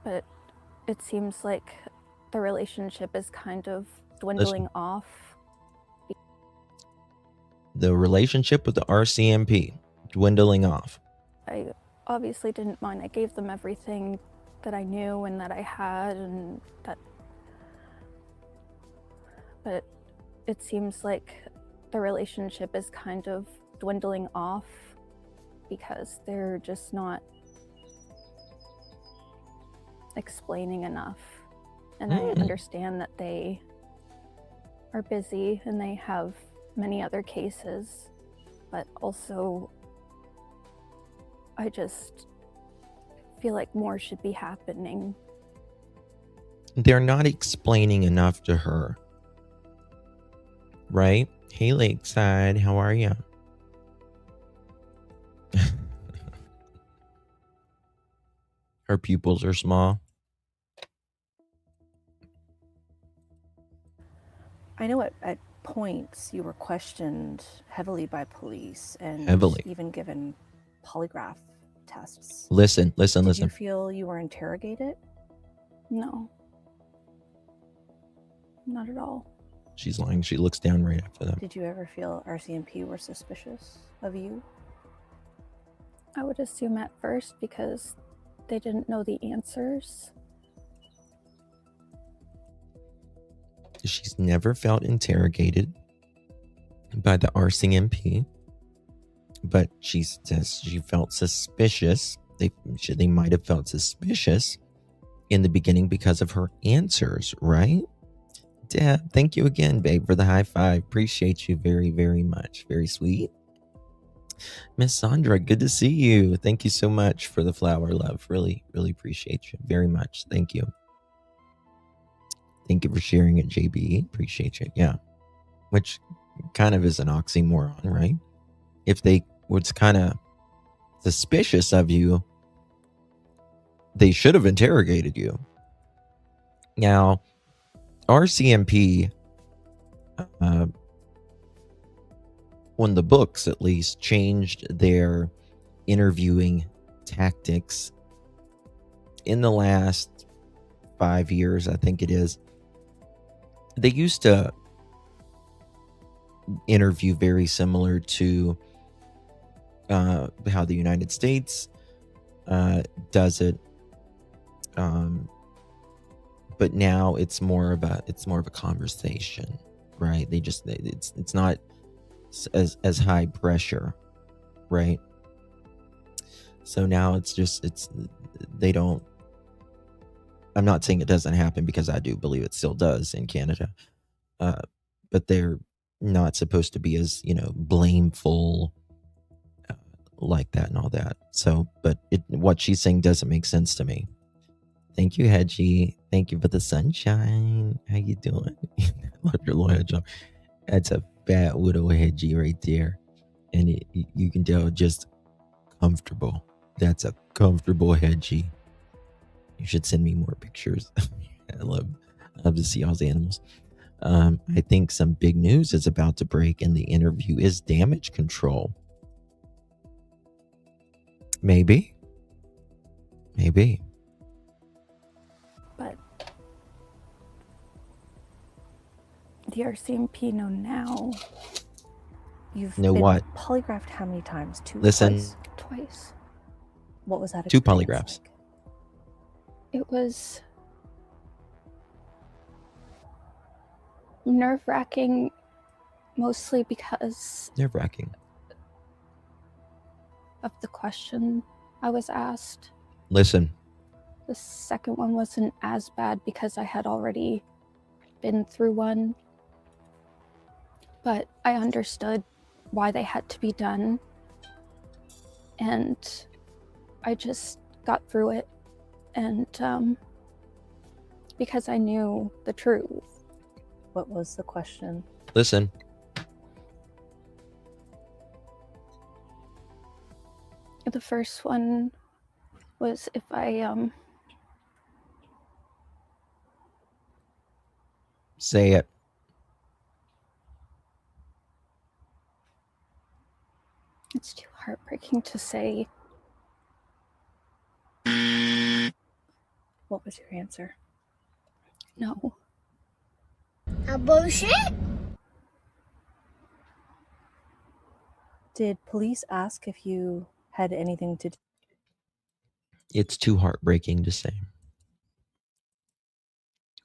But it seems like the relationship is kind of dwindling off. The relationship with the RCMP dwindling off. I obviously didn't mind. I gave them everything that I knew and that I had, and that. But it seems like the relationship is kind of dwindling off because they're just not explaining enough. And I understand that they are busy and they have many other cases, but also I just feel like more should be happening. They're not explaining enough to her. Right? Hey, Lakeside, how are you? Her pupils are small. I know at points you were questioned heavily by police and even given polygraph tests. Listen. Did you feel you were interrogated? No. Not at all. She's lying. She looks down right after that. Did you ever feel RCMP were suspicious of you? I would assume at first because they didn't know the answers. She's never felt interrogated by the RCMP, but she says she felt suspicious. They might have felt suspicious in the beginning because of her answers, right? Deb, thank you again, babe, for the high five. Appreciate you very, very much. Very sweet. Miss Sandra, good to see you. Thank you so much for the flower, love. Really, really appreciate you very much. Thank you. Thank you for sharing it, JB. Appreciate you. Yeah. Which kind of is an oxymoron, right? If they was kind of suspicious of you, they should have interrogated you. Now, RCMP, on the books at least, changed their interviewing tactics in the last 5 years, I think it is. They used to interview very similar to how the United States does it, but now it's more of a conversation, right? It's not as high pressure, right? So now they don't I'm not saying it doesn't happen, because I do believe it still does in Canada. But they're not supposed to be as, blameful like that and all that. So, but what she's saying doesn't make sense to me. Thank you, Hedgie. Thank you for the sunshine. How you doing? I love your little hedge. That's a fat little Hedgie right there. And you can tell, just comfortable. That's a comfortable Hedgie. You should send me more pictures. I love to see all the animals. I think some big news is about to break, and the interview is damage control. Maybe. But the RCMP know now. You've know been what? polygraphed how many times? Listen. Twice. What was that? 2 experience polygraphs. like? It was nerve-wracking, mostly because Nerve-wracking. of the question I was asked. Listen. The second one wasn't as bad because I had already been through one. But I understood why they had to be done. And I just got through it. And because I knew the truth. What was the question? Listen. The first one was if I Say it. it's too heartbreaking to say. What was your answer? No. A bullshit? Did police ask if you had anything to do? It's too heartbreaking to say.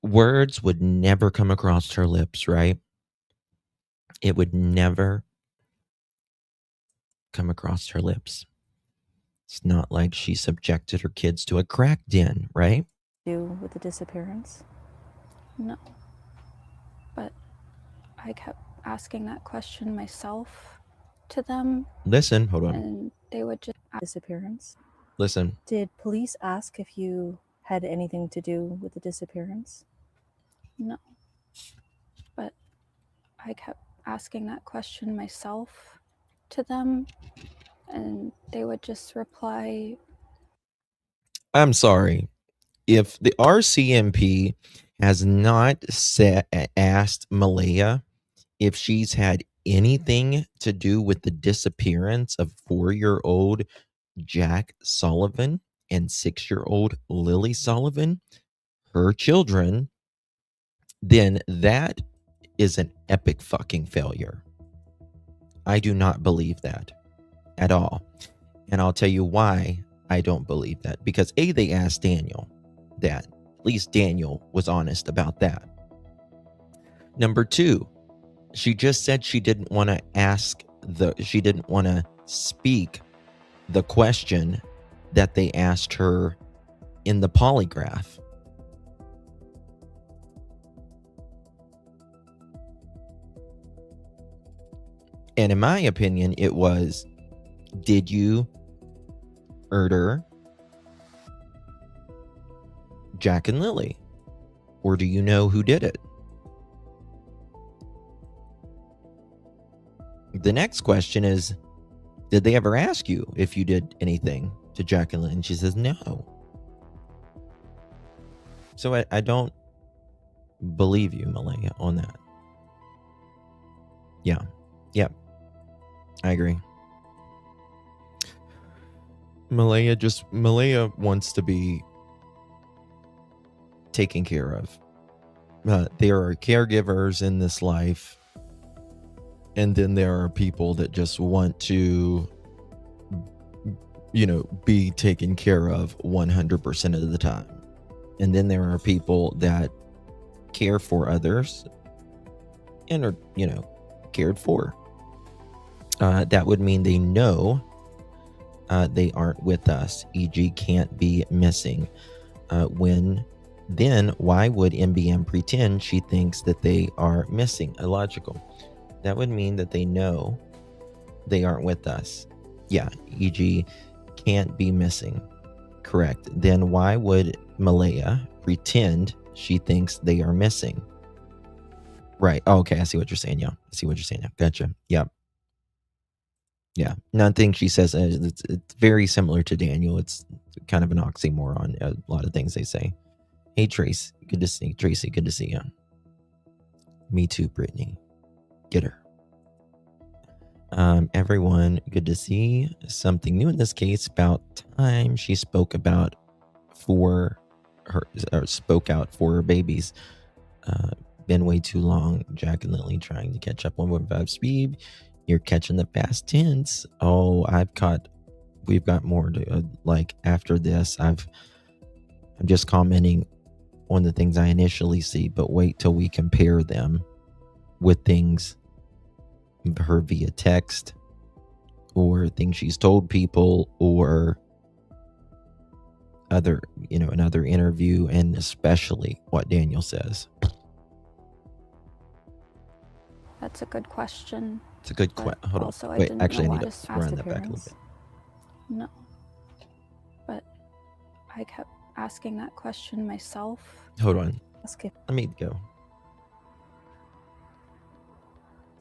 Words would never come across her lips, right? It would never come across her lips. It's not like she subjected her kids to a crack den, right? Do with the disappearance? No. But I kept asking that question myself to them. Listen, hold on. And they would just Disappearance? Listen. Did police ask if you had anything to do with the disappearance? No. But I kept asking that question myself to them. And they would just reply, I'm sorry. If the RCMP has not asked Malehya if she's had anything to do with the disappearance of 4-year-old Jack Sullivan and 6-year-old Lilly Sullivan, her children, then that is an epic fucking failure. I do not believe that at all. And I'll tell you why I don't believe that. Because A, they asked Daniel that. At least Daniel was honest about that. Number 2, she just said she didn't want to speak the question that they asked her in the polygraph. And in my opinion, it was, did you murder Jack and Lilly? Or do you know who did it? The next question is, did they ever ask you if you did anything to Jack and Lilly? And she says no. So I don't believe you, Malehya, on that. Yeah. I agree. Malehya wants to be taken care of. There are caregivers in this life, and then there are people that just want to, be taken care of 100% of the time. And then there are people that care for others and are, cared for. That would mean they know they aren't with us, e.g. can't be missing when Then why would MBM pretend she thinks that they are missing? Illogical. That would mean that they know they aren't with us. Yeah, e.g. can't be missing. Correct. Then why would Malehya pretend she thinks they are missing? Right. Oh, okay, I see what you're saying. Yeah, I see what you're saying. Yeah, gotcha. Yeah. Yeah. Nothing she says, it's very similar to Daniel. It's kind of an oxymoron, a lot of things they say. Hey, Trace. Good to see you. Tracy, good to see you. Me too, Brittany. Get her. Everyone, good to see. Something new in this case. About time she spoke out for her babies. Been way too long. Jack and Lilly trying to catch up 1.5 speed. You're catching the past tense. Oh, we've got more to like after this. I'm just commenting on the things I initially see, but wait till we compare them with things her via text or things she's told people or another interview, and especially what Daniel says. That's a good question. It's a good question. Hold also, on. I Wait, didn't actually, I know need why to run that back a little bit. No. But I kept asking that question myself. Hold on. Ask if, Let me go.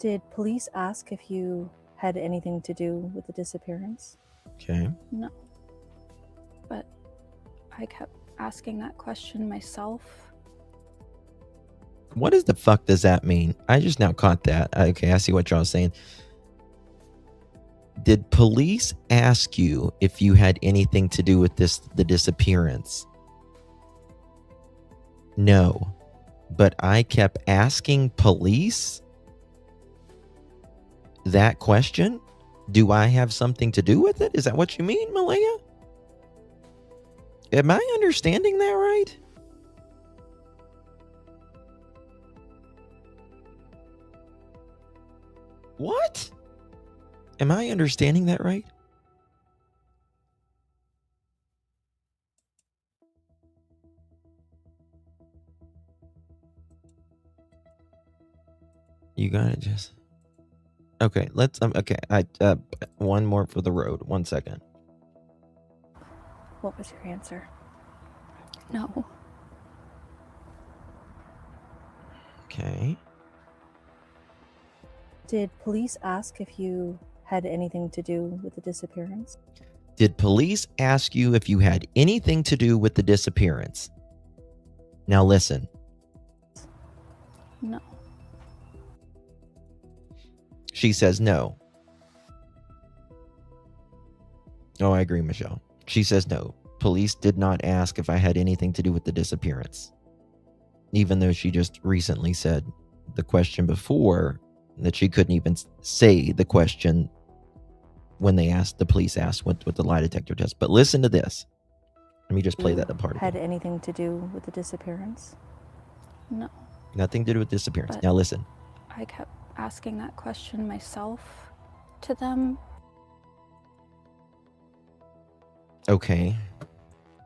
did police ask if you had anything to do with the disappearance? Okay. No. But I kept asking that question myself. What does the fuck does that mean? I just now caught that. Okay, I see what y'all saying. Did police ask you if you had anything to do with the disappearance? No. But I kept asking police that question? Do I have something to do with it? Is that what you mean, Malehya? Am I understanding that right? What? Am I understanding that right? You gotta just... Okay, let's... okay, one more for the road. 1 second. What was your answer? No. Okay. Did police ask if you had anything to do with the disappearance? Did police ask you if you had anything to do with the disappearance? Now listen. No. She says no. Oh, I agree, Michelle. She says no. Police did not ask if I had anything to do with the disappearance. Even though she just recently said the question before that she couldn't even say the question when the police asked with the lie detector test. But listen to this. Let me just play that apart. Had anything to do with the disappearance? No. Nothing to do with disappearance. But now listen. I kept asking that question myself to them. Okay.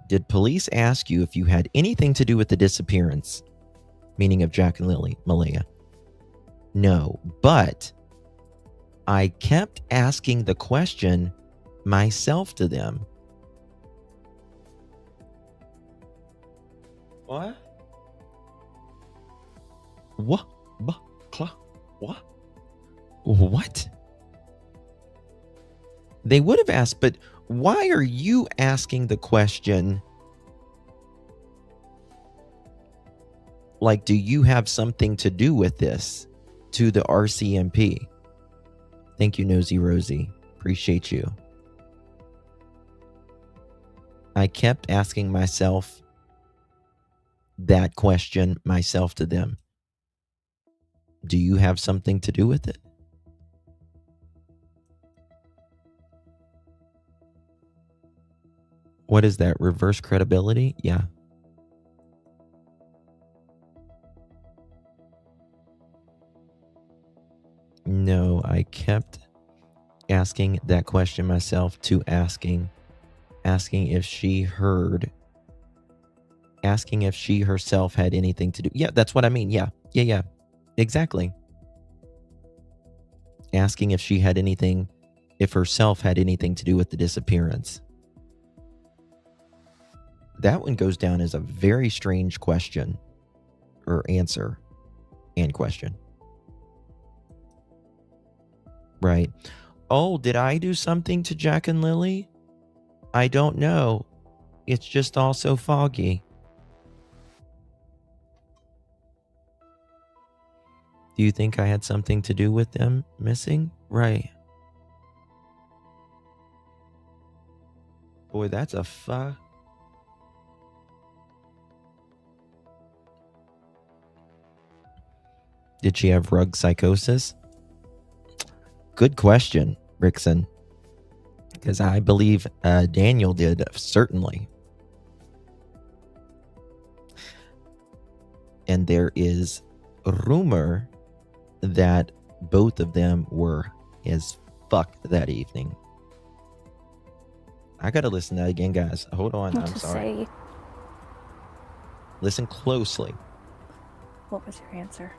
Did police ask you if you had anything to do with the disappearance? Meaning of Jack and Lilly, Malehya. No, but I kept asking the question myself to them. What? What? What? What? They would have asked, but why are you asking the question? Like, do you have something to do with this? To the RCMP. Thank you, Nosy Rosie. Appreciate you. I kept asking myself that question myself to them. Do you have something to do with it? What is that? Reverse credibility? Yeah. No, I kept asking that question myself to asking if she heard Asking if she herself had anything to do. Yeah, that's what I mean. Yeah. Exactly. Asking if she had anything, if herself had anything to do with the disappearance. That one goes down as a very strange question or answer and question. Right. Oh, did I do something to Jack and Lilly? I don't know. It's just all so foggy. Do you think I had something to do with them missing? Right. Boy, that's a Did she have rug psychosis? Good question, Rickson. Because I believe Daniel did, certainly. And there is a rumor that both of them were as fuck that evening. I gotta listen to that again, guys. Hold on, I'm sorry. Listen closely. What was your answer?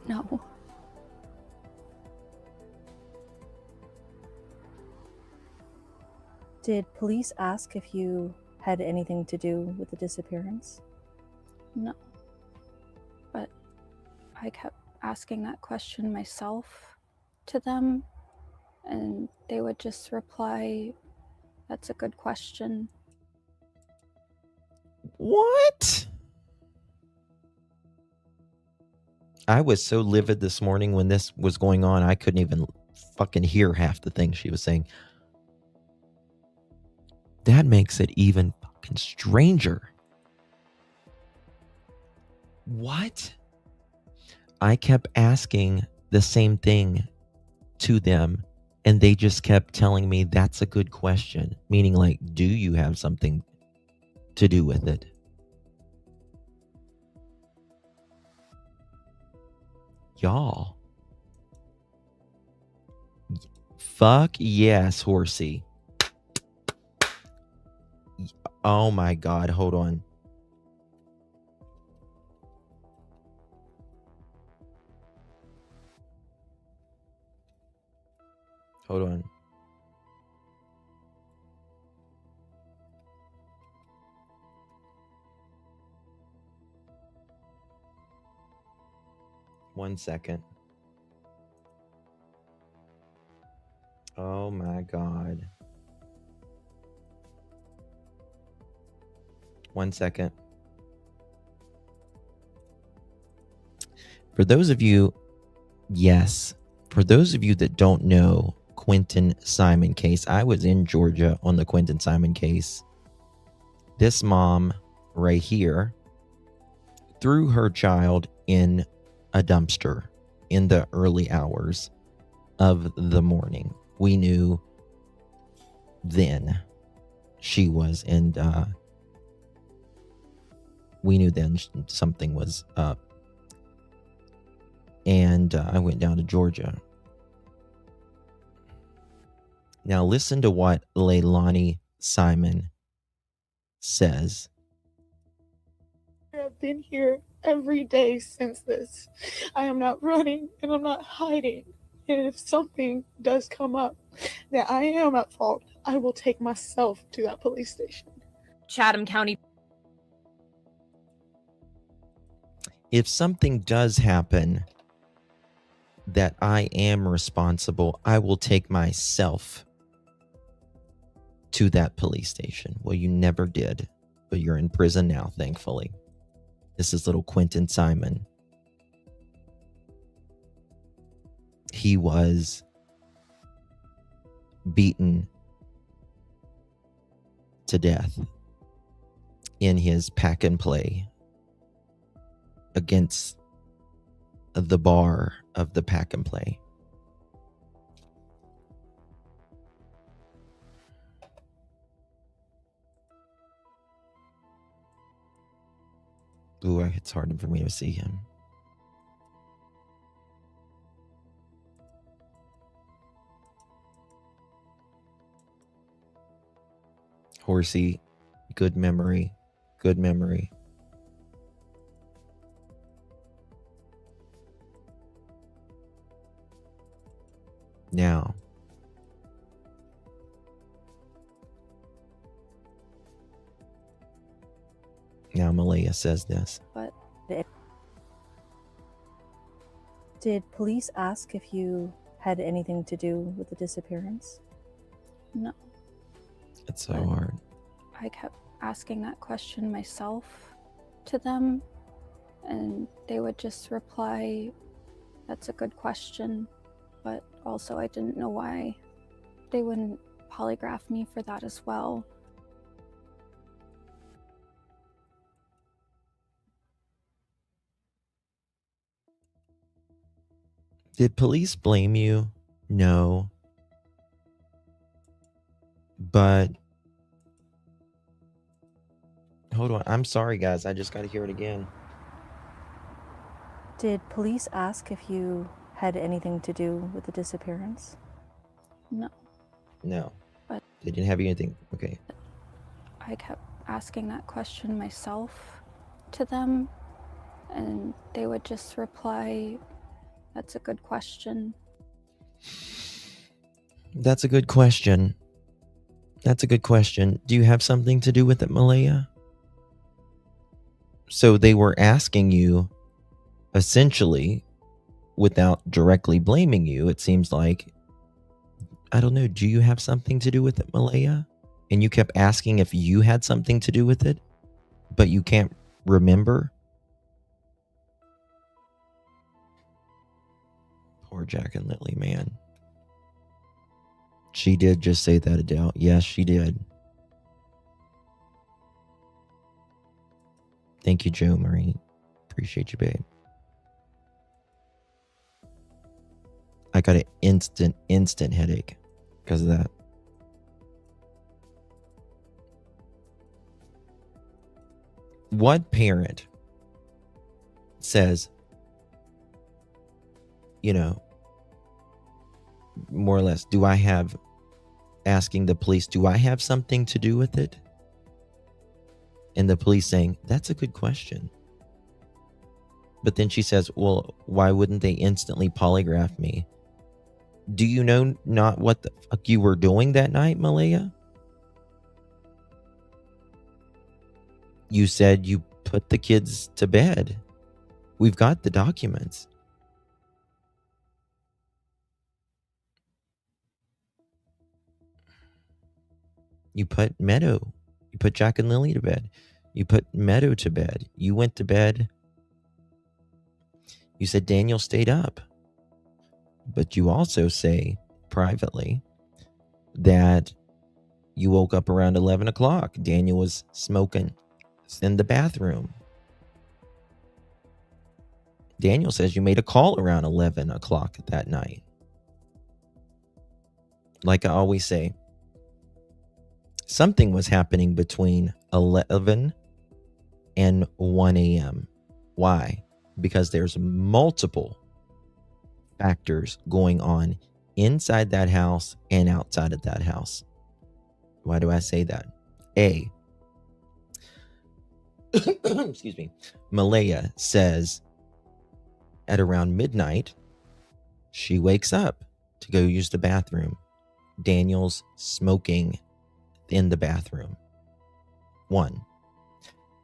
No. Did police ask if you had anything to do with the disappearance? No. But I kept asking that question myself to them, and they would just reply, "That's a good question." What? I was so livid this morning when this was going on, I couldn't even fucking hear half the things she was saying. That makes it even fucking stranger. What? I kept asking the same thing to them, and they just kept telling me that's a good question. Meaning, like, do you have something to do with it? Y'all. Fuck yes, horsey. Oh my God, hold on. Hold on. One second. Oh my God. One second. For those of you, yes, for those of you that don't know Quentin Simon case, I was in Georgia on the Quentin Simon case. This mom right here threw her child in a dumpster in the early hours of the morning. We knew then she was, and we knew then something was up. And I went down to Georgia. Now listen to what Leilani Simon says. I've been here every day since this. I am not running and I'm not hiding. And if something does come up that I am at fault, I will take myself to that police station. Chatham County. If something does happen that I am responsible, I will take myself to that police station. Well, you never did, but you're in prison now, thankfully. This is little Quentin Simon. He was beaten to death in his pack and play against the bar of the pack and play. Ooh, it's hard for me to see him. Horsey, good memory. Good memory. Now, Malehya says this. But did police ask if you had anything to do with the disappearance? No. It's so hard. I kept asking that question myself to them, and they would just reply, "That's a good question," but also I didn't know why they wouldn't polygraph me for that as well. Did police blame you? No. But hold on. I'm sorry, guys. I just got to hear it again. Did police ask if you had anything to do with the disappearance? No. No. But They didn't have anything. Okay. I kept asking that question myself to them, and they would just reply, "That's a good question." That's a good question. That's a good question. Do you have something to do with it, Malehya? So they were asking you, essentially, without directly blaming you, it seems like, I don't know, do you have something to do with it, Malehya? And you kept asking if you had something to do with it, but you can't remember? Poor Jack and Lilly, man. She did just say that, Adele. Yes, she did. Thank you, Joe Marie. Appreciate you, babe. I got an instant headache because of that. What parent says, more or less, asking the police, do I have something to do with it? And the police saying, that's a good question. But then she says, well, why wouldn't they instantly polygraph me? Do you know not what the fuck you were doing that night, Malehya? You said you put the kids to bed. We've got the documents. You put Jack and Lilly to bed. You put Meadow to bed. You went to bed. You said Daniel stayed up. But you also say privately that you woke up around 11 o'clock. Daniel was smoking in the bathroom. Daniel says you made a call around 11 o'clock that night. Like I always say, something was happening between 11 and 1 a.m. Why? Because there's multiple factors going on inside that house and outside of that house. Why do I say that? Excuse me. Malehya says at around midnight, she wakes up to go use the bathroom. Daniel's smoking in the bathroom. 1.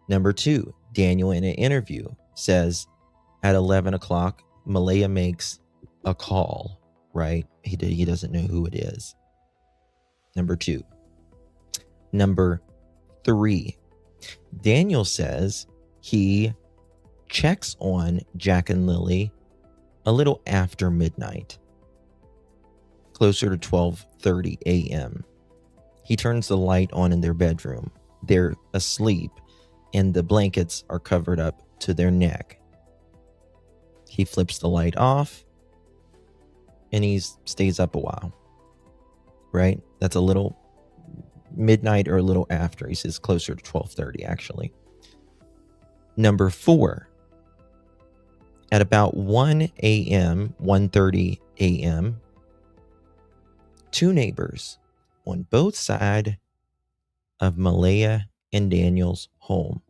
Number 2, Daniel in an interview says at 11 o'clock, Malehya makes a call, right? He doesn't know who it is. Number 2. Number 3, Daniel says he checks on Jack and Lilly a little after midnight, closer to 12:30 a.m. He turns the light on in their bedroom. They're asleep and the blankets are covered up to their neck. He flips the light off and he stays up a while, right? That's a little midnight or a little after. He says closer to 12:30 actually. Number 4, at about 1 a.m., 1:30 a.m., 2 neighbors on both sides of Malehya in Daniel's home.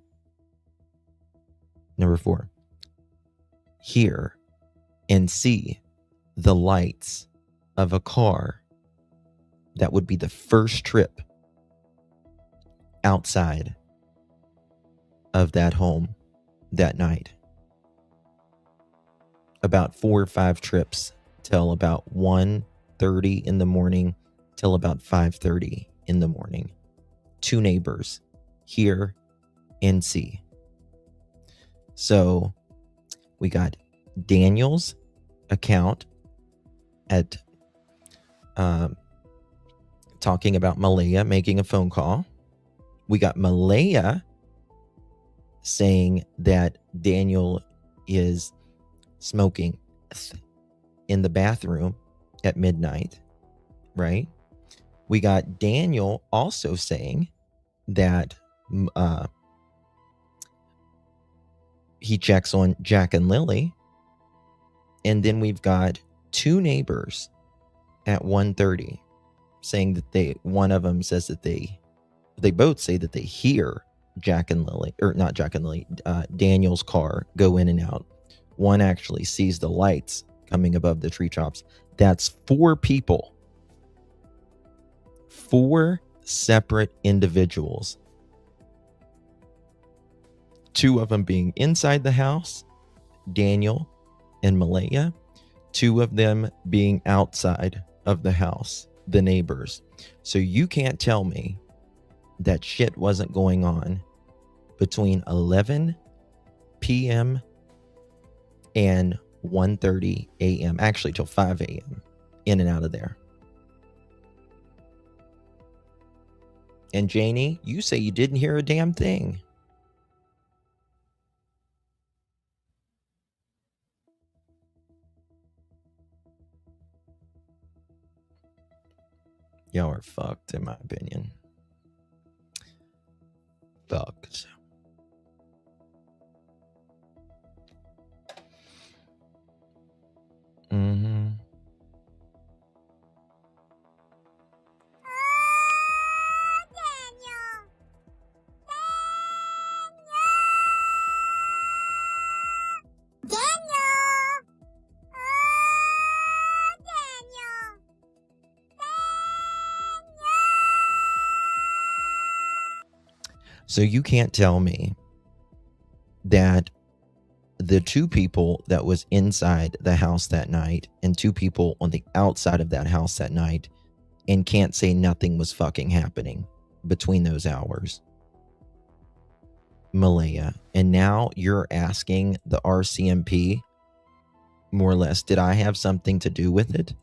Number 4, hear and see the lights of a car that would be the first trip outside of that home that night. About 4 or 5 trips till about 1:30 in the morning till about 5:30 in the morning. 2 neighbors, hear and see. So we got Daniel's account at talking about Malehya making a phone call. We got Malehya saying that Daniel is smoking in the bathroom at midnight, right? We got Daniel also saying that he checks on Jack and Lilly. And then we've got 2 neighbors at 1:30 saying that one of them says that they both say that they hear Jack and Lilly, or not Jack and Lilly, Daniel's car go in and out. One actually sees the lights coming above the tree tops. That's 4 people. 4 separate individuals. 2 of them being inside the house, Daniel and Malehya. 2 of them being outside of the house, the neighbors. So you can't tell me that shit wasn't going on between 11 p.m. and 1:30 a.m. Actually, till 5 a.m. in and out of there. And Janie, you say you didn't hear a damn thing. Y'all are fucked, in my opinion. Fucked. Mm-hmm. So you can't tell me that the 2 people that was inside the house that night and 2 people on the outside of that house that night and can't say nothing was fucking happening between those hours. Malehya. And now you're asking the RCMP, more or less, did I have something to do with it?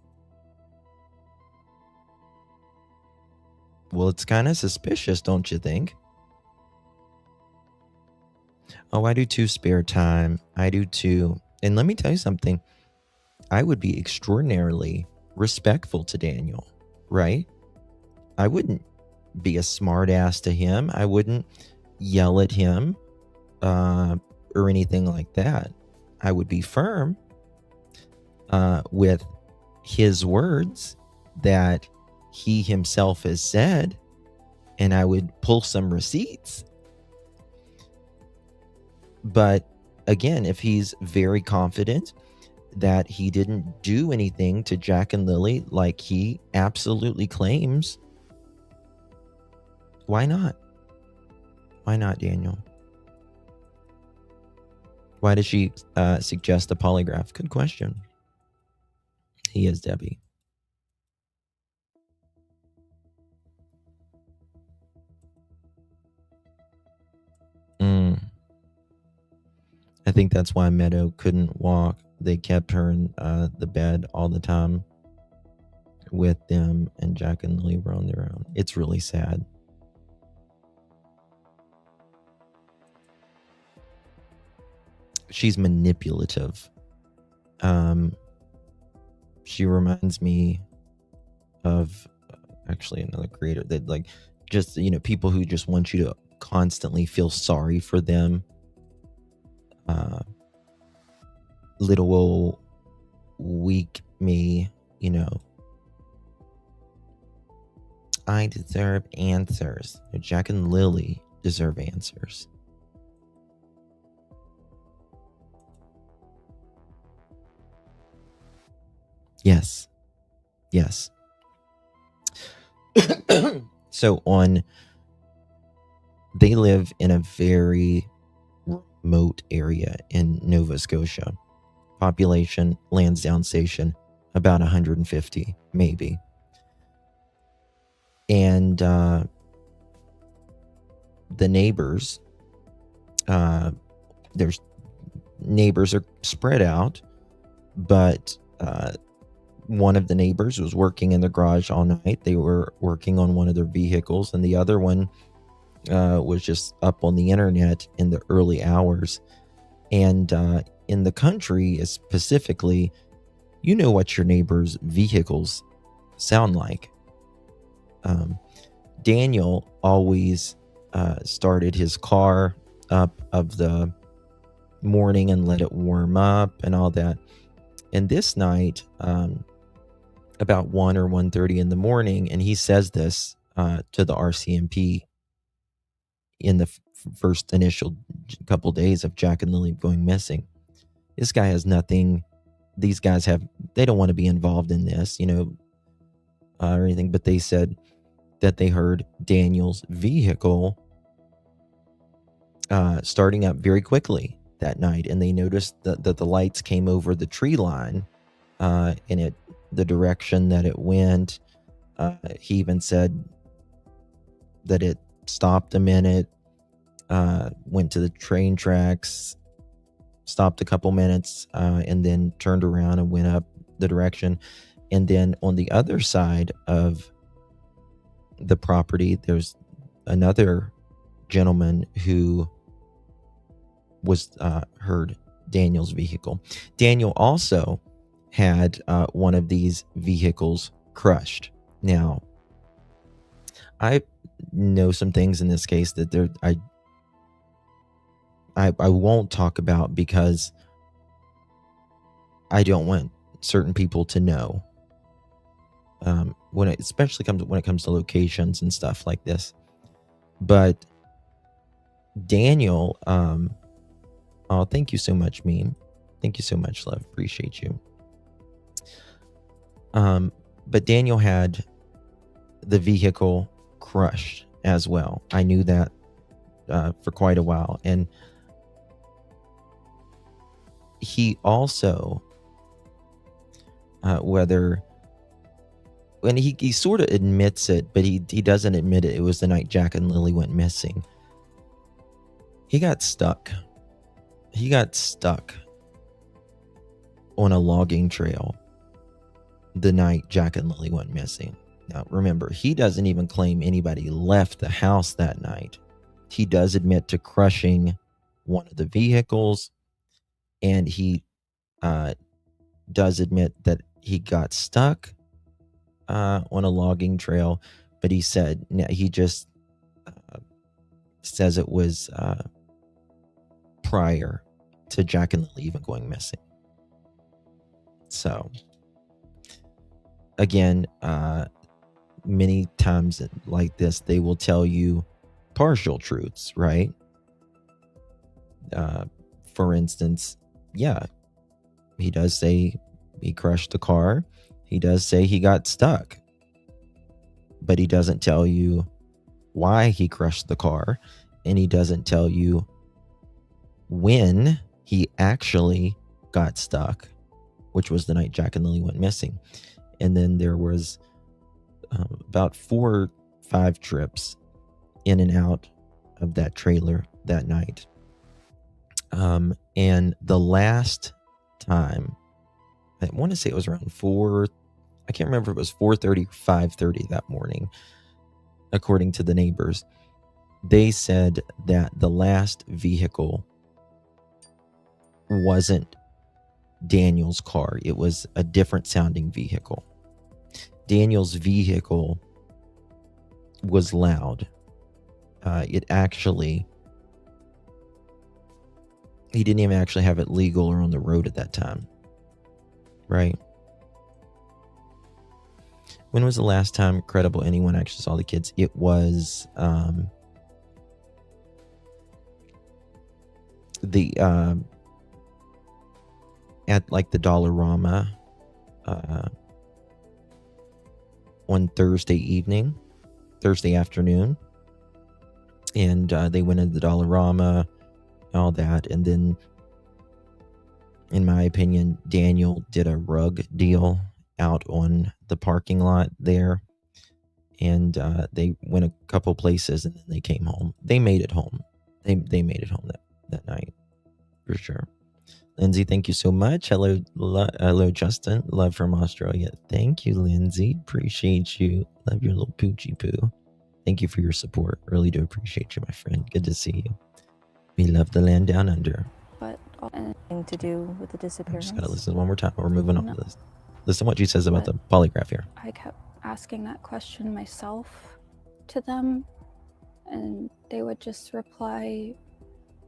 Well, it's kind of suspicious, don't you think? Oh, I do too, spare time. I do too. And let me tell you something. I would be extraordinarily respectful to Daniel, right? I wouldn't be a smart ass to him. I wouldn't yell at him or anything like that. I would be firm with his words that he himself has said, and I would pull some receipts. But again, if he's very confident that he didn't do anything to Jack and Lilly like he absolutely claims, why not? Why not, Daniel? Why does she suggest a polygraph? Good question. He is Debbie. I think that's why Meadow couldn't walk. They kept her in the bed all the time with them, and Jack and Lilly were on their own. It's really sad. She's manipulative. She reminds me of actually another creator that, like, just, you know, people who just want you to constantly feel sorry for them. Little old weak me, you know. I deserve answers. Jack and Lilly deserve answers. Yes. Yes. So they live in a very remote area in Nova Scotia. Population, Lansdowne Station, about 150, maybe. And the neighbors, there's neighbors are spread out, but one of the neighbors was working in the garage all night. They were working on one of their vehicles, and the other one was just up on the internet in the early hours. And in the country, specifically, you know what your neighbor's vehicles sound like. Daniel always started his car up of the morning and let it warm up and all that. And this night, about 1 or 1:30 in the morning, and he says this to the RCMP in the first initial couple days of Jack and Lilly going missing. This guy has nothing. These guys they don't want to be involved in this, or anything, but they said that they heard Daniel's vehicle starting up very quickly that night, and they noticed that the lights came over the tree line in the direction that it went. He even said that it stopped a minute, went to the train tracks, stopped a couple minutes, and then turned around and went up the direction. And then on the other side of the property, there's another gentleman who was heard Daniel's vehicle. Daniel also had one of these vehicles crushed. Now, I know some things in this case that I won't talk about because I don't want certain people to know. Especially when it comes to locations and stuff like this. But Daniel, oh, thank you so much, Meme. Thank you so much, love. Appreciate you. But Daniel had the vehicle crushed as well. I knew that for quite a while. And he also, and he sort of admits it, but he doesn't admit it. It was the night Jack and Lilly went missing. He got stuck. He got stuck on a logging trail the night Jack and Lilly went missing. Now, remember, he doesn't even claim anybody left the house that night. He does admit to crushing one of the vehicles, and he does admit that he got stuck on a logging trail, but he said he just says it was prior to Jack and Lilly even going missing. So, again, many times like this, they will tell you partial truths, right? For instance, yeah, he does say he crushed the car. He does say he got stuck, but he doesn't tell you why he crushed the car, and he doesn't tell you when he actually got stuck, which was the night Jack and Lilly went missing. And then there was about 4 or 5 trips in and out of that trailer that night. And the last time, I want to say it was around 4, I can't remember if it was 4:30 or 5:30 that morning, according to the neighbors. They said that the last vehicle wasn't Daniel's car. It was a different sounding vehicle. Daniel's vehicle was loud. He didn't even actually have it legal or on the road at that time. Right? When was the last time credible anyone actually saw the kids? It was the at like the Dollarama on Thursday afternoon, and they went into the Dollarama, all that, and then, in my opinion, Daniel did a rug deal out on the parking lot there, and they went a couple places, and then they came home. They made it home. They made it home that night, for sure. Lindsay, thank you so much. Hello, Justin. Love from Australia. Thank you, Lindsay. Appreciate you. Love your little poochie poo. Thank you for your support. Really do appreciate you, my friend. Good to see you. We love the land down under. But anything to do with the disappearance? Just gotta listen one more time. We're moving on to this. Listen to what she says about the polygraph here. I kept asking that question myself to them, and they would just reply,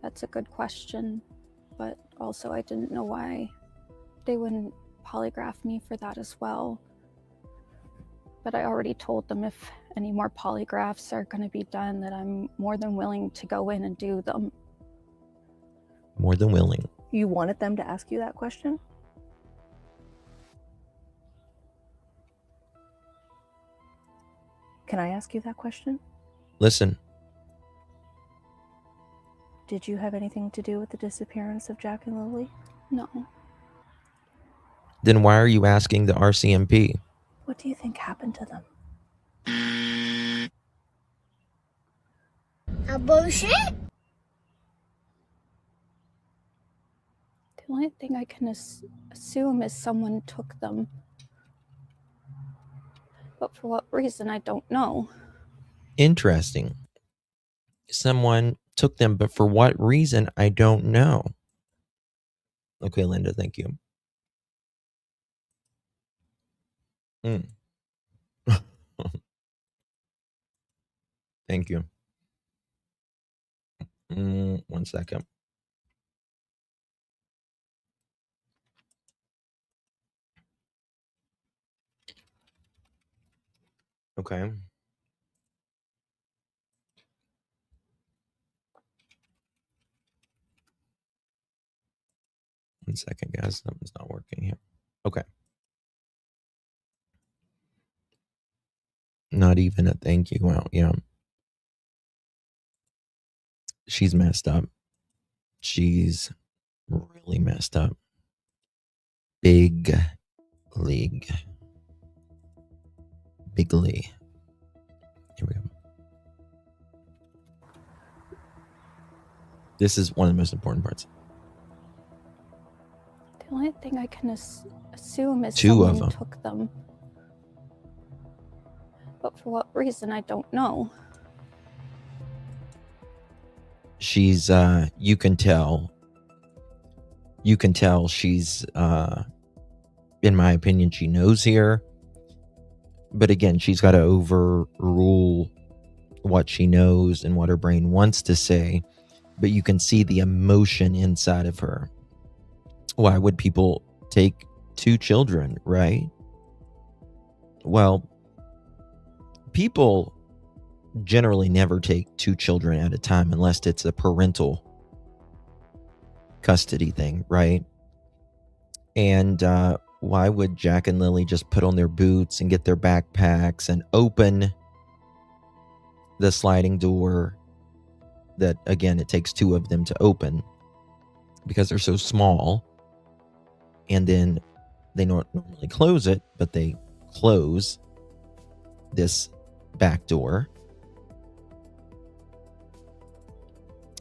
"That's a good question," but also I didn't know why they wouldn't polygraph me for that as well. But I already told them if any more polygraphs are going to be done, that I'm more than willing to go in and do them. More than willing. You wanted them to ask you that question? Can I ask you that question? Listen. Did you have anything to do with the disappearance of Jack and Lilly? No. Then why are you asking the RCMP? What do you think happened to them? A bullshit? The only thing I can assume is someone took them. But for what reason, I don't know. Interesting. Someone took them, but for what reason, I don't know. Okay, Linda, thank you. Thank you. 1 second. Okay. One second, guys. Something's not working here. Okay. Not even a thank you. Well, yeah. She's messed up. She's really messed up. Big league. Bigly. Here we go. This is one of the most important parts. The only thing I can assume is Two of someone them took them. But for what reason, I don't know. She's you can tell she's in my opinion, she knows here. But again, she's got to overrule what she knows and what her brain wants to say. But you can see the emotion inside of her. Why would people take 2 children, right? Well, people generally never take 2 children at a time unless it's a parental custody thing, right? And why would Jack and Lilly just put on their boots and get their backpacks and open the sliding door that, again, it takes 2 of them to open because they're so small, and then they normally close it, but they close this back door,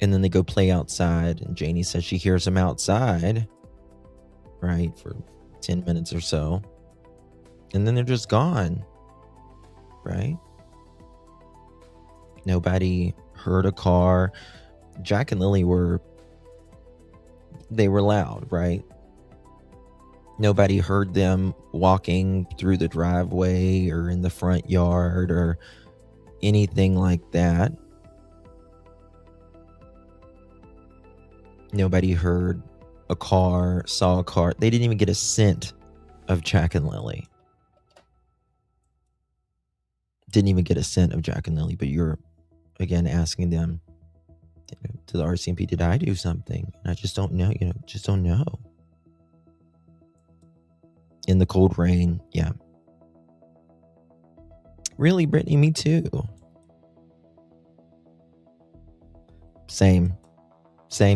and then they go play outside, and Janie says she hears them outside, right, for 10 minutes or so, and then they're just gone, right? Nobody heard a car. Jack and Lilly were loud, right? Nobody heard them walking through the driveway or in the front yard or anything like that. Nobody heard a car, saw a car. They didn't even get a scent of Jack and Lilly. Didn't even get a scent of Jack and Lilly, but you're, again, asking them to the RCMP, did I do something? And I just don't know, just don't know. In the cold rain, yeah. Really, Brittany, me too. Same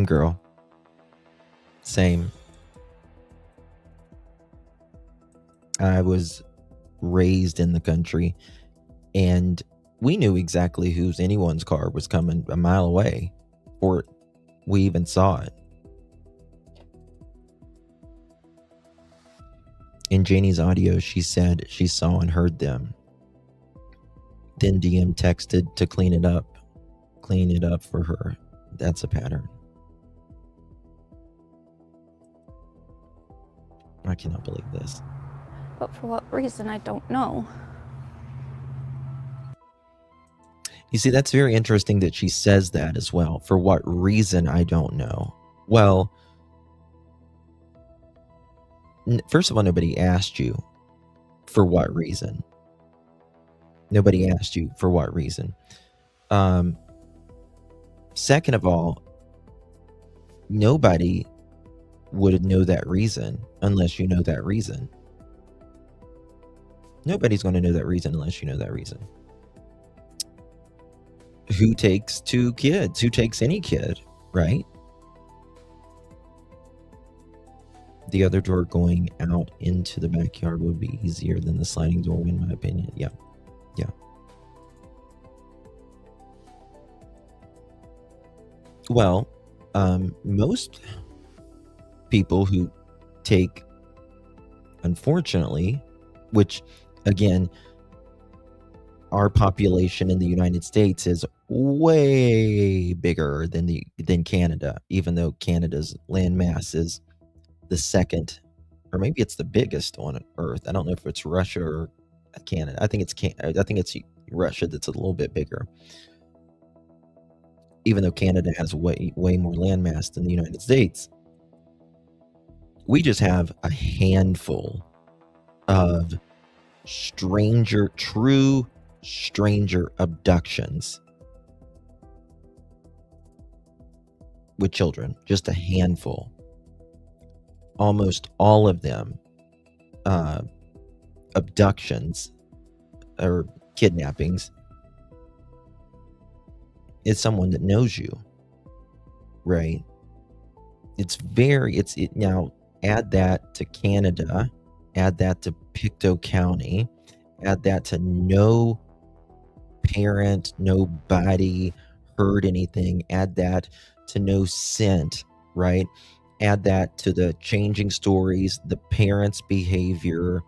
girl. Same. I was raised in the country, and we knew exactly whose anyone's car was coming a mile away, or we even saw it. In Janie's audio, she said she saw and heard them. Then DM texted to clean it up for her. That's a pattern. I cannot believe this. But for what reason, I don't know. You see, that's very interesting that she says that as well. For what reason, I don't know. Well, first of all, nobody asked you for what reason. Nobody asked you for what reason. Second of all, nobody would know that reason unless you know that reason. Nobody's going to know that reason unless you know that reason. Who takes 2 kids? Who takes any kid, right? The other door going out into the backyard would be easier than the sliding door, in my opinion. Yeah. Well, most people who take, unfortunately, which again, our population in the United States is way bigger than Canada, even though Canada's land mass is the second, or maybe it's the biggest on Earth. I don't know if it's Russia or Canada. I think it's Russia that's a little bit bigger, even though Canada has way more land mass than the United States. We just have a handful of true stranger abductions with children. Just a handful. Almost all of them abductions or kidnappings is someone that knows you, right? Now add that to Canada, add that to Pictou County, add that to no parent, nobody heard anything, add that to no scent, right? Add that to the changing stories, the parents' behavior,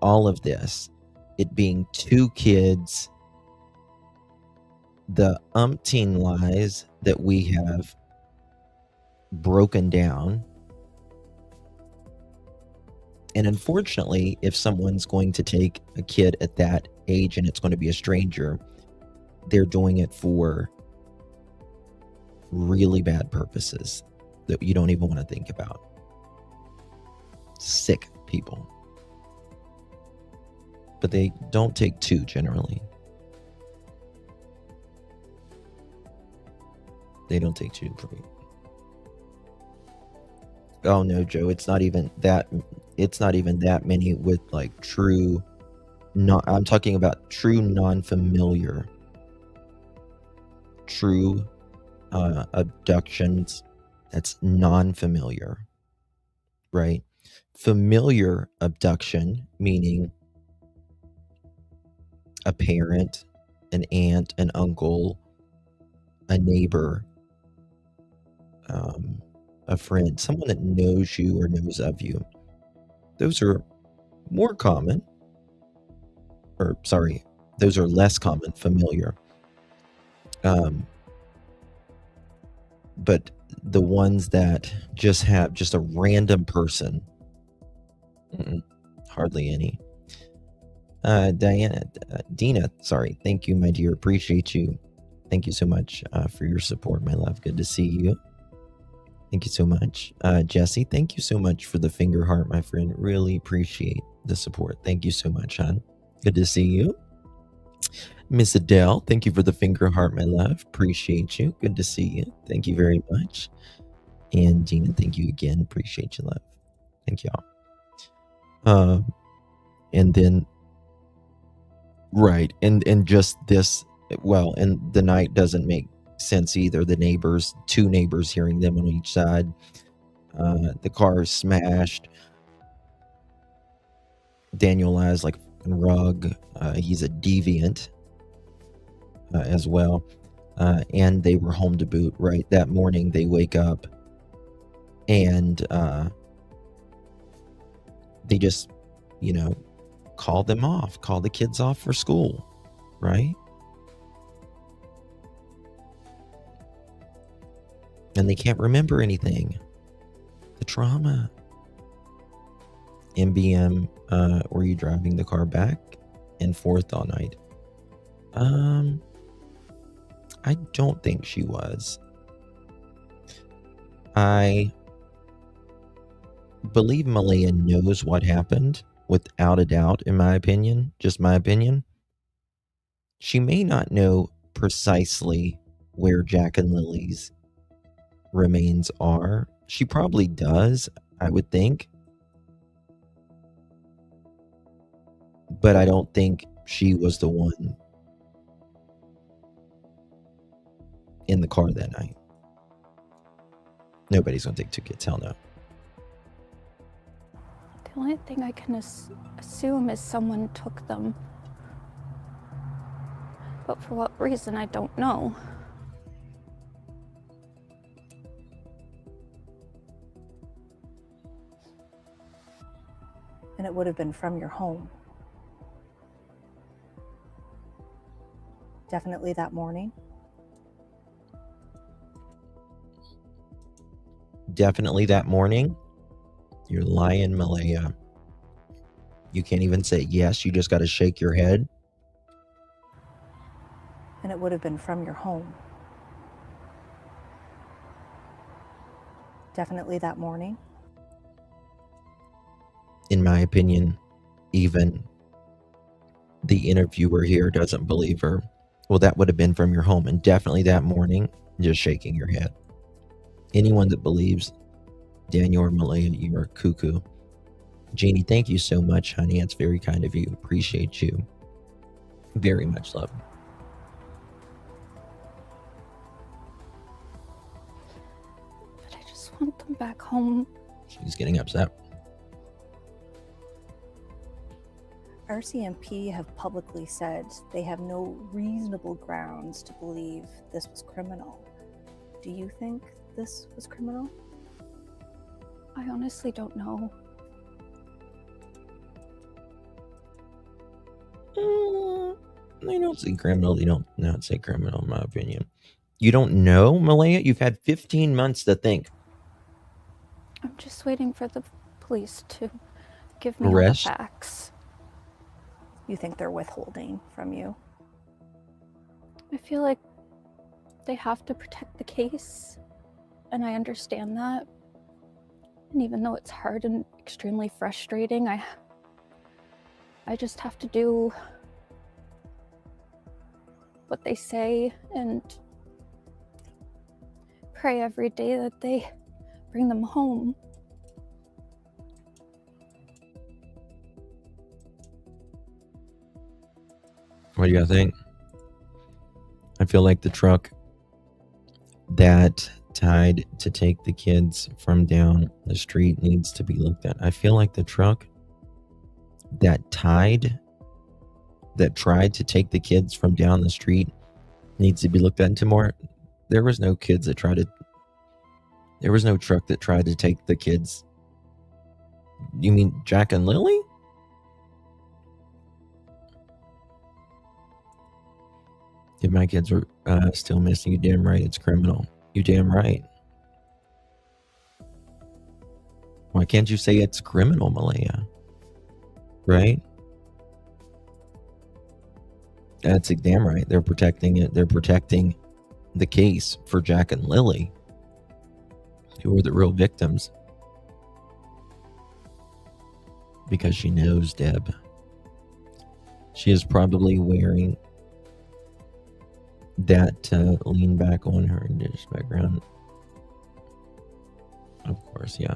all of this, it being 2 kids, the umpteen lies that we have broken down. And unfortunately, if someone's going to take a kid at that age and it's going to be a stranger, they're doing it for really bad purposes that you don't even want to think about. Sick people. But they don't take 2 generally. They don't take 2. Oh no, Joe, it's not even that many with like true, I'm talking about true non-familiar, true abductions. That's non-familiar, right? Familiar abduction, meaning a parent, an aunt, an uncle, a neighbor, a friend, someone that knows you or knows of you. Those are more common, those are less common, familiar. But the ones that just have just a random person, hardly any. Dina, sorry. Thank you, my dear. Appreciate you. Thank you so much for your support, my love. Good to see you. Thank you so much. Jesse, thank you so much for the finger heart, my friend. Really appreciate the support. Thank you so much, hon. Good to see you. Miss Adele, thank you for the finger heart, my love. Appreciate you. Good to see you. Thank you very much. And Gina, thank you again. Appreciate you, love. Thank y'all. And then, right, and just this, well, and the night doesn't make sense either. The neighbors, two neighbors hearing them on each side. The car is smashed. Daniel lies like a rug. He's a deviant as well. And they were home to boot, right? That morning they wake up and they just, call them off, call the kids off for school, right? And they can't remember anything. The trauma. MBM, were you driving the car back and forth all night? I don't think she was. I believe Malehya knows what happened, without a doubt, in my opinion. Just my opinion. She may not know precisely where Jack and Lily's remains are. She probably does, I would think. But I don't think she was the one in the car that night. Nobody's gonna take two kids, hell no. The only thing I can assume is someone took them. But for what reason, I don't know. And it would have been from your home. Definitely that morning. Definitely that morning. You're lying, Malehya. You can't even say yes. You just got to shake your head. And it would have been from your home. Definitely that morning. In my opinion, even the interviewer here doesn't believe her. Well, that would have been from your home, and definitely that morning, just shaking your head. Anyone that believes Daniel or Malehya, you are cuckoo. Jeannie, thank you so much, honey. It's very kind of you. Appreciate you very much, love. But I just want them back home. She's getting upset. RCMP have publicly said they have no reasonable grounds to believe this was criminal. Do you think this was criminal? I honestly don't know. They don't say criminal. They don't not say criminal, in my opinion. You don't know, Malehya? You've had 15 months to think. I'm just waiting for the police to give me all the facts. You think they're withholding from you? I feel like they have to protect the case, and I understand that. And even though it's hard and extremely frustrating, I just have to do what they say and pray every day that they bring them home. What do you think? I feel like the truck that tied to take the kids from down the street needs to be looked at. I feel like the truck that tried to take the kids from down the street needs to be looked at into more. There was no kids that there was no truck that tried to take the kids. You mean Jack and Lilly? If my kids were still missing, you damn right it's criminal. You damn right. Why can't you say it's criminal, Malehya? Right? That's damn right. They're protecting it. They're protecting the case for Jack and Lilly, who are the real victims. Because she knows, Deb. She is probably wearing that lean back on her indigenous background. Of course, yeah.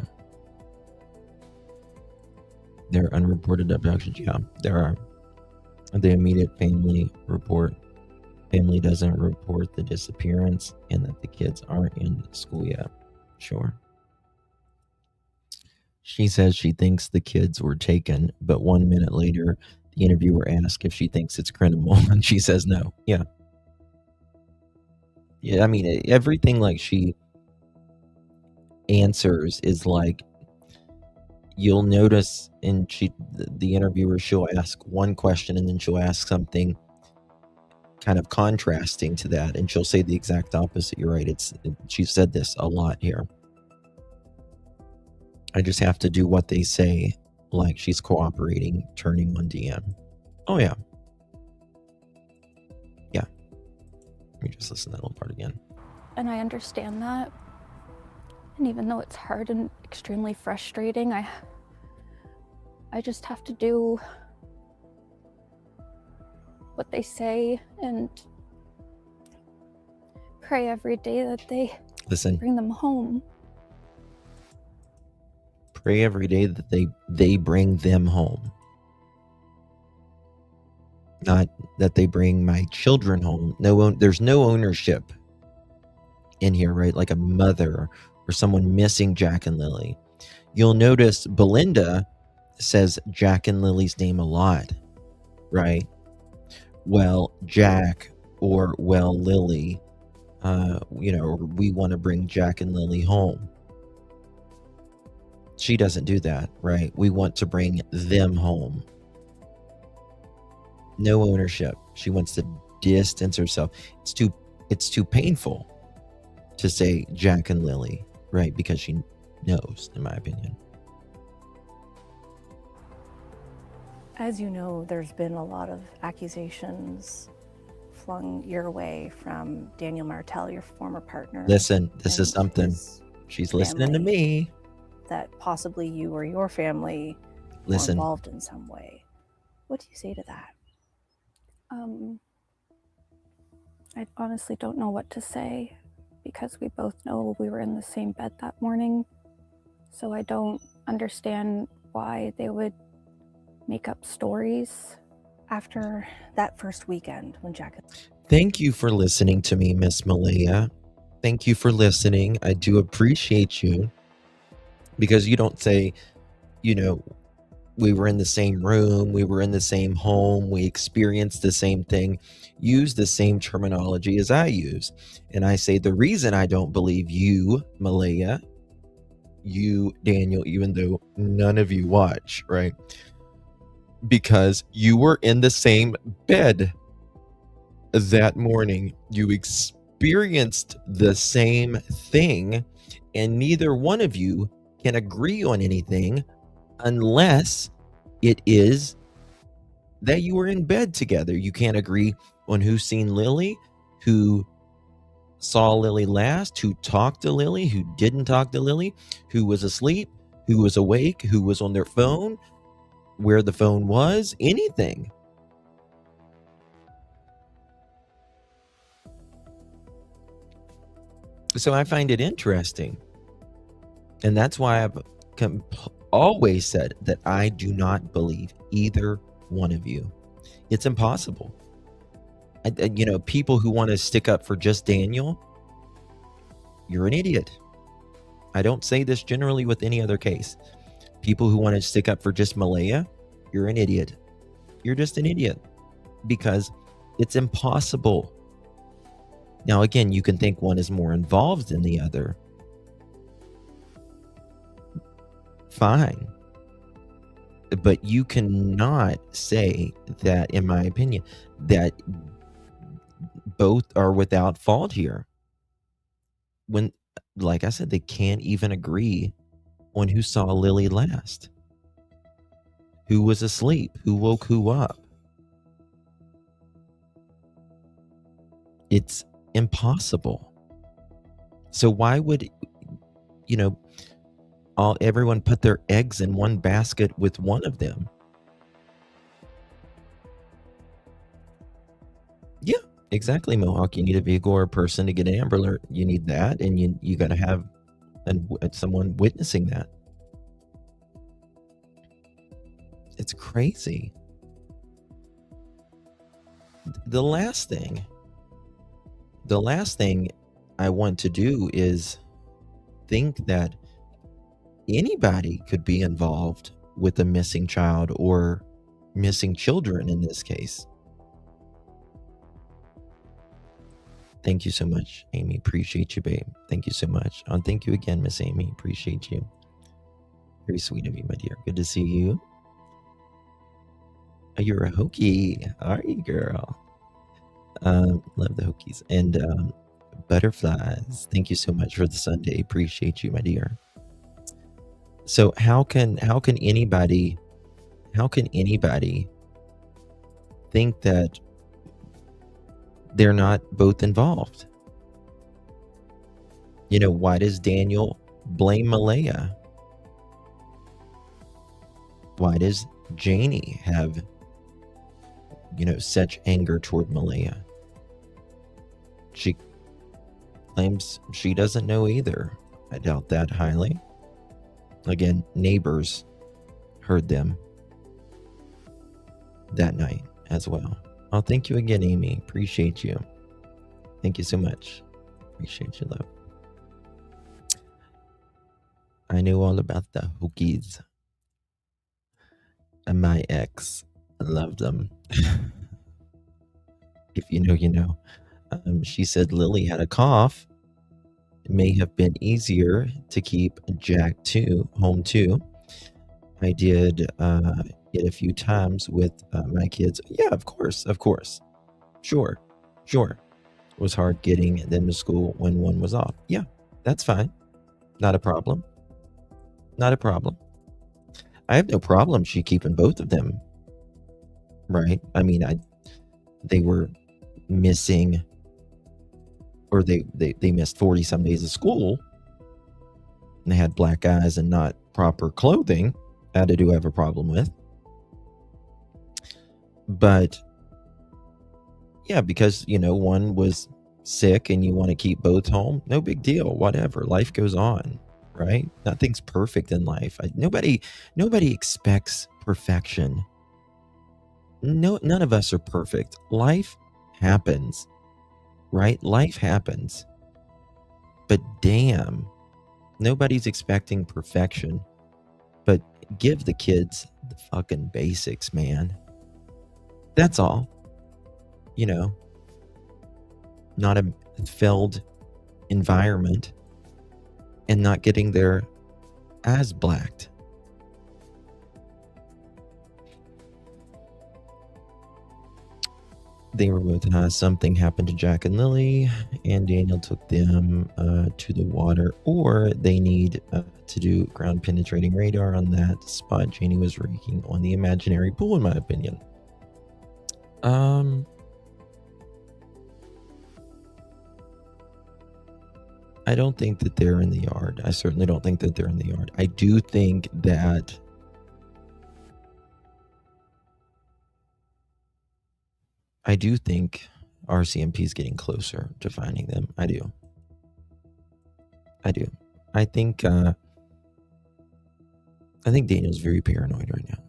There are unreported abductions. Yeah, there are. The immediate family doesn't report the disappearance and that the kids aren't in school yet. Sure. She says she thinks the kids were taken, but 1 minute later, the interviewer asks if she thinks it's credible, and she says no. Yeah. Yeah, I mean, everything like she answers is like, you'll notice in the interviewer, she'll ask one question and then she'll ask something kind of contrasting to that, and she'll say the exact opposite. You're right. She's said this a lot here. I just have to do what they say, like she's cooperating, turning on DM. Oh, yeah. Yeah. Let me just listen to that little part again. And I understand that. And even though it's hard and extremely frustrating, I just have to do what say and pray every day that they bring them home. Pray every day that they bring them home. Not that they bring my children home. There's no ownership in here, right? Like a mother or someone missing Jack and Lilly. You'll notice Belinda says Jack and Lily's name a lot, right? Well, Jack, or well, Lily, we want to bring Jack and Lily home. She doesn't do that, right? We want to bring them home. No ownership. She wants to distance herself. It's too painful to say Jack and Lily, right? Because she knows, in my opinion. As you know, there's been a lot of accusations flung your way from Daniel Martel, your former partner. Listen, this is something. She's listening to me. That possibly you or your family were involved in some way. What do you say to that? I honestly don't know what to say, because we both know we were in the same bed that morning. So I don't understand why they would make up stories after that first weekend when Jack... Thank you for listening to me, Miss Malehya. Thank you for listening. I do appreciate you, because you don't say, we were in the same room, we were in the same home, we experienced the same thing. Use the same terminology as I use. And I say the reason I don't believe you, Malehya, you, Daniel, even though none of you watch, right? Because you were in the same bed that morning. You experienced the same thing, and neither one of you can agree on anything unless it is that you were in bed together. You can't agree on who's seen Lily, who saw Lily last, who talked to Lily, who didn't talk to Lily, who was asleep, who was awake, who was on their phone, where the phone was, anything. So I find it interesting. And that's why I've always said that I do not believe either one of you. It's impossible. People who want to stick up for just Daniel, you're an idiot. I don't say this generally with any other case. People who want to stick up for just Malehya, you're an idiot. You're just an idiot, because it's impossible. Now, again, you can think one is more involved than the other. Fine. But you cannot say that, in my opinion, that both are without fault here. When, like I said, they can't even agree on who saw Lily last, who was asleep, who woke who up. It's impossible. So why would, everyone put their eggs in one basket with one of them? Yeah, Exactly, Mohawk. You need a vehicle or a person to get an Amber Alert. You need that, and you got to have someone witnessing that. It's crazy. The last thing I want to do is think that anybody could be involved with a missing child or missing children in this case. Thank you so much, Amy. Appreciate you, babe. Thank you so much. And thank you again, Miss Amy. Appreciate you. Very sweet of you, my dear. Good to see you. Oh, you're a Hokie. Are you, girl? Love the Hokies. And butterflies. Thank you so much for the Sunday. Appreciate you, my dear. So how can anybody think that they're not both involved? You know, why does Daniel blame Malehya? Why does Janie have, you know, such anger toward Malehya? She claims she doesn't know either. I doubt that highly. Again, neighbors heard them that night as well. Oh, thank you again, Amy. Appreciate you. Thank you so much. Appreciate you, love. I know all about the Hokies. And my ex loved them. If you know, you know. She said Lily had a cough. It may have been easier to keep Jack home too. I did it a few times with my kids. Yeah, of course. Sure. It was hard getting them to school when one was off. Yeah, that's fine. Not a problem. I have no problem she keeping both of them. Right? I mean, they were missing, or they missed 40 some days of school, and they had black eyes and not proper clothing. That I do have a problem with. But yeah, because, you know, one was sick and you want to keep both home, no big deal. Whatever, life goes on, right? Nothing's perfect in life. Nobody expects perfection. No, none of us are perfect. Life happens, right? Life happens. But damn, nobody's expecting perfection. But give the kids the fucking basics, man. That's all. You know, not a filled environment and not getting their eyes blacked. They were both high. Something happened to Jack and Lilly, and Daniel took them to the water, or they need to do ground penetrating radar on that spot Janie was raking on the imaginary pool, in my opinion. I don't think that they're in the yard. I certainly don't think that they're in the yard. I do think that RCMP is getting closer to finding them. I do. I think Daniel's very paranoid right now.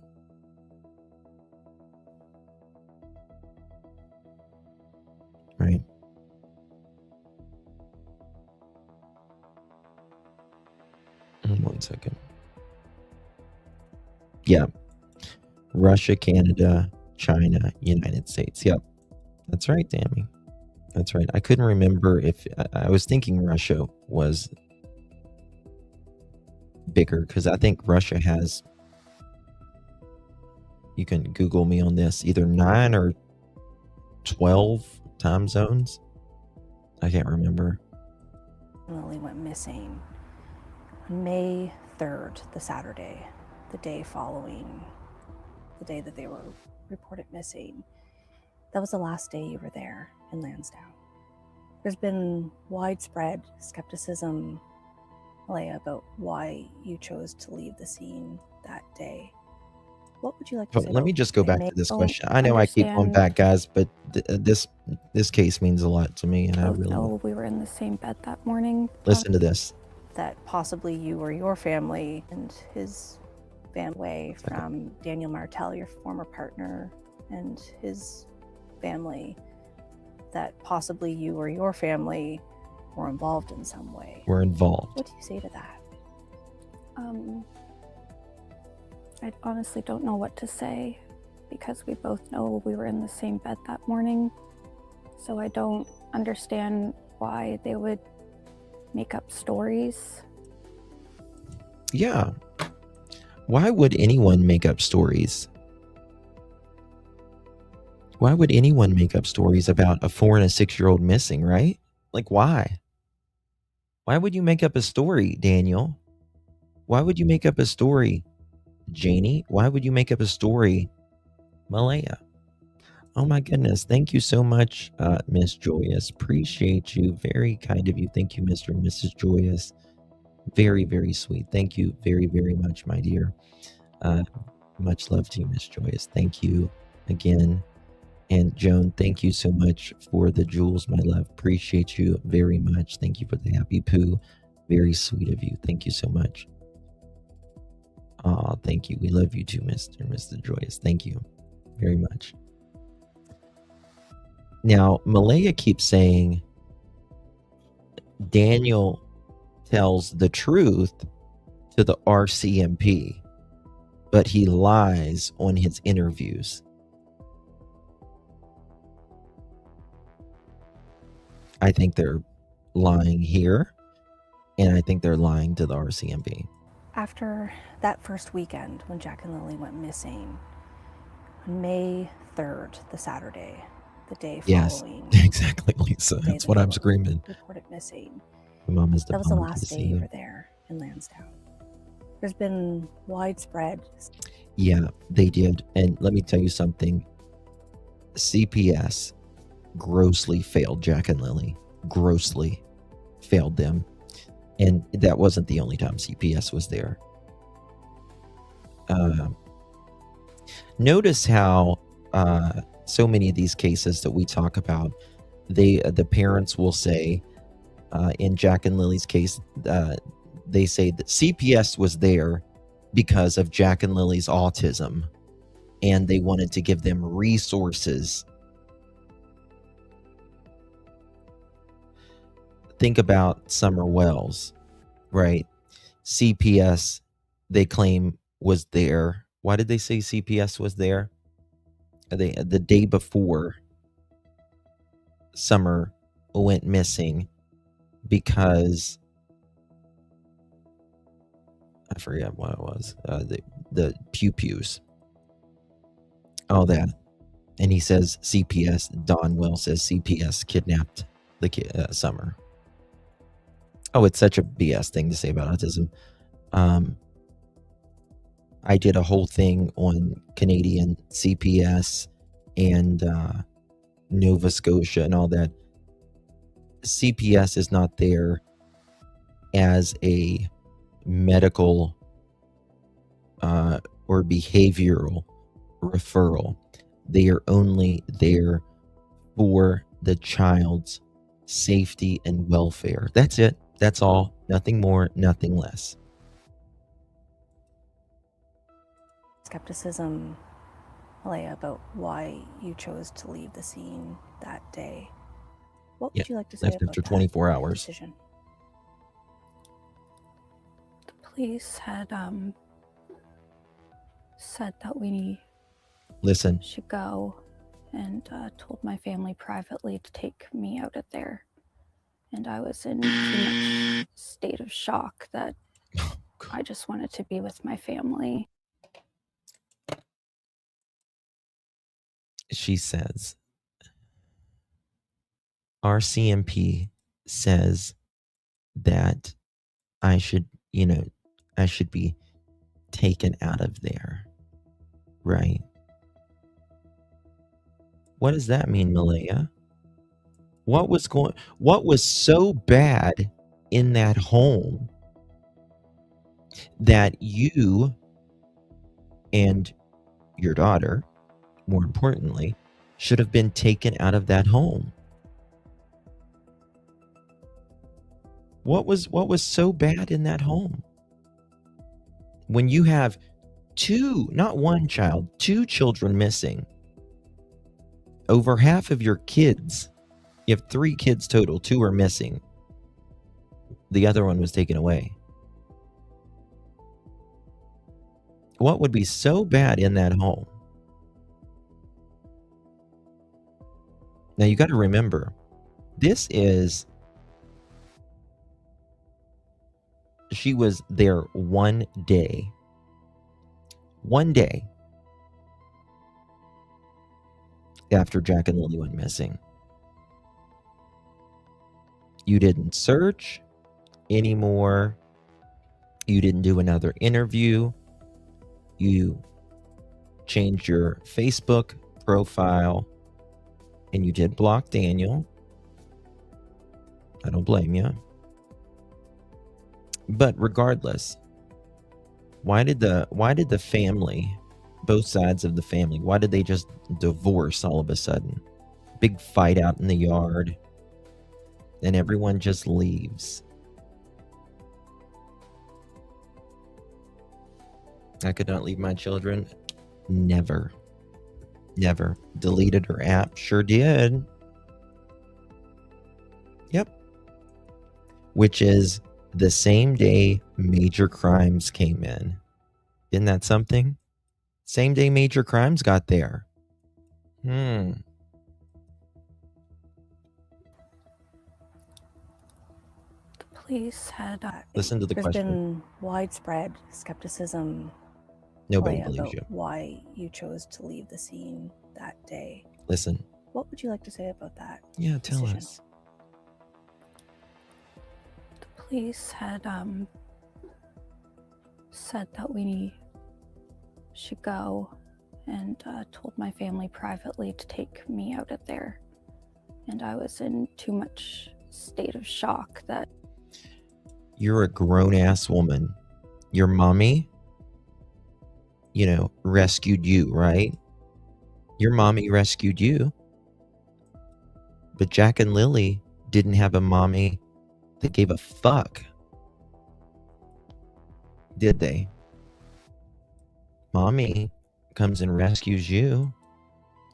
Right? One second. Yeah. Russia, Canada, China, United States. Yep. That's right, Tammy. That's right. I couldn't remember if I was thinking Russia was bigger, because I think Russia has, you can Google me on this, either 9 or 12 time zones. I can't remember. Lily went missing on May 3rd, the Saturday, the day following the day that they were reported missing. That was the last day you were there in Lansdowne. There's been widespread skepticism, Malehya, about why you chose to leave the scene that day. What would you like to say? Let me just go back to this don't question. I know I keep going understand. back, guys, but this case means a lot to me, and I Both really know we were in the same bed that morning. listen to this. That possibly you or your family and his family from Daniel Martel, your former partner, and his family, that possibly you or your family were involved in some way. We're involved. What do you say to that? I honestly don't know what to say because we both know we were in the same bed that morning. So I don't understand why they would make up stories. Yeah. Why would anyone make up stories? Why would anyone make up stories about a 4 and a 6-year-old missing, right? Like, why? Why would you make up a story, Daniel? Why would you make up a story, Janie? Why would you make up a story, Malehya? Oh my goodness. Thank you so much, Miss Joyous. Appreciate you. Very kind of you. Thank you, Mr. and Mrs. Joyous. Very, very sweet. Thank you very, very much, my dear. Much love to you, Miss Joyous. Thank you again. And Joan, thank you so much for the jewels, my love. Appreciate you very much. Thank you for the happy poo. Very sweet of you. Thank you so much. Aw, thank you. We love you too, Mr. and Mr. Joyous. Thank you very much. Now, Malehya keeps saying Daniel tells the truth to the RCMP, but he lies on his interviews. I think they're lying here, and I think they're lying to the RCMP. After that first weekend when Jack and Lilly went missing, on May 3rd, the Saturday, the day following. Yes, exactly, Lisa. That's what I'm screaming. Reported missing. My mom is That was the devoted to last day see you you. were there in Lansdowne. There's been widespread. Yeah, they did. And let me tell you something. CPS grossly failed Jack and Lilly. Grossly failed them. And that wasn't the only time CPS was there. Notice how so many of these cases that we talk about, the parents will say, in Jack and Lily's case, they say that CPS was there because of Jack and Lily's autism, and they wanted to give them resources. Think about Summer Wells, right? CPS, they claim, was there. Why did they say CPS was there? The day before Summer went missing, because I forget what it was. The pew-pews. All that. And he says CPS, Don Wells says CPS kidnapped the Summer. Oh, it's such a BS thing to say about autism. I did a whole thing on Canadian CPS and Nova Scotia and all that. CPS is not there as a medical or behavioral referral. They are only there for the child's safety and welfare. That's it. That's all. Nothing more, nothing less. Skepticism, Malehya, about why you chose to leave the scene that day. What would you like to say Left about after that 24 hours. decision? The police had said that we Listen, should go, and told my family privately to take me out of there. And I was in too much state of shock that I just wanted to be with my family. she says, RCMP says that I should be taken out of there, right? What does that mean, Malehya? What was so bad in that home that you and your daughter, more importantly, should have been taken out of that home. What was so bad in that home? When you have two, not one child, two children missing, over half of your kids, you have 3 kids total, 2 are missing. The other one was taken away. What would be so bad in that home? Now you got to remember, she was there one day. One day after Jack and Lilly went missing. You didn't search anymore. You didn't do another interview. You changed your Facebook profile and you did block Daniel. I don't blame you. But regardless, why did the family, both sides of the family, why did they just divorce all of a sudden? Big fight out in the yard, and everyone just leaves. I could not leave my children. Never. Never. Deleted her app. Sure did. Yep. Which is the same day Major Crimes came in. Isn't that something? Same day Major Crimes got there. The police had... Listen to the question. There's been widespread skepticism. Nobody Malehya, believes about you. why you chose to leave the scene that day. Listen. What would you like to say about that? Yeah, tell decision? us. The police had said that we should go, and told my family privately to take me out of there. And I was in too much state of shock that... You're a grown-ass woman. Your mommy, rescued you, right? Your mommy rescued you. But Jack and Lilly didn't have a mommy that gave a fuck. Did they? Mommy comes and rescues you,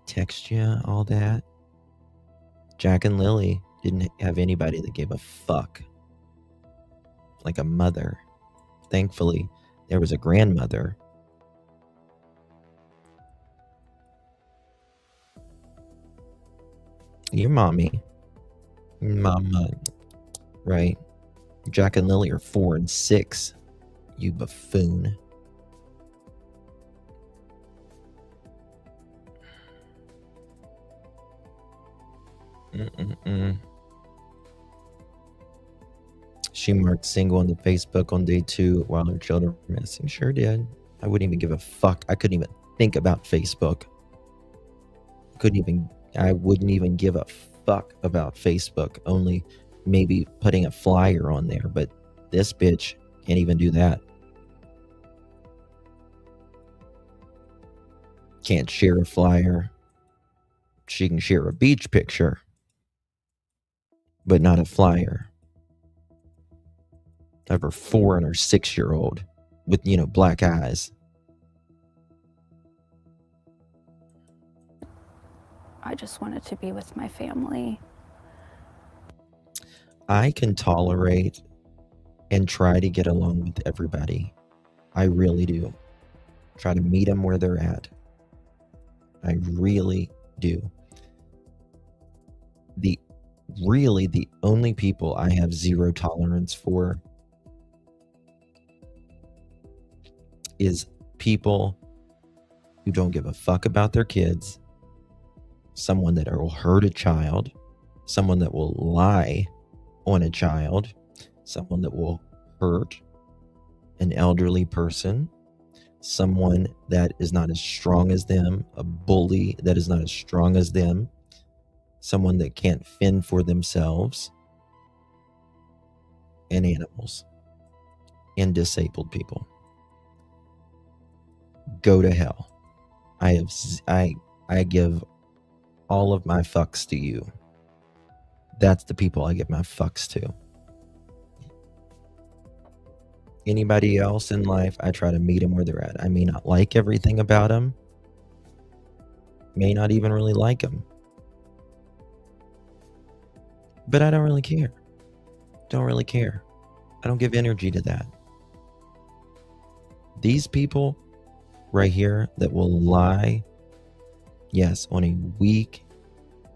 texts you, all that. Jack and Lilly didn't have anybody that gave a fuck. Like a mother. Thankfully, there was a grandmother. Your mommy, mama, right? Jack and Lilly are 4 and 6. You buffoon. She marked single on the Facebook on day 2 while her children were missing. Sure did. I wouldn't even give a fuck. I couldn't even think about Facebook. I wouldn't even give a fuck about Facebook. Only maybe putting a flyer on there. But this bitch can't even do that. Can't share a flyer. She can share a beach picture, but not a flyer of her 4 and her 6-year-old with, black eyes. I just wanted to be with my family. I can tolerate and try to get along with everybody. I really do. Try to meet them where they're at. I really do. The only people I have zero tolerance for is people who don't give a fuck about their kids, someone that will hurt a child, someone that will lie on a child, someone that will hurt an elderly person, someone that is not as strong as them, a bully that is not as strong as them, someone that can't fend for themselves, and animals, and disabled people. Go to hell. I give all of my fucks to you. That's the people I give my fucks to. Anybody else in life, I try to meet them where they're at. I may not like everything about them. May not even really like them. But I don't really care. Don't really care. I don't give energy to that. These people right here that will lie, yes, on a weak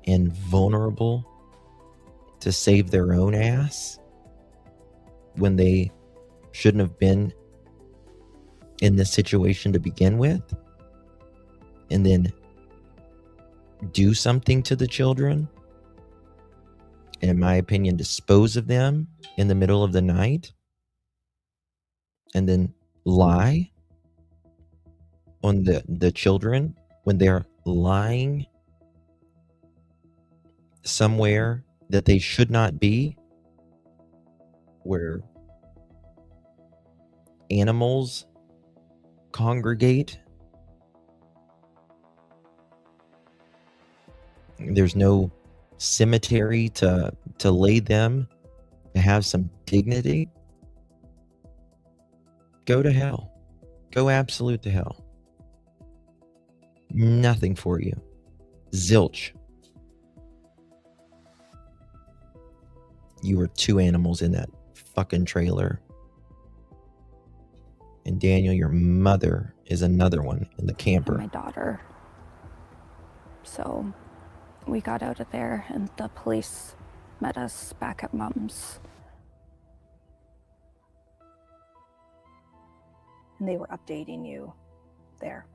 and vulnerable to save their own ass when they shouldn't have been in this situation to begin with, and then do something to the children, and in my opinion dispose of them in the middle of the night, and then lie on the children when they're lying somewhere that they should not be, where animals congregate. There's no cemetery to lay them, to have some dignity. Go to hell. Go absolute to hell. Nothing for you. Zilch. You were two animals in that fucking trailer. And Daniel, your mother is another one in the camper. And my daughter. So we got out of there and the police met us back at Mom's. And they were updating you there.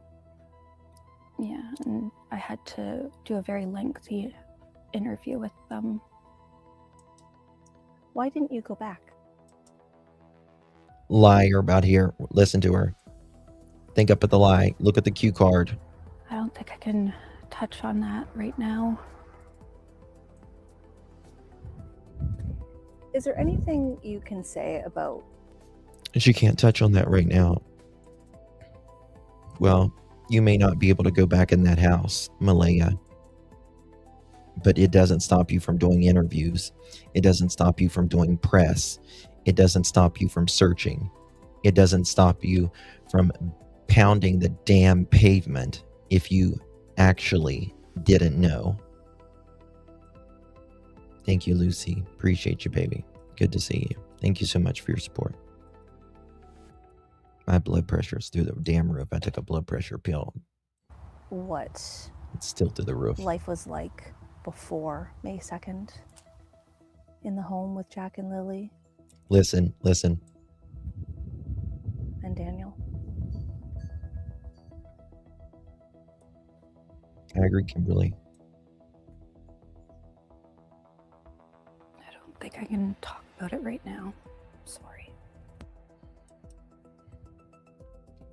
Yeah, and I had to do a very lengthy interview with them. Why didn't you go back? Liar about here. Listen to her. Think up at the lie. Look at the cue card. I don't think I can touch on that right now. Is there anything you can say about... She can't touch on that right now. Well, you may not be able to go back in that house, Malehya. But it doesn't stop you from doing interviews. It doesn't stop you from doing press. It doesn't stop you from searching. It doesn't stop you from pounding the damn pavement if you actually didn't know. Thank you, Lucy. Appreciate you, baby. Good to see you. Thank you so much for your support. My blood pressure is through the damn roof. I took a blood pressure pill. What It's still through the roof. life was like before May 2nd in the home with Jack and Lilly Listen. and Daniel. I agree, Kimberly. I don't think I can talk about it right now. Sorry.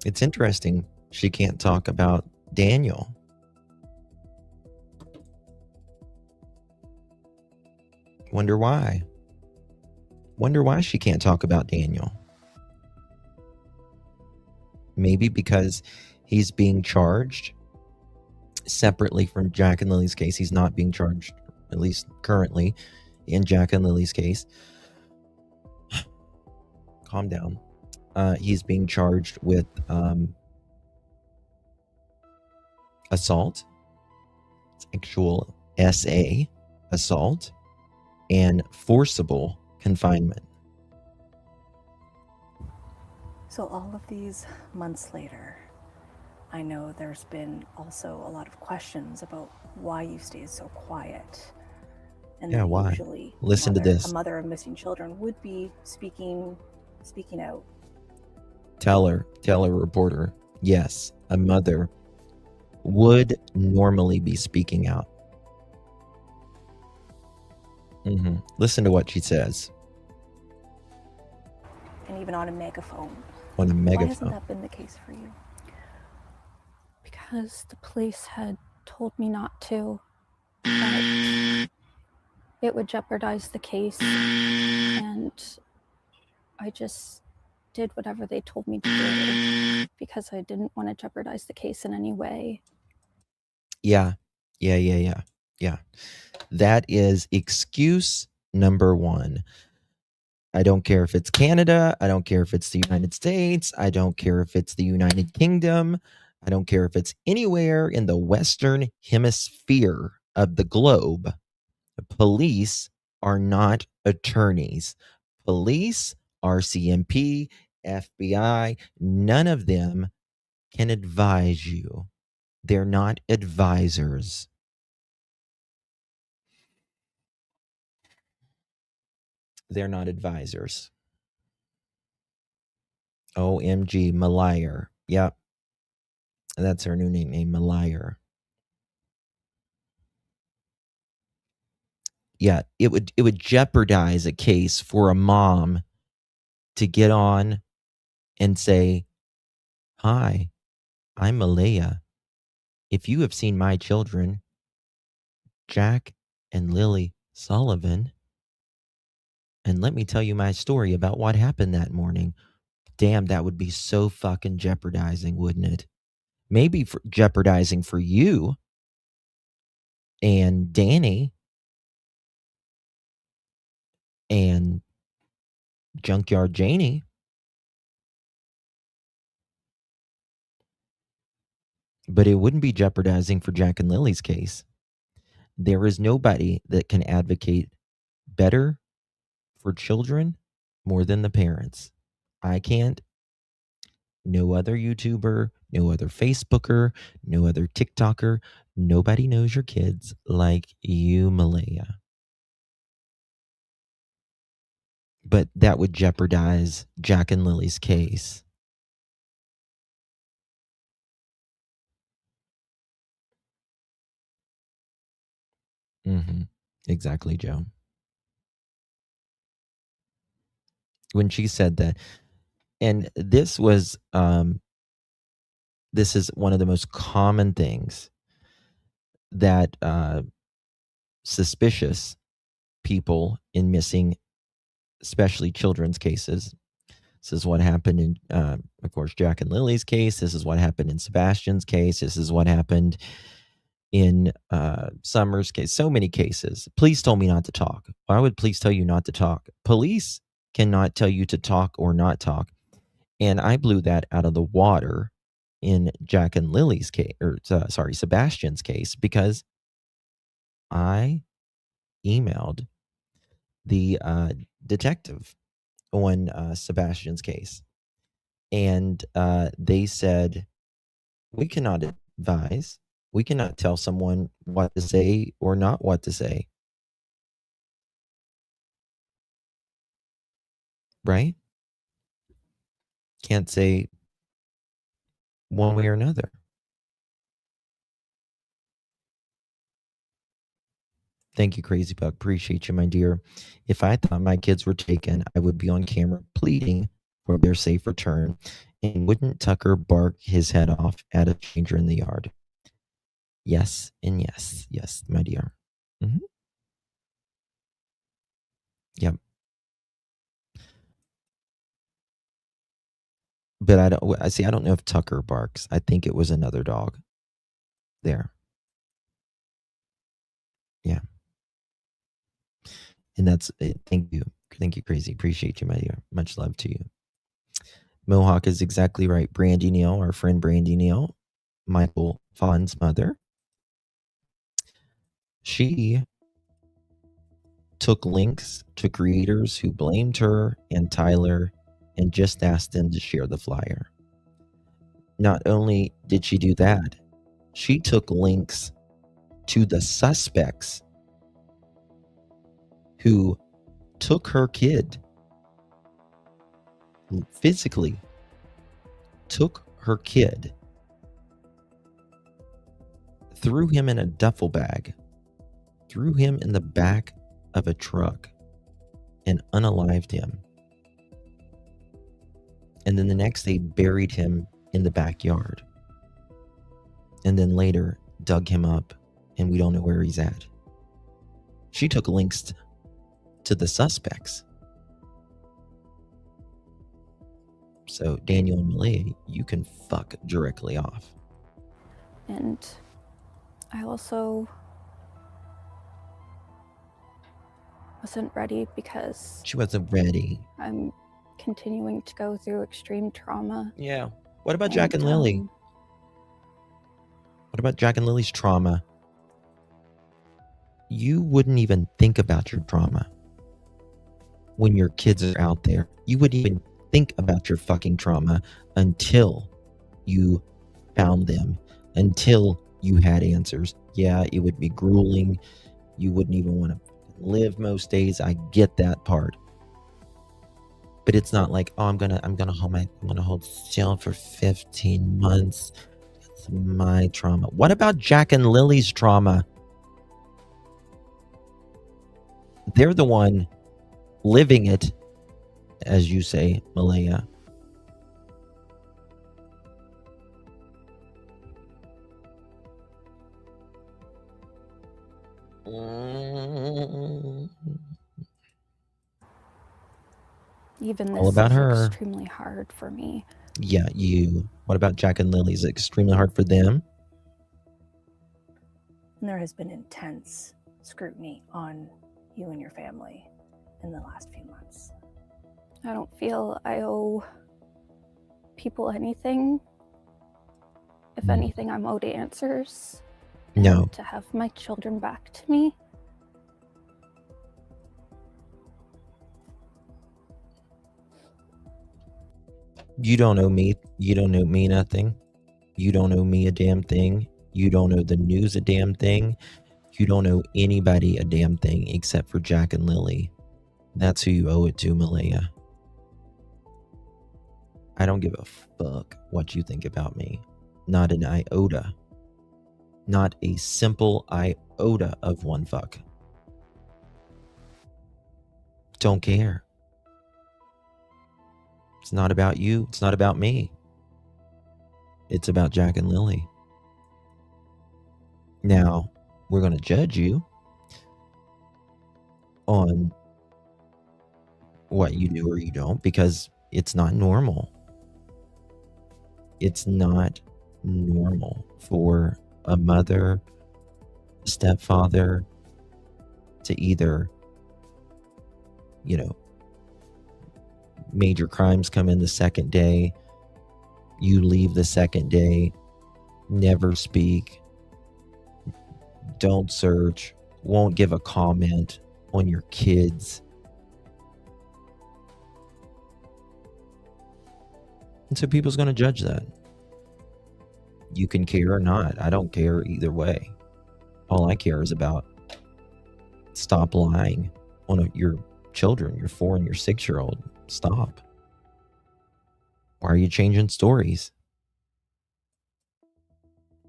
It's interesting she can't talk about Daniel. Wonder why. Wonder why she can't talk about Daniel. Maybe because he's being charged separately from Jack and Lily's case. He's not being charged, at least currently, in Jack and Lily's case. Calm down. He's being charged with assault, sexual SA assault, and forcible confinement. So all of these months later, I know there's been also a lot of questions about why you stayed so quiet. And Yeah, that why? usually Listen to this. a mother of missing children would be speaking out. Tell her, reporter, yes, a mother would normally be speaking out. Listen to what she says And even on a megaphone. on a Why hasn't megaphone. that been the case for you? Because the police had told me not to. That it would jeopardize the case. And I just did whatever they told me to do because I didn't want to jeopardize the case in any way. Yeah. That is excuse number one. I don't care if it's Canada. I don't care if it's the United States. I don't care if it's the United Kingdom. I don't care if it's anywhere in the Western hemisphere of the globe. Police are not attorneys. Police, RCMP, FBI, none of them can advise you. They're not advisors. They're not advisors. OMG, Malehya. Yep. That's her new nickname, Malehya. Yeah, it would jeopardize a case for a mom to get on and say, "Hi, I'm Malehya. If you have seen my children, Jack and Lilly Sullivan, and let me tell you my story about what happened that morning." Damn, that would be so fucking jeopardizing, wouldn't it? Maybe jeopardizing for you and Danny and Junkyard Janie. But it wouldn't be jeopardizing for Jack and Lily's case. There is nobody that can advocate better for children more than the parents. I can't. No other YouTuber, no other Facebooker, no other TikToker. Nobody knows your kids like you, Malehya. But that would jeopardize Jack and Lily's case. Exactly, Joe. When she said that, and this was, this is one of the most common things that suspicious people in missing, especially children's cases. This is what happened in, of course, Jack and Lily's case. This is what happened in Sebastian's case. This is what happened in Summer's case. So many cases. Police told me not to talk. Why would police tell you not to talk? Police cannot tell you to talk or not talk. And I blew that out of the water in Jack and Lily's case, or Sebastian's case, because I emailed the detective on Sebastian's case, and they said, we cannot advise. We cannot tell someone what to say or not what to say. Right? Can't say one way or another. Thank you, Crazy Buck. Appreciate you, my dear. If I thought my kids were taken, I would be on camera pleading for their safe return. And wouldn't Tucker bark his head off at a stranger in the yard? Yes, and yes, yes, my dear. Yep. But I don't know if Tucker barks. I think it was another dog there. Yeah. And that's it. Thank you. Thank you, Crazy. Appreciate you, my dear. Much love to you. Mohawk is exactly right. Brandy Neal, our friend Brandy Neal, Michael Fawn's mother, she took links to creators who blamed her and Tyler and just asked them to share the flyer. Not only did she do that, she took links to the suspects who took her kid, physically took her kid, threw him in a duffel bag, threw him in the back of a truck, and unalived him. And then the next day buried him in the backyard. And then later dug him up, and we don't know where he's at. She took links to the suspects. So Daniel and Malehya, you can fuck directly off. And I also wasn't ready because She wasn't ready. I'm continuing to go through extreme trauma. Yeah. What about Jack and Lilly? What about Jack and Lily's trauma? You wouldn't even think about your trauma when your kids are out there. You wouldn't even think about your fucking trauma until you found them, until you had answers. Yeah, it would be grueling. You wouldn't even want to live most days. I get that part. But it's not like, oh, I'm gonna hold still for 15 months. It's my trauma. What about Jack and Lily's trauma? They're the one living it, as you say, Malehya. Even All this about is her. extremely hard for me. Yeah, you. What about Jack and Lilly? Is it extremely hard for them? There has been intense scrutiny on you and your family in the last few months. I don't feel I owe people anything. If anything, I'm owed answers. No. And to have my children back to me. You don't owe me. You don't owe me nothing. You don't owe me a damn thing. You don't owe the news a damn thing. You don't owe anybody a damn thing except for Jack and Lilly. That's who you owe it to, Malehya. I don't give a fuck what you think about me. Not an iota. Not a simple iota of one fuck. Don't care. It's not about you. It's not about me. It's about Jack and Lilly. Now, we're going to judge you on what you do or you don't because it's not normal. It's not normal for a mother, stepfather to either, major crimes come in the second day, you leave the second day, never speak, don't search, won't give a comment on your kids. And so people's going to judge that. You can care or not. I don't care either way. All I care is about stop lying on your children, your 4 and your 6-year-old. Stop. Why are you changing stories?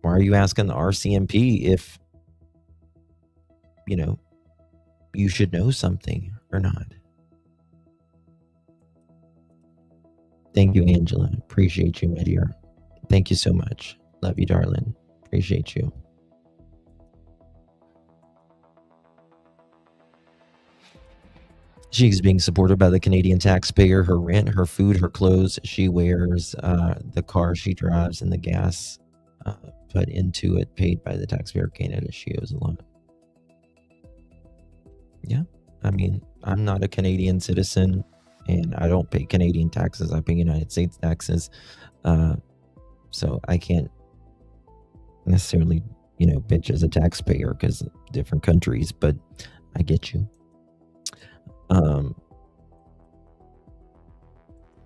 Why are you asking the RCMP if, you should know something or not? Thank you, Angela. Appreciate you, my dear. Thank you so much. Love you, darling. Appreciate you. She's being supported by the Canadian taxpayer. Her rent, her food, her clothes she wears, the car she drives, and the gas put into it paid by the taxpayer of Canada. She owes a lot. Yeah, I mean, I'm not a Canadian citizen, and I don't pay Canadian taxes. I pay United States taxes. So I can't necessarily, bitch as a taxpayer because different countries, but I get you.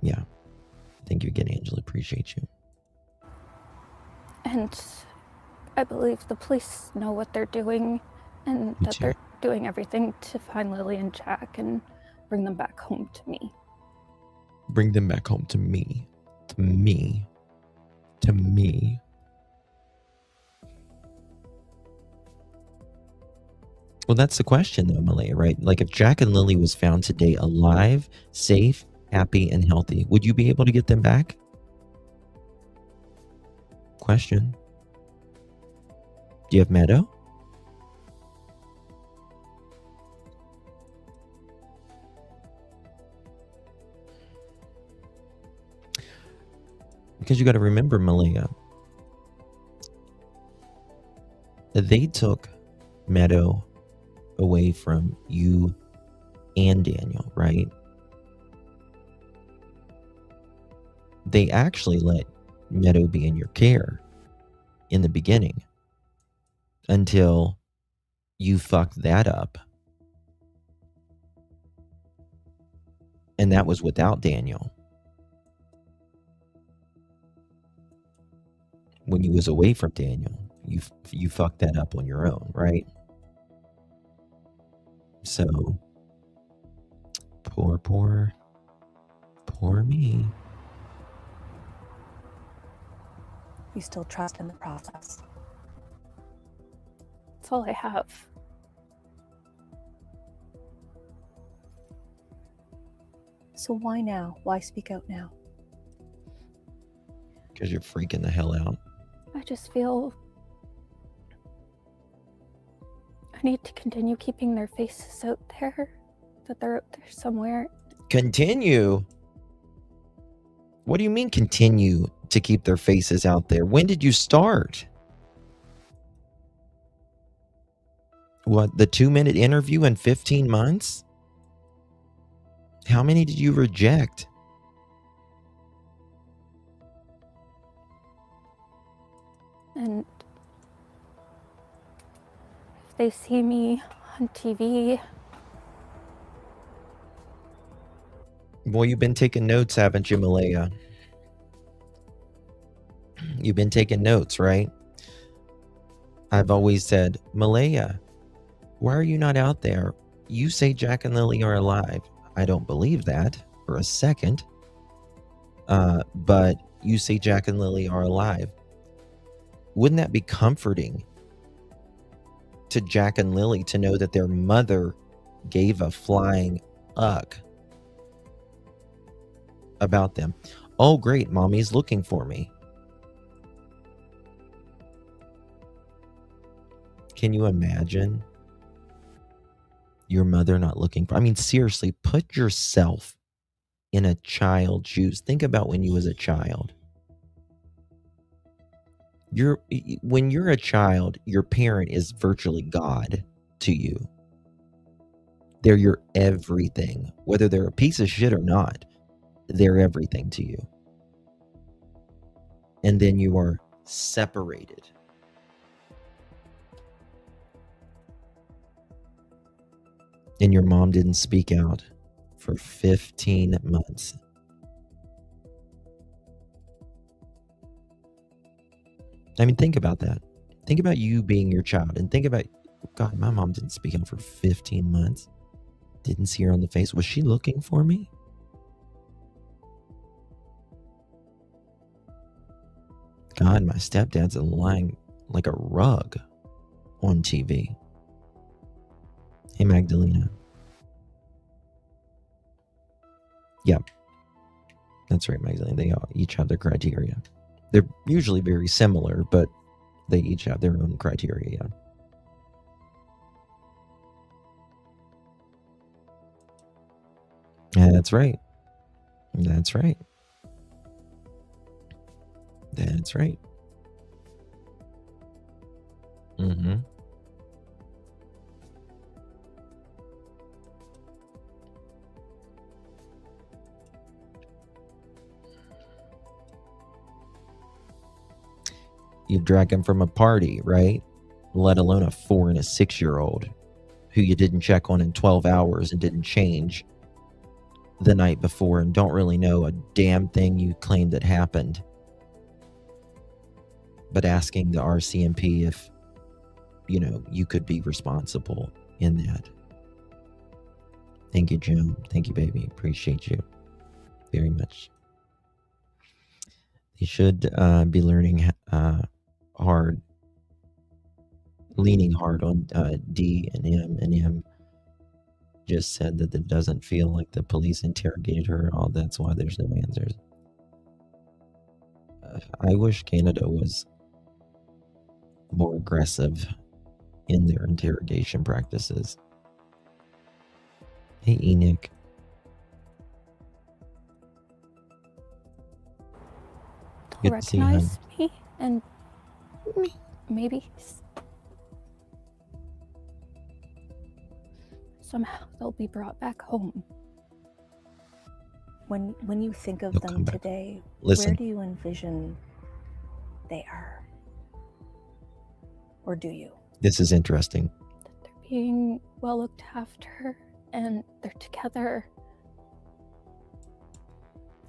Yeah. Thank you again, Angela. Appreciate you. And I believe the police know what they're doing and that they're doing everything to find Lilly and Jack and bring them back home to me. Bring them back home to me. To me. To me. Well, that's the question, though, Malehya, right? Like, if Jack and Lilly was found today alive, safe, happy, and healthy, would you be able to get them back? Question. Do you have Meadow? Because you got to remember, Malehya, they took Meadow away from you and Daniel, right? They actually let Meadow be in your care in the beginning until you fucked that up. And that was without Daniel. When you was away from Daniel, you fucked that up on your own, right? So, poor me. You still trust in the process. That's all I have. So why now? Why speak out now? Because you're freaking the hell out. I just feel I need to continue keeping their faces out there, that they're out there somewhere. Continue? What do you mean continue to keep their faces out there? When did you start? What, the 2-minute interview in 15 months? How many did you reject? And if they see me on TV... Well, you've been taking notes, haven't you, Malehya? You've been taking notes, right? I've always said, Malehya, why are you not out there? You say Jack and Lilly are alive. I don't believe that for a second. But you say Jack and Lilly are alive. Wouldn't that be comforting to Jack and Lilly to know that their mother gave a flying ugh about them? Oh, great, mommy's looking for me. Can you imagine your mother not looking for? I mean, seriously, put yourself in a child's shoes. Think about when you was a child. When you're a child, your parent is virtually God to you. They're your everything. Whether they're a piece of shit or not, they're everything to you. And then you are separated. And your mom didn't speak out for 15 months. I mean, think about that. Think about you being your child, and think about, God, my mom didn't speak out for 15 months. Didn't see her on the face. Was she looking for me? God, my stepdad's lying like a rug on TV. Hey, Magdalena. Yep. That's right, Magdalena. They all each have their criteria. They're usually very similar, but they each have their own criteria, yeah. That's right. That's right. That's right. Mm-hmm. You drag him from a party, right? Let alone a 4 and a 6-year-old who you didn't check on in 12 hours and didn't change the night before and don't really know a damn thing you claimed that happened. But asking the RCMP if, you know, you could be responsible in that. Thank you, Jim. Thank you, baby. Appreciate you very much. They should be learning leaning hard on D and M. And M just said that it doesn't feel like the police interrogated her. Oh, that's why there's no answers. I wish Canada was more aggressive in their interrogation practices. Hey, Enoch. Good to see you, hon. recognize me, and maybe somehow they'll be brought back home. When you think of They'll them come back. today, Listen. where do you envision they are? Or do you? This is interesting. They're being well looked after, and they're together.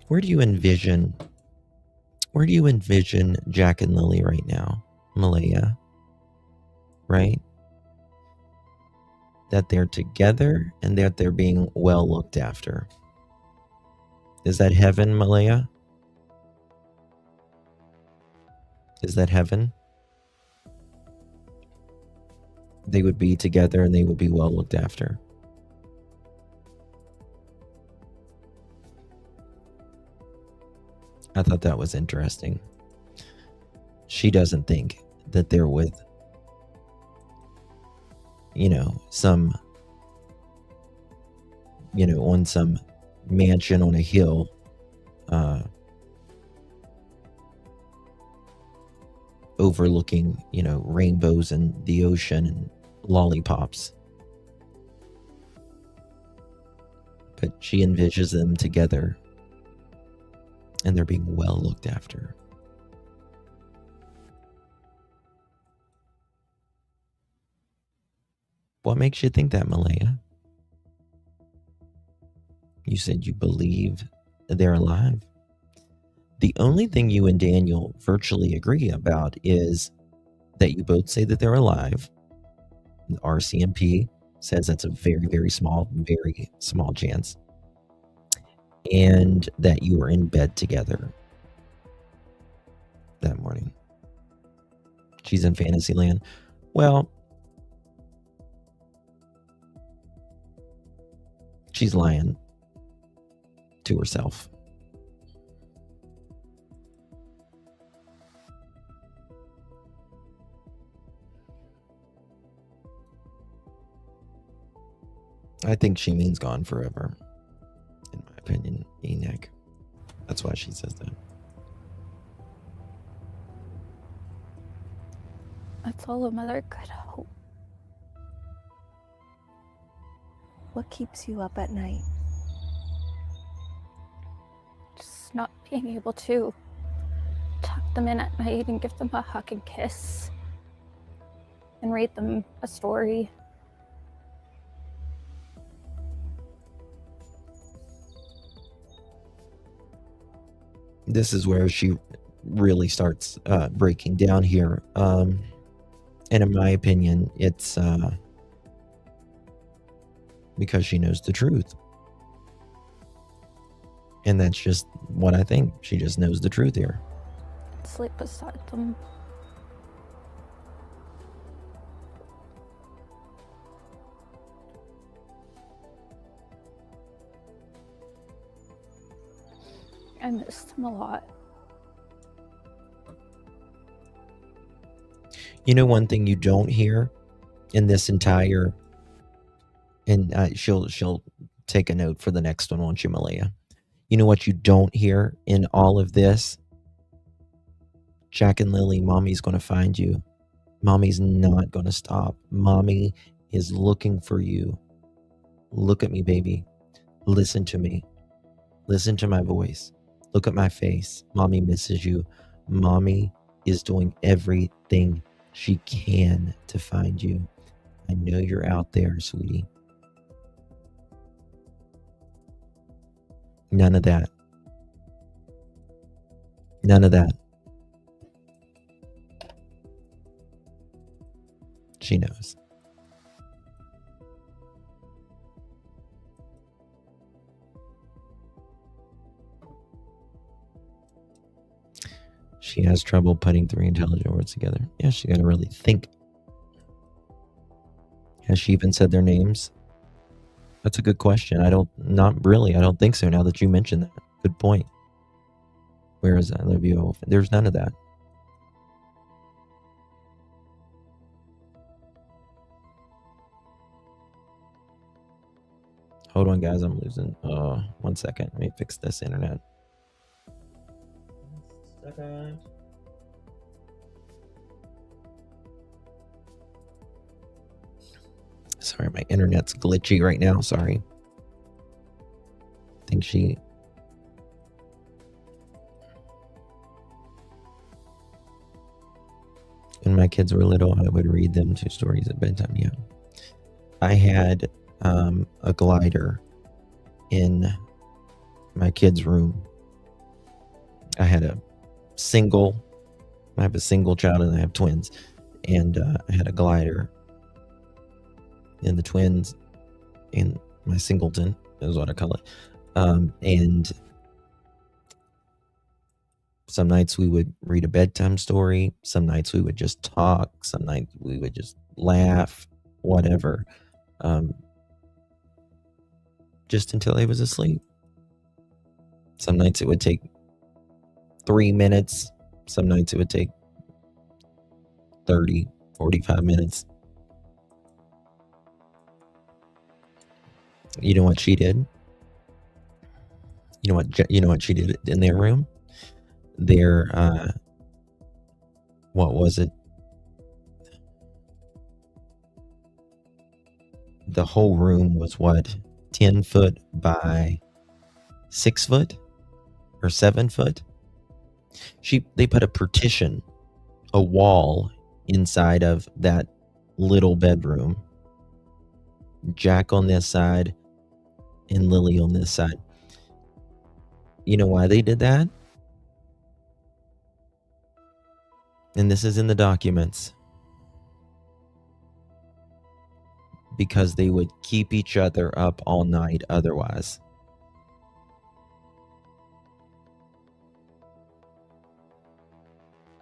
Where do you envision Jack and Lilly right now, Malehya? Right? That they're together and that they're being well looked after. Is that heaven, Malehya? Is that heaven? They would be together and they would be well looked after. I thought that was interesting. She doesn't think that they're with, some, on some mansion on a hill, overlooking, rainbows and the ocean and lollipops. But she envisions them together and they're being well looked after. What makes you think that, Malehya? You said you believe they're alive. The only thing you and Daniel virtually agree about is that you both say that they're alive. The RCMP says that's a very, very small chance. And that you were in bed together that morning. She's in Fantasyland. Well, she's lying to herself. I think she means gone forever, in my opinion, Enoch. That's why she says that. That's all a mother could hope. What keeps you up at night? Just not being able to tuck them in at night and give them a hug and kiss and read them a story. This is where she really starts breaking down here. And in my opinion, it's because she knows the truth. And that's just what I think. She just knows the truth here. Sleep beside them. I miss them a lot. One thing you don't hear in this entire, and she'll take a note for the next one, won't you, Malehya? You know what you don't hear in all of this? Jack and Lilly, Mommy's going to find you. Mommy's not going to stop. Mommy is looking for you. Look at me, baby. Listen to me. Listen to my voice. Look at my face. Mommy misses you. Mommy is doing everything she can to find you. I know you're out there, sweetie. None of that. None of that. She knows. She has trouble putting three intelligent words together. Yeah, she got to really think. Has she even said their names? That's a good question. Not really. I don't think so now that you mentioned that. Good point. Where is that? I love you. There's none of that. Hold on, guys. I'm losing. 1 second. Let me fix this internet. second. Sorry, my internet's glitchy right now. Sorry. I think she... When my kids were little, I would read them 2 stories at bedtime. Yeah. I had a glider in my kids' room. I have a single child and I have twins. And I had a glider in the twins in my singleton, is what I call it. And some nights we would read a bedtime story. Some nights we would just talk. Some nights we would just laugh, whatever. Just until he was asleep. Some nights it would take 3 minutes. Some nights it would take 30, 45 minutes. You know what she did? You know what she did in their room? Their what was it? The whole room was what? 10 foot by 6 foot or 7 foot. They put a partition, a wall inside of that little bedroom. Jack on this side and Lily on this side. You know why they did that? And this is in the documents. Because they would keep each other up all night otherwise.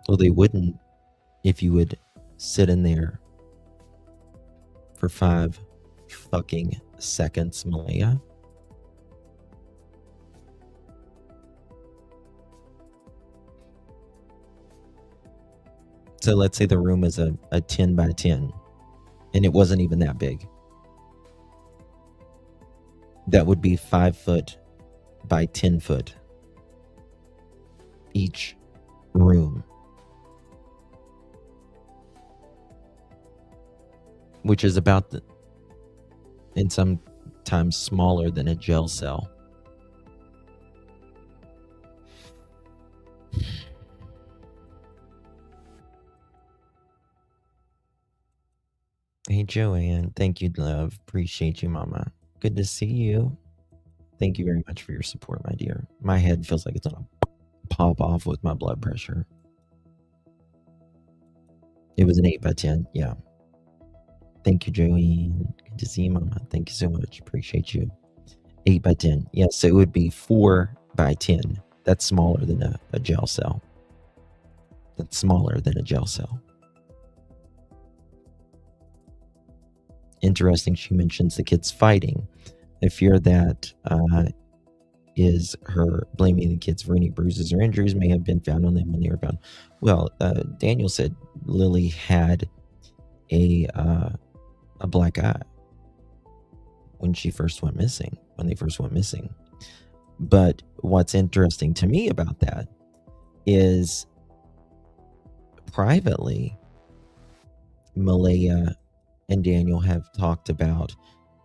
Well, they wouldn't if you would sit in there for 5 fucking seconds, Malehya. So let's say the room is a 10 by 10. And it wasn't even that big. That would be 5 foot by 10 foot. Each room. Which is about and sometimes smaller than a jail cell. Hey, Joanne. Thank you, love. Appreciate you, mama. Good to see you. Thank you very much for your support, my dear. My head feels like it's going to pop off with my blood pressure. It was an 8 by 10. Yeah. Thank you, Joanne. Good to see you, mama. Thank you so much. Appreciate you. 8 by 10. Yes, so it would be 4 by 10. That's smaller than a jail cell. That's smaller than a jail cell. Interesting, she mentions the kids fighting. I fear that is her blaming the kids for any bruises or injuries may have been found on them when they were found. Well, Daniel said Lily had a black eye when they first went missing. But what's interesting to me about that is privately, Malehya and Daniel have talked about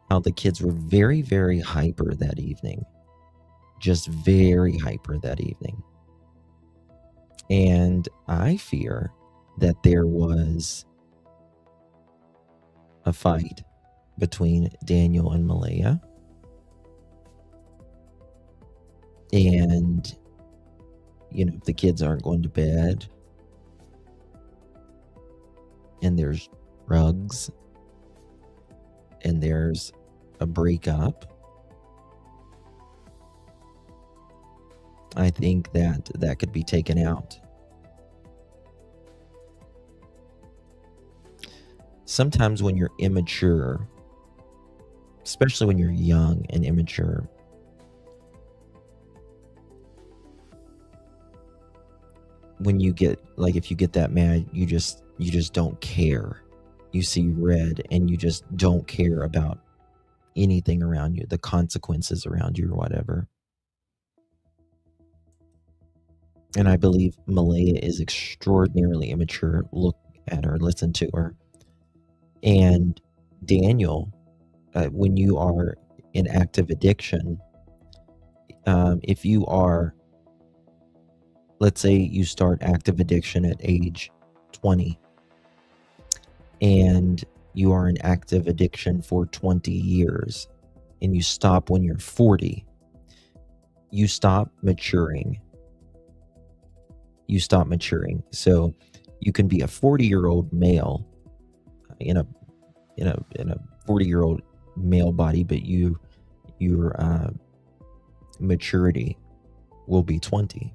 how the kids were very, very hyper that evening. Just very hyper that evening. And I fear that there was a fight between Daniel and Malehya. And, you know, if the kids aren't going to bed and there's drugs and there's a breakup, I think that could be taken out. Sometimes when you're immature, especially when you're young and immature, when you get, like, if you get that mad, you just don't care. You see red and you just don't care about anything around you, the consequences around you or whatever. And I believe Malehya is extraordinarily immature. Look at her, listen to her. And Daniel, when you are in active addiction, if you are, let's say you start active addiction at age 20 and you are in active addiction for 20 years and you stop when you're 40, you stop maturing. You stop maturing. So you can be a 40-year-old male in a 40-year-old male body, but your maturity will be 20.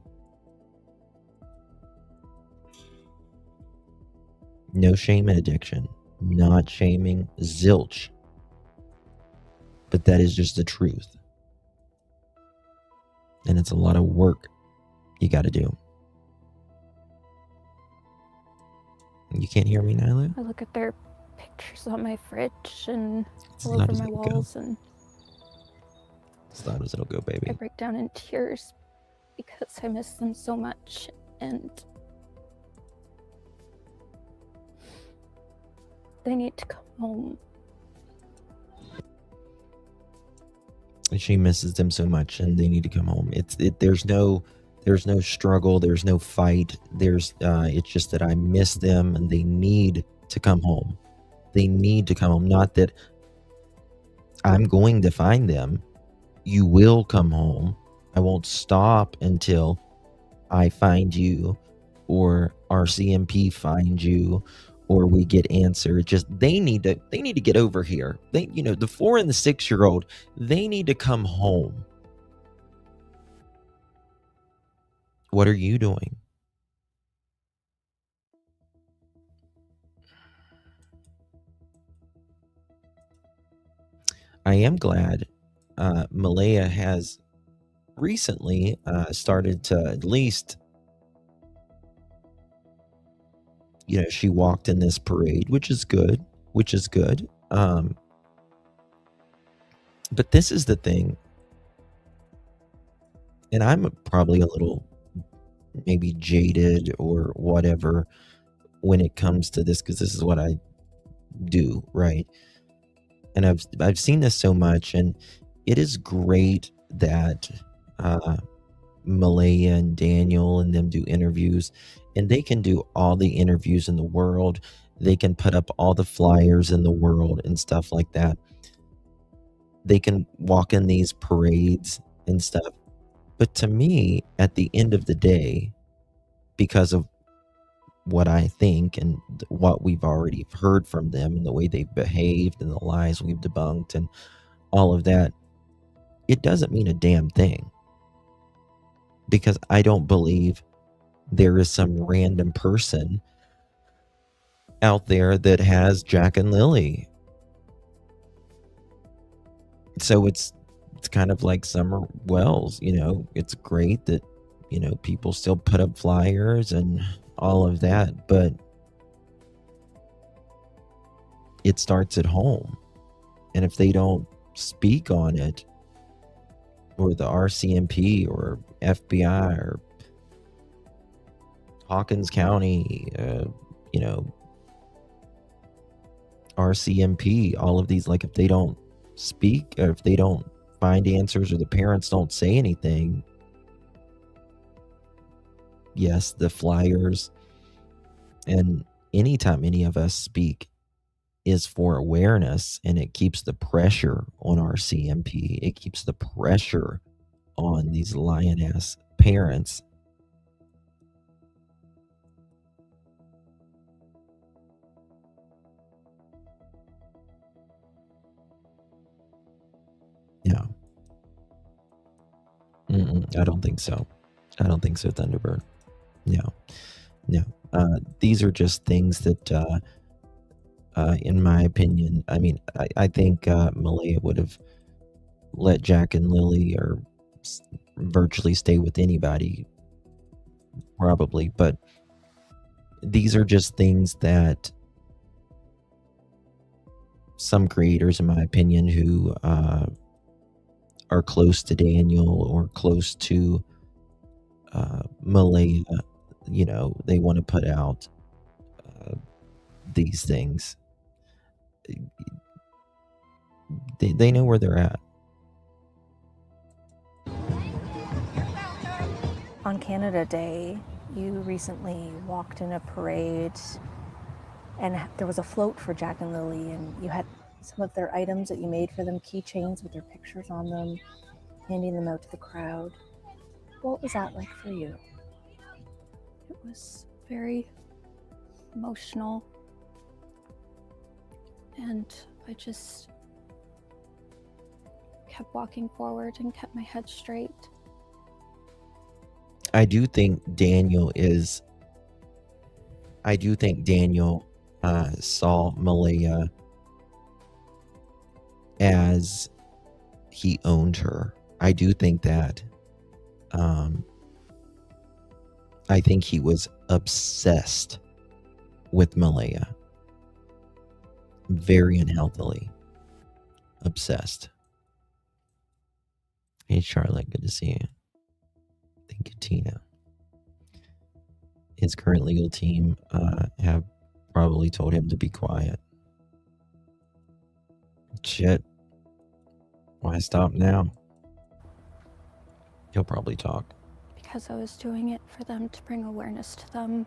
No shame in addiction. Not shaming zilch. But that is just the truth. And it's a lot of work you got to do. You can't hear me, Nyla? I look at their pictures on my fridge and It's all not over as my it'll go. walls, and It's not as it'll go, I baby. break down in tears because I miss them so much, and they need to come home. She misses them so much, and they need to come home. There's no struggle. There's no fight. It's just that I miss them, and they need to come home. They need to come home. Not that I'm going to find them. You will come home. I won't stop until I find you, or RCMP find you, or we get answered. Just they need to get over here. They, the 4 and the 6-year-old, they need to come home. What are you doing? I am glad Malehya has recently started to at least, she walked in this parade, which is good. But this is the thing, and I'm probably a little maybe jaded or whatever when it comes to this, because this is what I do, right? And I've seen this so much, and it is great that Malehya and Daniel and them do interviews, and they can do all the interviews in the world. They can put up all the flyers in the world and stuff like that. They can walk in these parades and stuff. But to me, at the end of the day, because of what I think and what we've already heard from them and the way they've behaved and the lies we've debunked and all of that, it doesn't mean a damn thing. Because I don't believe there is some random person out there that has Jack and Lilly. So it's kind of like Summer Wells, it's great that, people still put up flyers and all of that, but it starts at home. And if they don't speak on it, or the RCMP or FBI or Hawkins County, RCMP, all of these, like if they don't speak, or if they don't find answers, or the parents don't say anything, yes, the flyers, and anytime any of us speak is for awareness, and it keeps the pressure on RCMP. It keeps the pressure on these lion-ass parents. Yeah. I don't think so. Thunderbird. No. These are just things that, in my opinion, I mean, I think Malehya would have let Jack and Lilly or virtually stay with anybody, probably. But these are just things that some creators, in my opinion, who are close to Daniel or close to Malehya, they want to put out these things. They know where they're at. On Canada Day, you recently walked in a parade and there was a float for Jack and Lilly, and you had some of their items that you made for them, keychains with their pictures on them, handing them out to the crowd. What was that like for you? It was very emotional, and I just kept walking forward and kept my head straight. I do think Daniel saw Malehya as he owned her. I do think that. I think he was obsessed with Malehya. Very unhealthily obsessed. Hey, Charlotte, good to see you. Thank you, Tina. His current legal team have probably told him to be quiet. Shit. Why stop now? He'll probably talk. Because I was doing it for them, to bring awareness to them.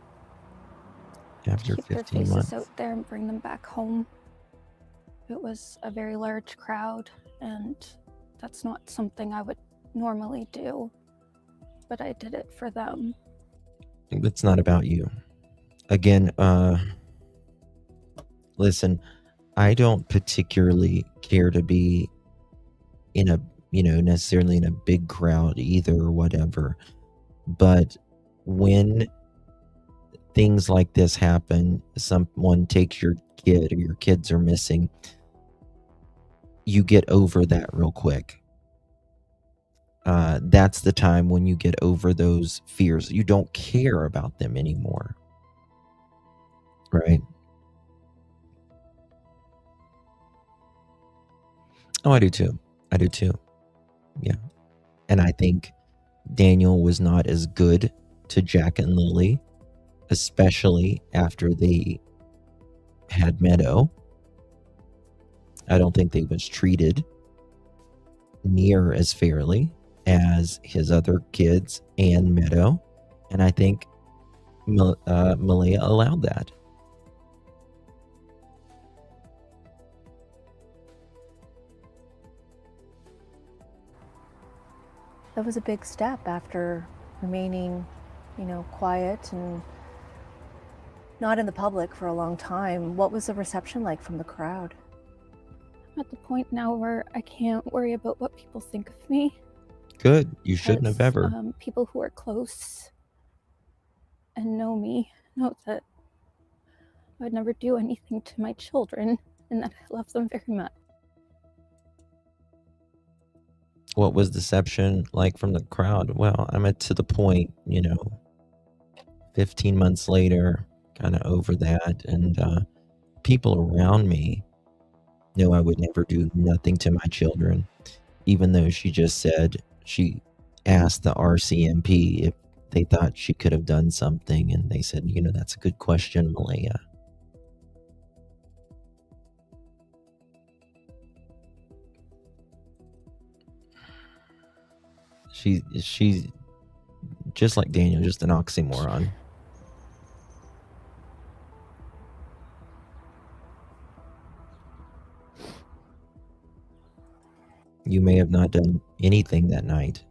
After keep their 15 faces months. out there and bring them back home. It was a very large crowd, and that's not something I would normally do, but I did it for them. It's not about you. Again, listen, I don't particularly care to be in a, necessarily in a big crowd either or whatever. But when things like this happen, someone takes your kid or your kids are missing, you get over that real quick. That's the time when you get over those fears. You don't care about them anymore. Right? Oh, I do too. Yeah. And I think Daniel was not as good to Jack and Lilly, especially after they had Meadow. I don't think they was treated near as fairly as his other kids and Meadow. And I think Malehya allowed that. That was a big step after remaining, quiet and not in the public for a long time. What was the reception like from the crowd? I'm at the point now where I can't worry about what people think of me. Good. You shouldn't have ever. People who are close and know me know that I would never do anything to my children and that I love them very much. What was deception like from the crowd? Well, I'm to the point, 15 months later, kind of over that. And people around me know I would never do nothing to my children, even though she just said she asked the RCMP if they thought she could have done something. And they said, that's a good question, Malehya. She's just like Daniel, just an oxymoron. You may have not done anything that night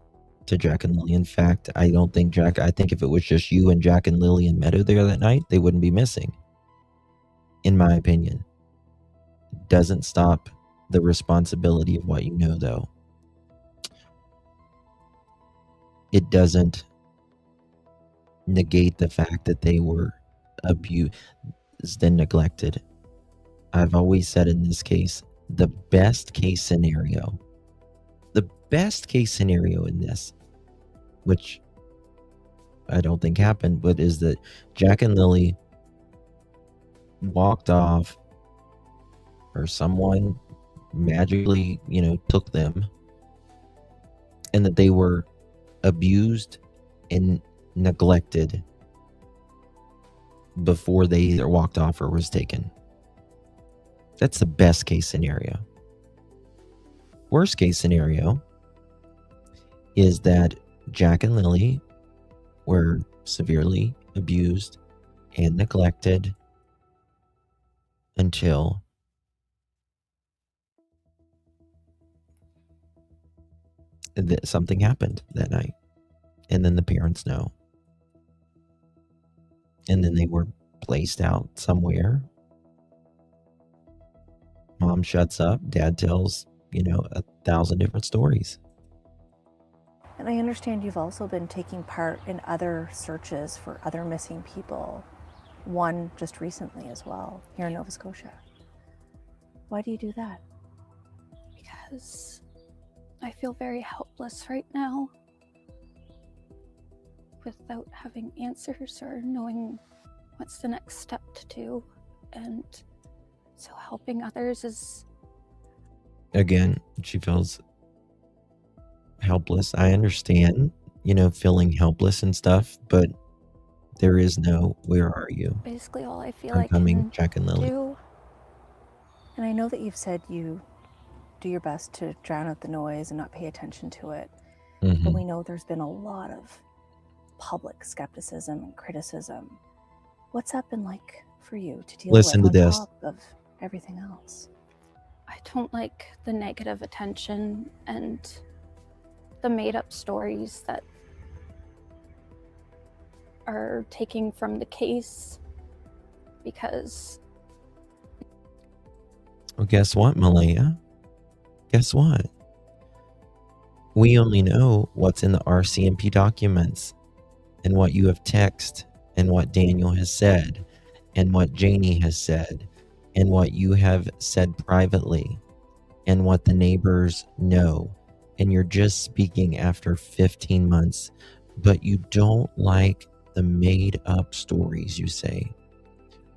to Jack and Lilly. In fact, I think if it was just you and Jack and Lilly and Meadow there that night, they wouldn't be missing. In my opinion. It doesn't stop the responsibility of what you know, though. It doesn't negate the fact that they were abused and neglected. I've always said in this case, the best case scenario in this, which I don't think happened, but is that Jack and Lilly walked off, or someone magically, took them, and that they were abused and neglected before they either walked off or was taken. That's the best case scenario. Worst case scenario is that Jack and Lilly were severely abused and neglected until something happened that night. And then the parents know. And then they were placed out somewhere. Mom shuts up. Dad tells, 1,000 different stories. And I understand you've also been taking part in other searches for other missing people. One just recently as well, here in Nova Scotia. Why do you do that? Because I feel very helpless right now, without having answers or knowing what's the next step to do. And so helping others is... Again, she feels helpless. I understand, feeling helpless and stuff, but there is no, where are you? basically all I feel I'm I coming, can Jack and Lilly. do. And I know that you've said you do your best to drown out the noise and not pay attention to it. Mhm. But we know there's been a lot of public skepticism and criticism. What's that been like for you to deal Listen with to on this. top of everything else? I don't like the negative attention and the made-up stories that are taking from the case, because Well, guess what, Malehya? Guess what? We only know what's in the RCMP documents and what you have texted and what Daniel has said and what Janie has said and what you have said privately and what the neighbors know. And you're just speaking after 15 months, but you don't like the made up stories, you say.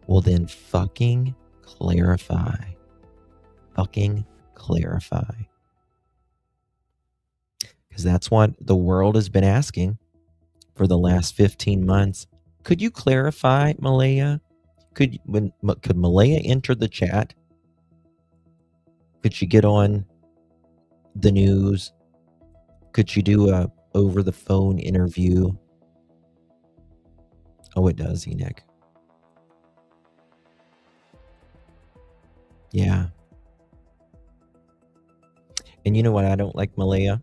Well, then fucking clarify. Fucking clarify. Because that's what the world has been asking for the last 15 months. Could you clarify, Malehya? Could Malehya enter the chat? Could she get on the news? Could she do a over the phone interview? Oh, it does, Enoch. Yeah. And you know what I don't like, Malehya?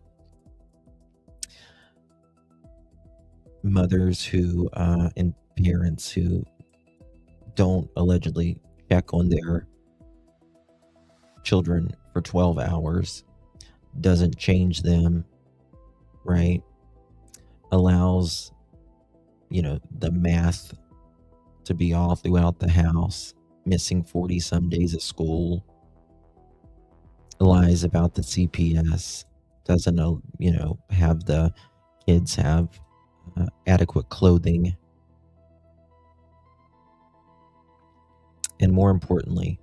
Mothers who and parents who don't allegedly check on their children for 12 hours, doesn't change them, right? Allows, the math to be all throughout the house, missing 40 some days of school, lies about the CPS, doesn't, have the kids have adequate clothing. And more importantly,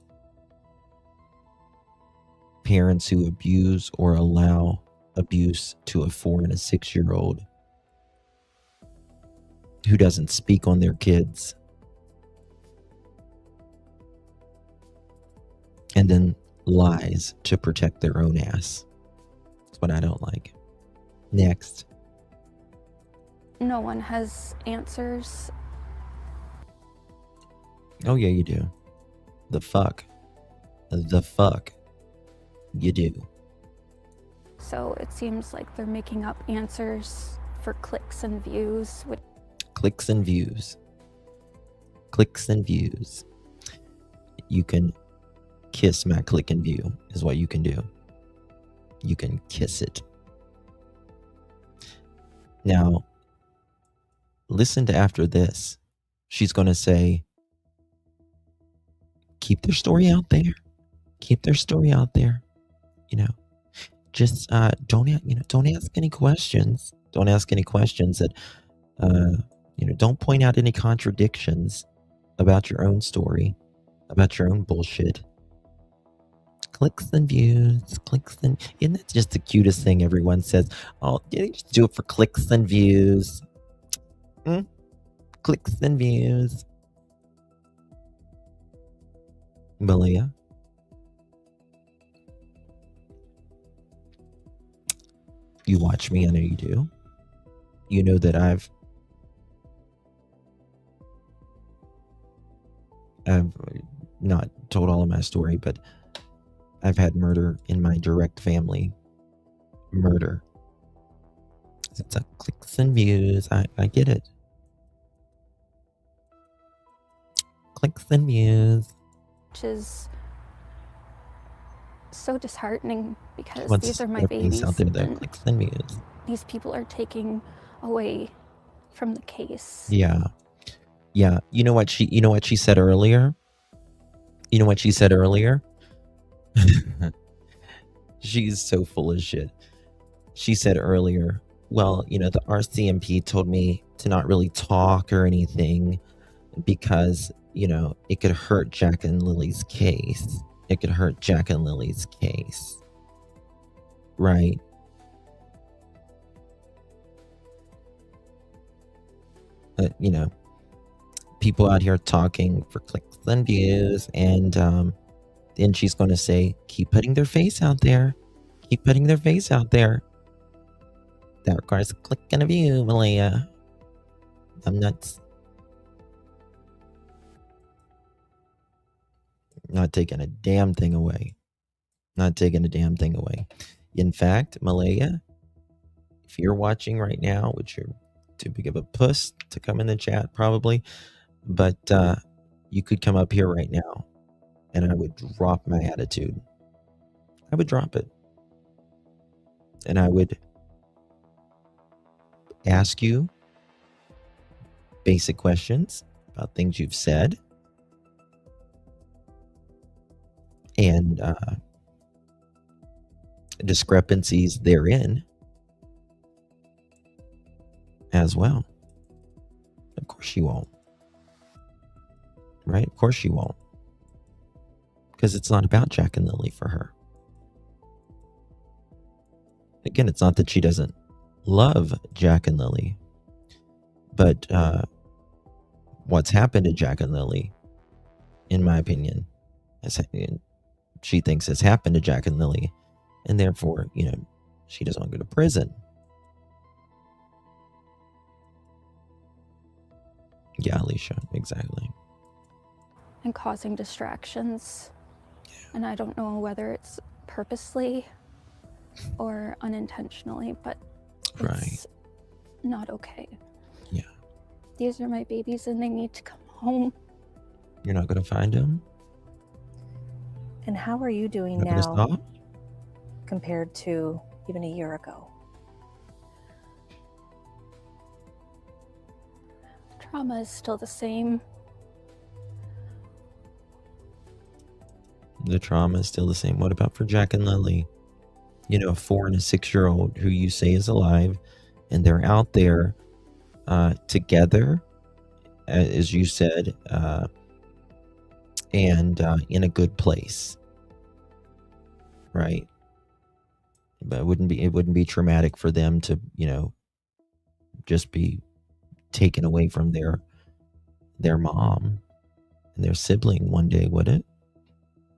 parents who abuse or allow abuse to a 4 and a 6-year-old who doesn't speak on their kids, and then lies to protect their own ass. That's what I don't like. Next. no one has answers. Oh yeah, you do. The fuck you do. So it seems like they're making up answers for clicks and views. Which Clicks and views. Clicks and views. You can kiss my click and view is what you can do. You can kiss it. Now, listen to after this. She's going to say, keep their story out there. Keep their story out there. Just don't ask any questions. Don't ask any questions that don't point out any contradictions about your own story, about your own bullshit. Clicks and views, isn't that just the cutest thing everyone says? Oh, yeah, just do it for clicks and views. Clicks and views. Malehya. You watch me, I know you do. You know that I've not told all of my story, but I've had murder in my direct family. Murder. It's a clicks and views. I get it. Clicks and views. Which is so disheartening because Once these are my their face babies. out there, the And clicks and views. these people are taking away from the case. Yeah. Yeah. You know what she said earlier? You know what she said earlier? She's so full of shit. She said earlier, well, the RCMP told me to not really talk or anything because, it could hurt Jack and Lily's case. It could hurt Jack and Lily's case. Right? People out here talking for clicks and views, and then she's going to say, keep putting their face out there. Keep putting their face out there. That requires a click and a view, Malehya. I'm nuts. Not taking a damn thing away. Not taking a damn thing away. In fact, Malehya, if you're watching right now, which you're too big of a puss to come in the chat probably, but you could come up here right now and I would drop my attitude. I would drop it. And I would ask you basic questions about things you've said and discrepancies therein as well. Of course she won't. Right? Of course she won't. Because it's not about Jack and Lilly for her. Again, it's not that she doesn't love Jack and Lilly, but what's happened to Jack and Lilly, in my opinion, she thinks has happened to Jack and Lilly, and therefore, she doesn't want to go to prison. Yeah, Alicia, exactly. And causing distractions. And I don't know whether it's purposely or unintentionally, but it's not okay. Yeah. These are my babies and they need to come home. You're not going to find them? And how are you doing You're not now gonna stop? compared to even a year ago? Trauma is still the same. The trauma is still the same. What about for Jack and Lilly? A 4 and a 6-year-old who you say is alive, and they're out there together, as you said, and in a good place, right? But it wouldn't be traumatic for them to, just be taken away from their mom and their sibling one day, would it?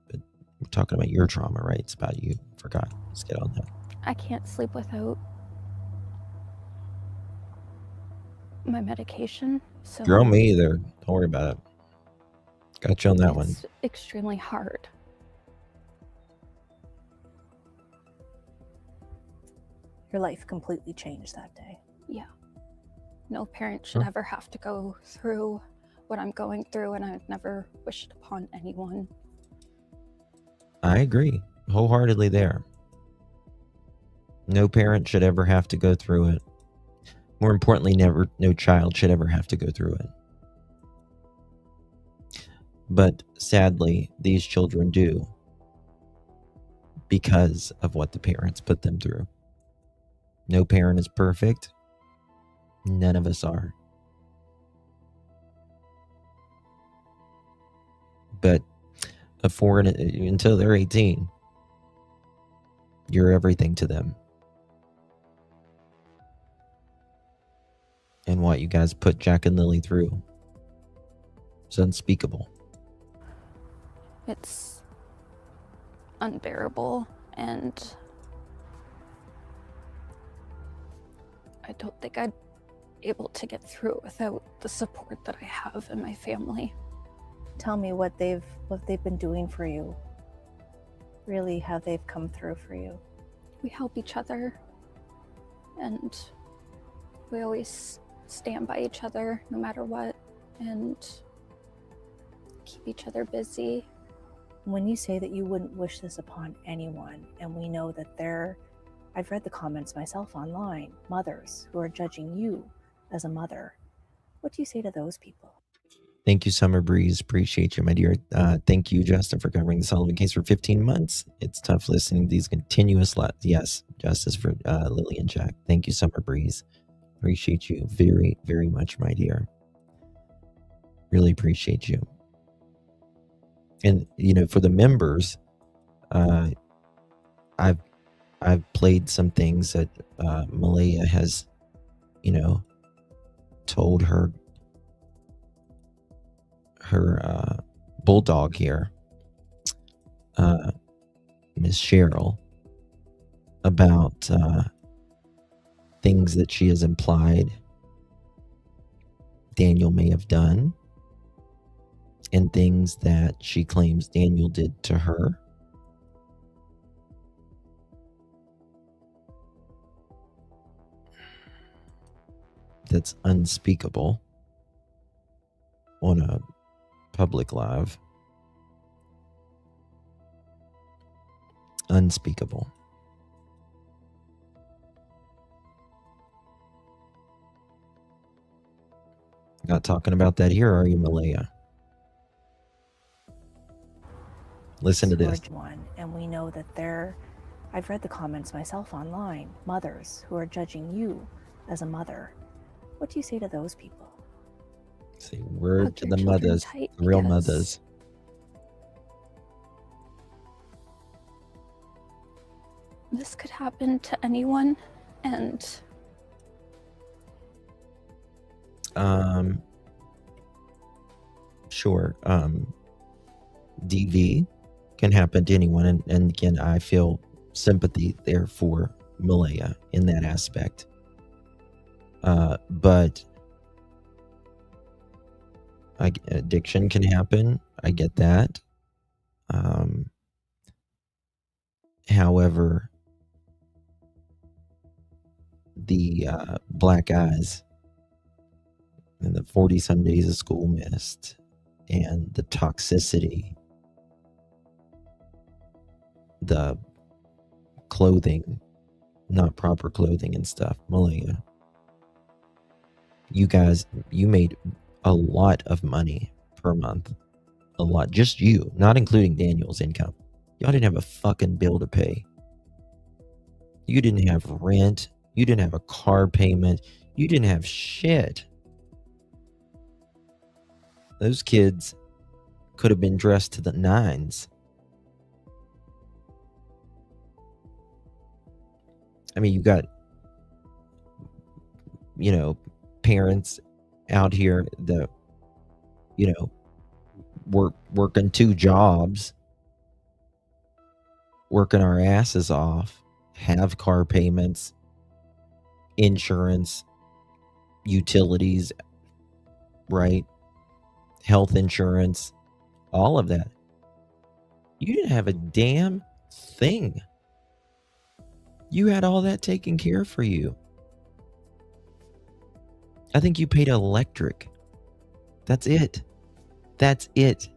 But we're talking about your trauma, right? It's about you. Forgot. Let's get on that. I can't sleep without my medication. So Girl, me either. Don't worry about it. Got you on that one. it's extremely hard. Your life completely changed that day. Yeah. No parent should ever have to go through what I'm going through, and I've never wished upon anyone. I agree wholeheartedly there. No parent should ever have to go through it. More importantly, no child should ever have to go through it. But sadly, these children do, because of what the parents put them through. No parent is perfect. None of us are. But until they're 18, you're everything to them. And what what you guys put Jack and Lilly through. It's unspeakable. It's unbearable, and I don't think I'd be able to get through it without the support that I have in my family. Tell me what they've been doing for you. Really, how they've come through for you. We help each other, and we always stand by each other no matter what, and keep each other busy. When you say that you wouldn't wish this upon anyone, and we know that I've read the comments myself online, mothers who are judging you as a mother, what do you say to those people? Thank you, Summer Breeze. Appreciate you, my dear. Thank you, Justin, for covering the Sullivan case for 15 months. It's tough listening to these continuous yes, justice for Lily and Jack. Thank you, Summer Breeze. Appreciate you very, very much, my dear. Really appreciate you. And, you know, for the members, I've played some things that Malehya has, you know, told her bulldog here, Miss Cheryl, about things that she has implied Daniel may have done, and things that she claims Daniel did to her. That's unspeakable on a public live. Unspeakable. Not talking about that here, are you, Malehya? Listen to this. One, and we know that I've read the comments myself online, mothers who are judging you as a mother. What do you say to those people? Say word to the mothers, the real mothers. This could happen to anyone, and sure. DV can happen to anyone, and again, I feel sympathy there for Malehya in that aspect. But addiction can happen. I get that. However, the black eyes and the 40-some days of school missed and the toxicity, the clothing, not proper clothing and stuff. Malehya, you made a lot of money per month. A lot. Just you, not including Daniel's income. Y'all didn't have a fucking bill to pay. You didn't have rent. You didn't have a car payment. You didn't have shit. Those kids could have been dressed to the nines. I mean, you got, you know, parents out here that, you know, working 2 jobs, working our asses off, have car payments, insurance, utilities, right? Health insurance, all of that. You didn't have a damn thing. You had all that taken care of for you. I think you paid electric. That's it. That's it.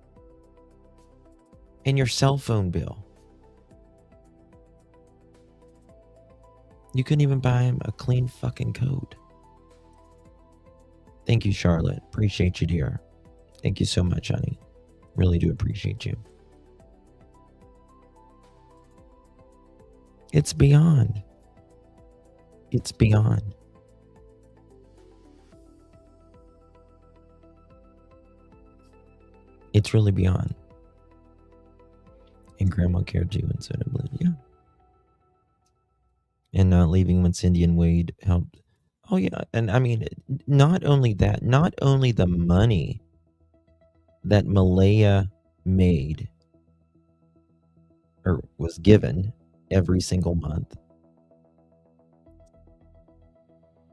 And your cell phone bill. You couldn't even buy him a clean fucking coat. Thank you, Charlotte. Appreciate you, dear. Thank you so much, honey. Really do appreciate you. It's beyond. It's beyond. It's really beyond. And Grandma cared too, and so did Blue. Yeah. And not leaving when Cindy and Wade helped Oh yeah, and I mean, not only that, not only the money that Malehya made or was given every single month,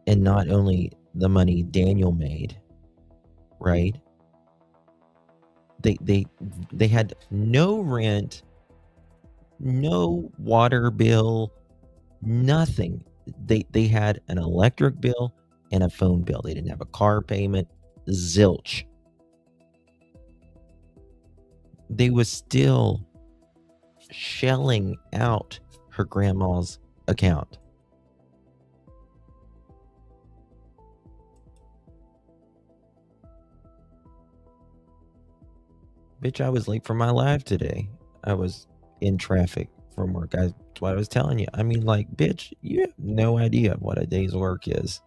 and not only the money Daniel made, right? They had no rent, no water bill, nothing. They had an electric bill and a phone bill. They didn't have a car payment. Zilch. They was still shelling out her grandma's account. Bitch, I was late for my live today. I was in traffic from work. That's what I was telling you. I mean, like, bitch, you have no idea what a day's work is.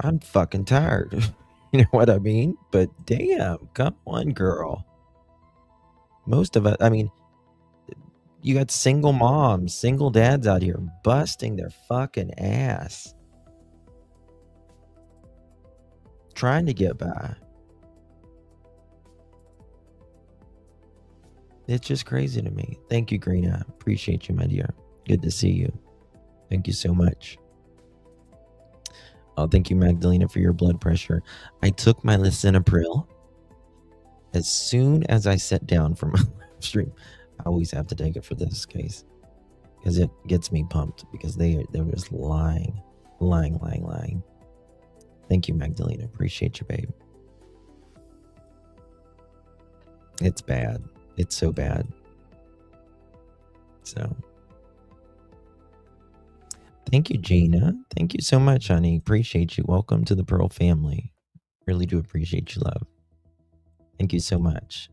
I'm fucking tired. You know what I mean? But damn, come on, girl. Most of us, I mean, you got single moms, single dads out here busting their fucking ass, trying to get by. It's just crazy to me. Thank you, Greena. Appreciate you, my dear. Good to see you. Thank you so much. Oh, thank you, Magdalena, for your blood pressure. I took my lisinopril as soon as I sat down for my live stream. I always have to take it for this case because it gets me pumped because they're just lying. Thank you, Magdalena. Appreciate you, babe. It's bad. It's so bad. So, thank you, Gina. Thank you so much, honey. Appreciate you. Welcome to the Pearl family. Really do appreciate your love. Thank you so much.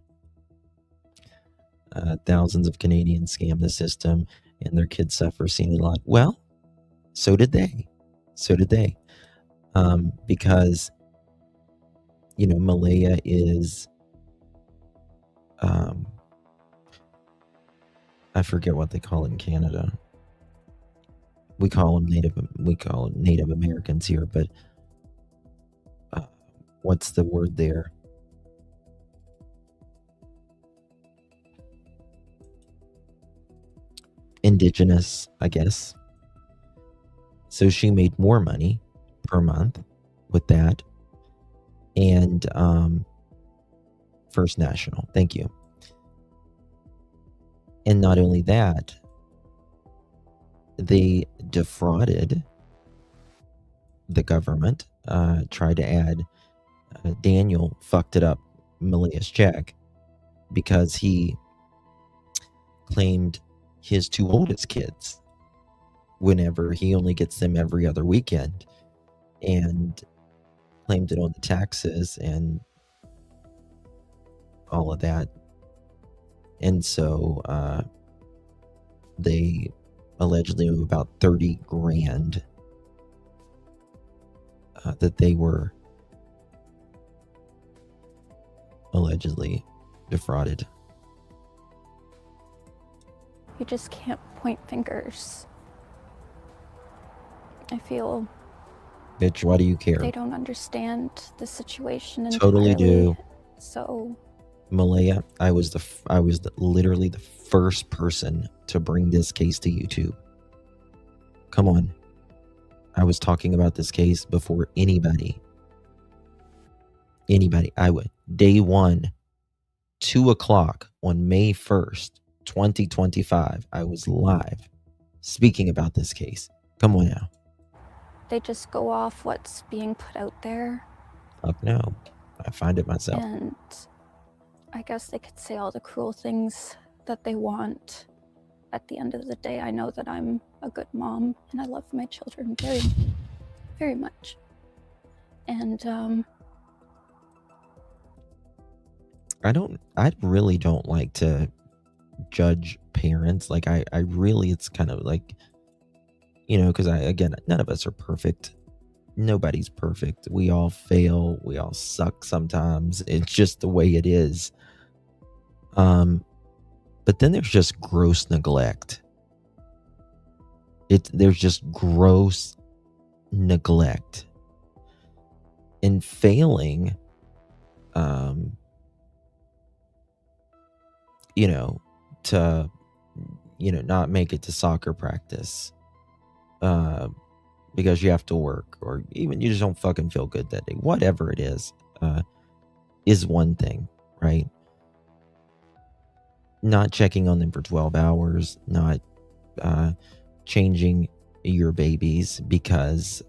Thousands of Canadians scam the system and their kids suffer. Seen a lot. Well, so did they. Because, you know, Malehya is, I forget what they call it in Canada. We call them Native Americans here, but what's the word there? Indigenous, I guess. So she made more money per month with that. And First National. Thank you. And not only that, they defrauded the government, tried to add, Daniel fucked it up, Malehya's check, because he claimed his two oldest kids whenever he only gets them every other weekend, and claimed it on the taxes and all of that. And so they allegedly owe about 30 grand that they were allegedly defrauded. You just can't point fingers. I feel... Bitch, why do you care? They don't understand the situation entirely. Totally do. So... Malehya, I was literally the first person to bring this case to YouTube. Come on. I was talking about this case before anybody. I would. Day one, 2:00 on May 1st, 2025, I was live speaking about this case. Come on now. They just go off what's being put out there. Fuck no. I find it myself. And I guess they could say all the cruel things that they want. At the end of the day, I know that I'm a good mom and I love my children very, very much. And I really don't like to judge parents. Like I really, it's kind of like, you know, because again, none of us are perfect. Nobody's perfect. We all fail. We all suck sometimes. It's just the way it is. But then there's just gross neglect. There's just gross neglect and failing, to, not make it to soccer practice, because you have to work, or even you just don't fucking feel good that day. Whatever it is one thing, right? Not checking on them for 12 hours, not changing your babies because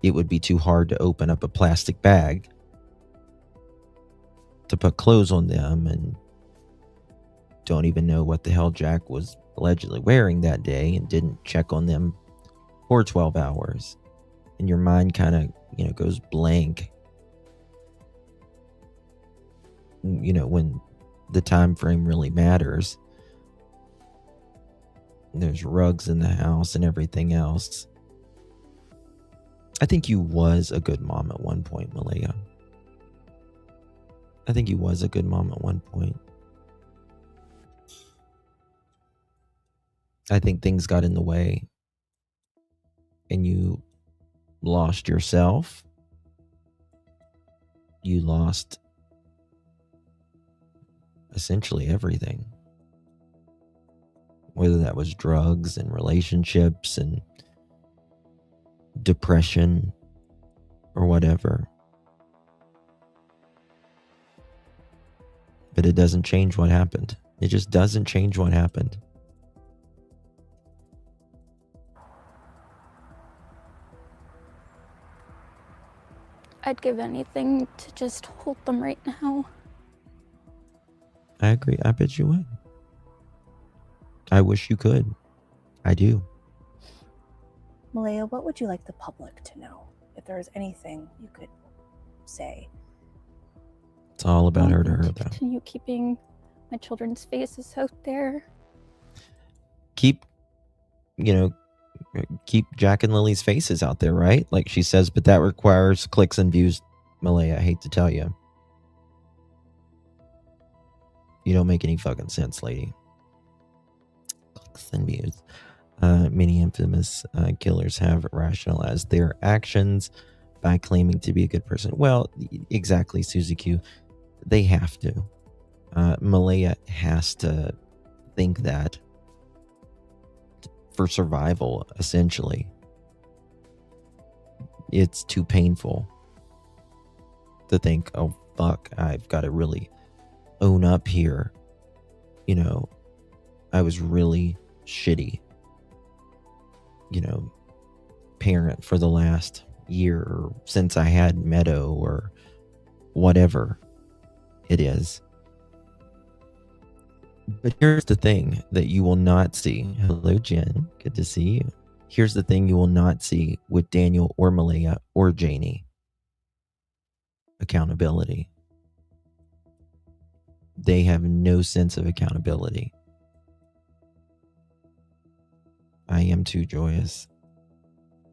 it would be too hard to open up a plastic bag to put clothes on them, and don't even know what the hell Jack was allegedly wearing that day, and didn't check on them for 12 hours. And your mind kind of, goes blank, when the time frame really matters. There's rugs in the house and everything else. I think you was a good mom at one point, Malehya. I think you was a good mom at one point. I think things got in the way and you lost yourself. You lost essentially everything. Whether that was drugs and relationships and depression or whatever. But it doesn't change what happened. It just doesn't change what happened. I'd give anything to just hold them right now. I agree. I bet you would. I wish you could. I do. Malehya, what would you like the public to know? If there was anything you could say. It's all about her to her, though. Continue keeping my children's faces out there. Keep Jack and Lily's faces out there, right? Like she says, but that requires clicks and views. Malehya, I hate to tell you. You don't make any fucking sense, lady. Clicks and views. Many infamous killers have rationalized their actions by claiming to be a good person. Well, exactly, Susie Q. They have to. Malehya has to think that for survival, essentially. It's too painful to think, oh, fuck, I've got to really own up here. I was really shitty, parent for the last year or since I had Meadow or whatever it is. But here's the thing that you will not see. Hello, Jen. Good to see you. Here's the thing you will not see with Daniel or Malehya or Janie. Accountability. They have no sense of accountability. I am too, Joyous.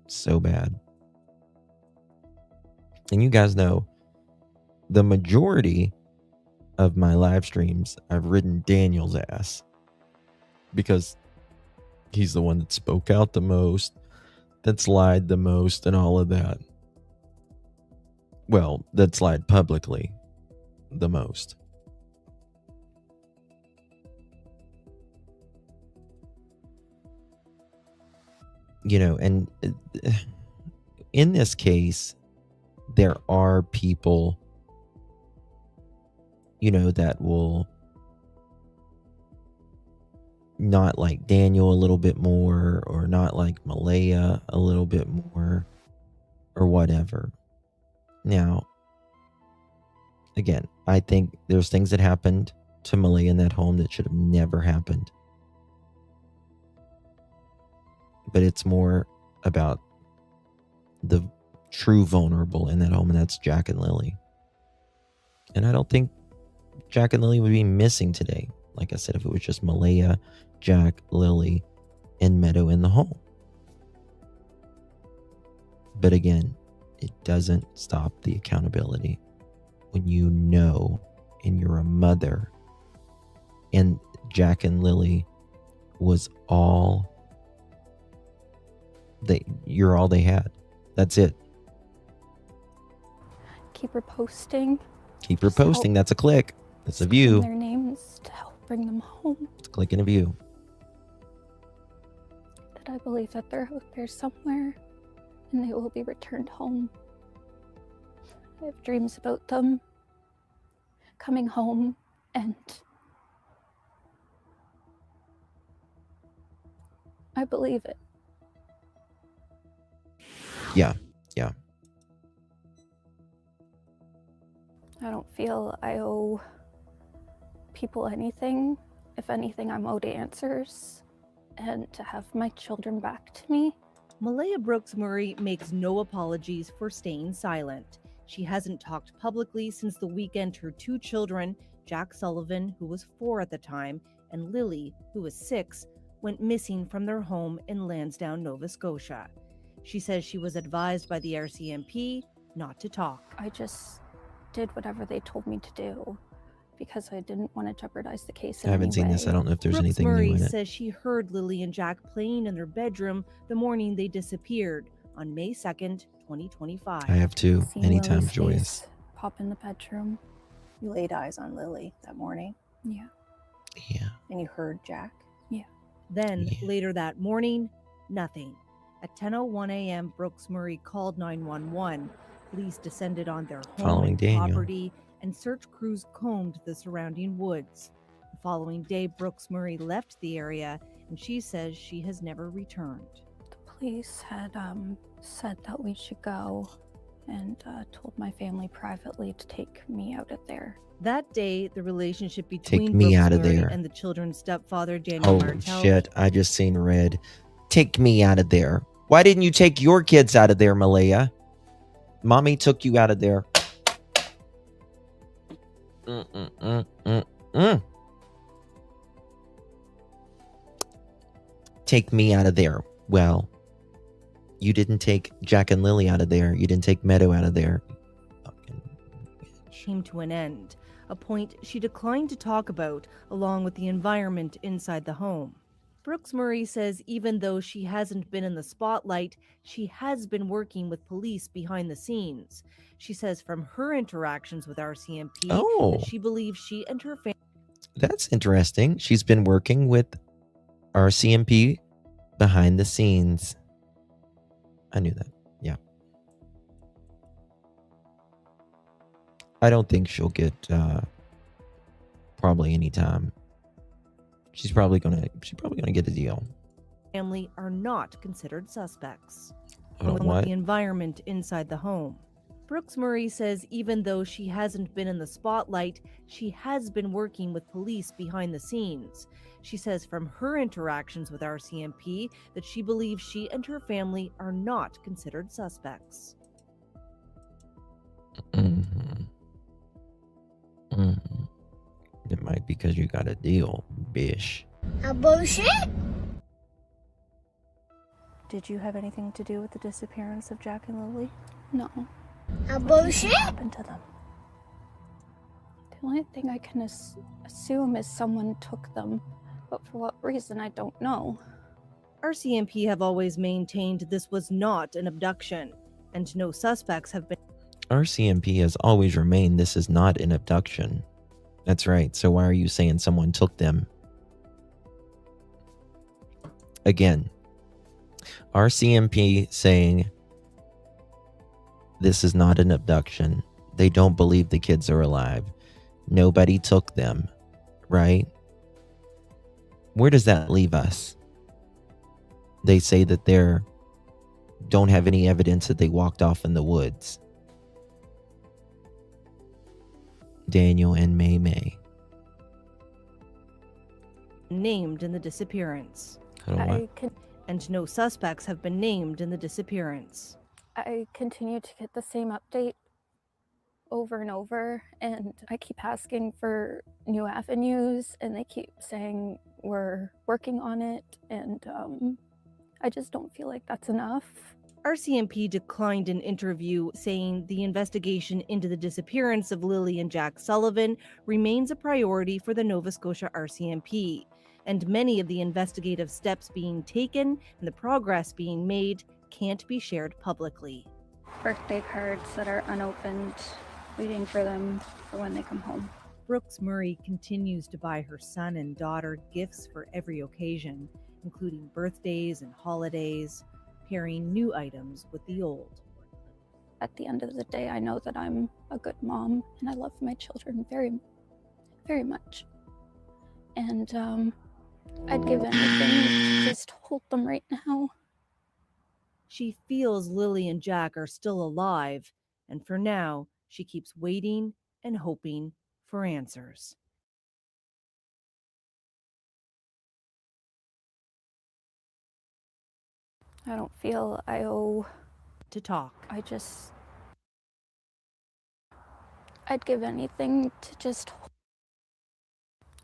So bad. And you guys know, the majority of my live streams, I've ridden Daniel's ass. Because he's the one that spoke out the most, that's lied the most, and all of that. Well, that's lied publicly the most. And in this case, there are people, that will not like Daniel a little bit more, or not like Malehya a little bit more, or whatever. Now, again, I think there's things that happened to Malehya in that home that should have never happened. But it's more about the true vulnerable in that home, and that's Jack and Lilly. And I don't think Jack and Lilly would be missing today. Like I said, if it was just Malehya, Jack, Lilly, and Meadow in the home. But again, it doesn't stop the accountability. When you know, and you're a mother, and Jack and Lilly was all You're all they had. That's it. Keep her posting. Keep her posting. That's a click. That's a view. Their names to help bring them home. It's a click and a view. That I believe that they're out there somewhere and they will be returned home. I have dreams about them coming home, and I believe it. Yeah. I don't feel I owe people anything. If anything, I'm owed answers, and to have my children back to me. Malehya Brooks-Murray makes no apologies for staying silent. She hasn't talked publicly since the weekend her 2 children, Jack Sullivan, who was 4 at the time, and Lilly, who was 6, went missing from their home in Lansdowne, Nova Scotia. She says she was advised by the RCMP not to talk. I just did whatever they told me to do because I didn't want to jeopardize the case. I haven't seen this. I don't know if there's anything new in Brooks-Murray it. says she heard Lilly and Jack playing in their bedroom the morning they disappeared on May 2nd, 2025. I have too. Seeing Anytime Lily's joyous. face pop in the bedroom. You laid eyes on Lilly that morning. Yeah. Yeah. And you heard Jack. Then, later that morning, nothing. At 10:01 a.m., Brooks-Murray called 911. Police descended on their home Following and Daniel. property, and search crews combed the surrounding woods. The following day, Brooks-Murray left the area, and she says she has never returned. The police had said that we should go, and told my family privately to take me out of there. That day, the relationship between me out of Brooks-Murray there. and the children's stepfather, Daniel Holy Martel, shit. I just seen red. Take me out of there. Why didn't you take your kids out of there, Malehya? Mommy took you out of there. Take me out of there. Well, you didn't take Jack and Lilly out of there. You didn't take Meadow out of there. came to an end, a point she declined to talk about, along with the environment inside the home. Brooks-Murray says even though she hasn't been in the spotlight, she has been working with police behind the scenes. She says from her interactions with RCMP that she believes she and her family... That's interesting. She's been working with RCMP behind the scenes. I knew that. Yeah. I don't think she'll get probably any time. She's probably gonna get a deal. family are not considered suspects. Hold on, Along what? with the environment inside the home. Brooks-Murray says even though she hasn't been in the spotlight, she has been working with police behind the scenes. She says from her interactions with RCMP that she believes she and her family are not considered suspects. It might be because you got a deal, bish. A bullshit? Did you have anything to do with the disappearance of Jack and Lilly? No. A bullshit? What happened to them? The only thing I can assume is someone took them, but for what reason, I don't know. RCMP have always maintained this was not an abduction, and no suspects have been... RCMP has always remained this is not an abduction. That's right. So why are you saying someone took them? Again, RCMP saying this is not an abduction. They don't believe the kids are alive. Nobody took them, right? Where does that leave us? They say that they don't have any evidence that they walked off in the woods. Daniel and May. named in the disappearance. And no suspects have been named in the disappearance. I continue to get the same update over and over, and I keep asking for new avenues, and they keep saying we're working on it, and I just don't feel like that's enough. RCMP declined an interview, saying the investigation into the disappearance of Lilly and Jack Sullivan remains a priority for the Nova Scotia RCMP. and many of the investigative steps being taken and the progress being made can't be shared publicly. Birthday cards that are unopened, waiting for them for when they come home. Brooks-Murray continues to buy her son and daughter gifts for every occasion, including birthdays and holidays, pairing new items with the old. At the end of the day, I know that I'm a good mom and I love my children very, very much. And I'd give anything to just hold them right now. She feels Lilly and Jack are still alive, and for now, she keeps waiting and hoping for answers. I don't feel I owe to talk. I'd give anything to just.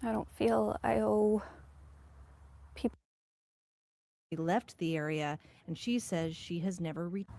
I don't feel I owe people. She left the area, and she says she has never returned.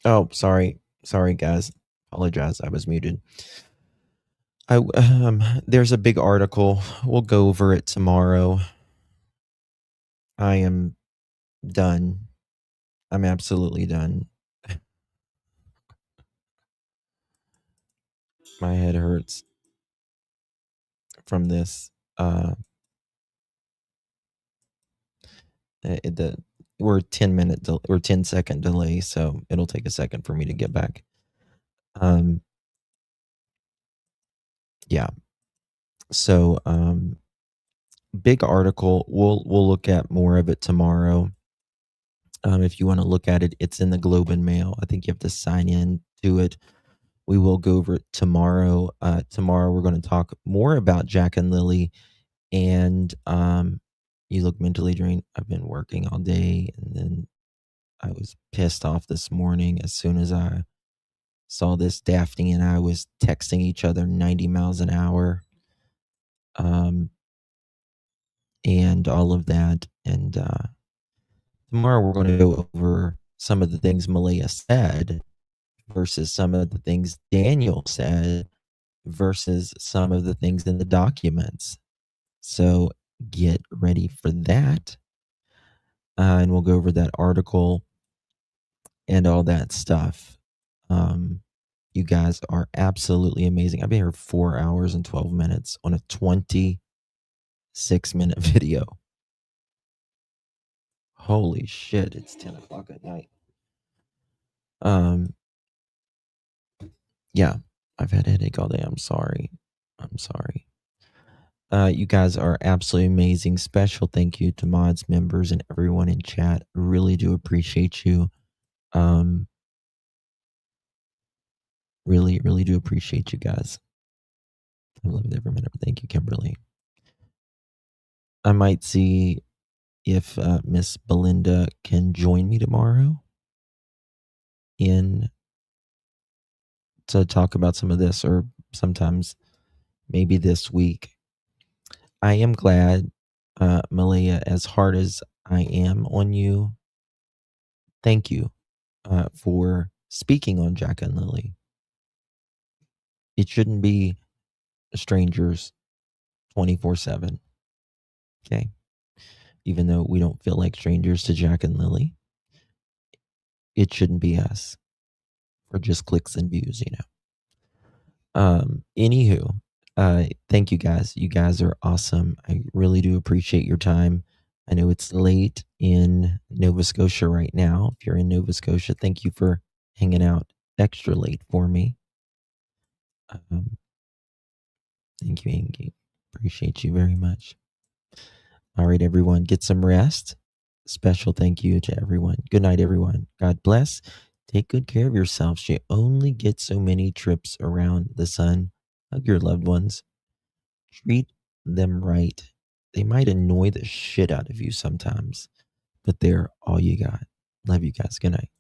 Oh, sorry guys. Apologize, I was muted. There's a big article. We'll go over it tomorrow. I am done. I'm absolutely done. My head hurts from this. We're 10-second delay, so it'll take a second for me to get back. Yeah. So big article. We'll look at more of it tomorrow. If you want to look at it, it's in the Globe and Mail. I think you have to sign in to it. We will go over it tomorrow. Tomorrow we're going to talk more about Jack and Lilly. And you look mentally drained. I've been working all day, and then I was pissed off this morning as soon as I saw this. Daphne and I was texting each other 90 miles an hour. And all of that. And tomorrow we're going to go over some of the things Malehya said versus some of the things Daniel said versus some of the things in the documents. So get ready for that. And we'll go over that article and all that stuff. You guys are absolutely amazing. I've been here 4 hours and 12 minutes on a 26-minute video. Holy shit, it's 10 o'clock at night. Yeah, I've had a headache all day. I'm sorry. You guys are absolutely amazing. Special thank you to mods, members, and everyone in chat. Really do appreciate you. Really, really do appreciate you guys. I love it every minute. Thank you, Kimberly. I might see if Miss Belinda can join me tomorrow to talk about some of this, or sometimes maybe this week. I am glad, Malehya, as hard as I am on you, thank you for speaking on Jack and Lilly. It shouldn't be strangers 24/7. Okay? Even though we don't feel like strangers to Jack and Lilly, it shouldn't be us for just clicks and views, you know. Anywho, Thank you guys. You guys are awesome. I really do appreciate your time. I know it's late in Nova Scotia right now. If you're in Nova Scotia, thank you for hanging out extra late for me. Thank you, Angie. Appreciate you very much. All right, everyone, get some rest. Special thank you to everyone. Good night, everyone. God bless. Take good care of yourselves. You only get so many trips around the sun. Hug your loved ones. Treat them right. They might annoy the shit out of you sometimes, but they're all you got. Love you guys. Good night.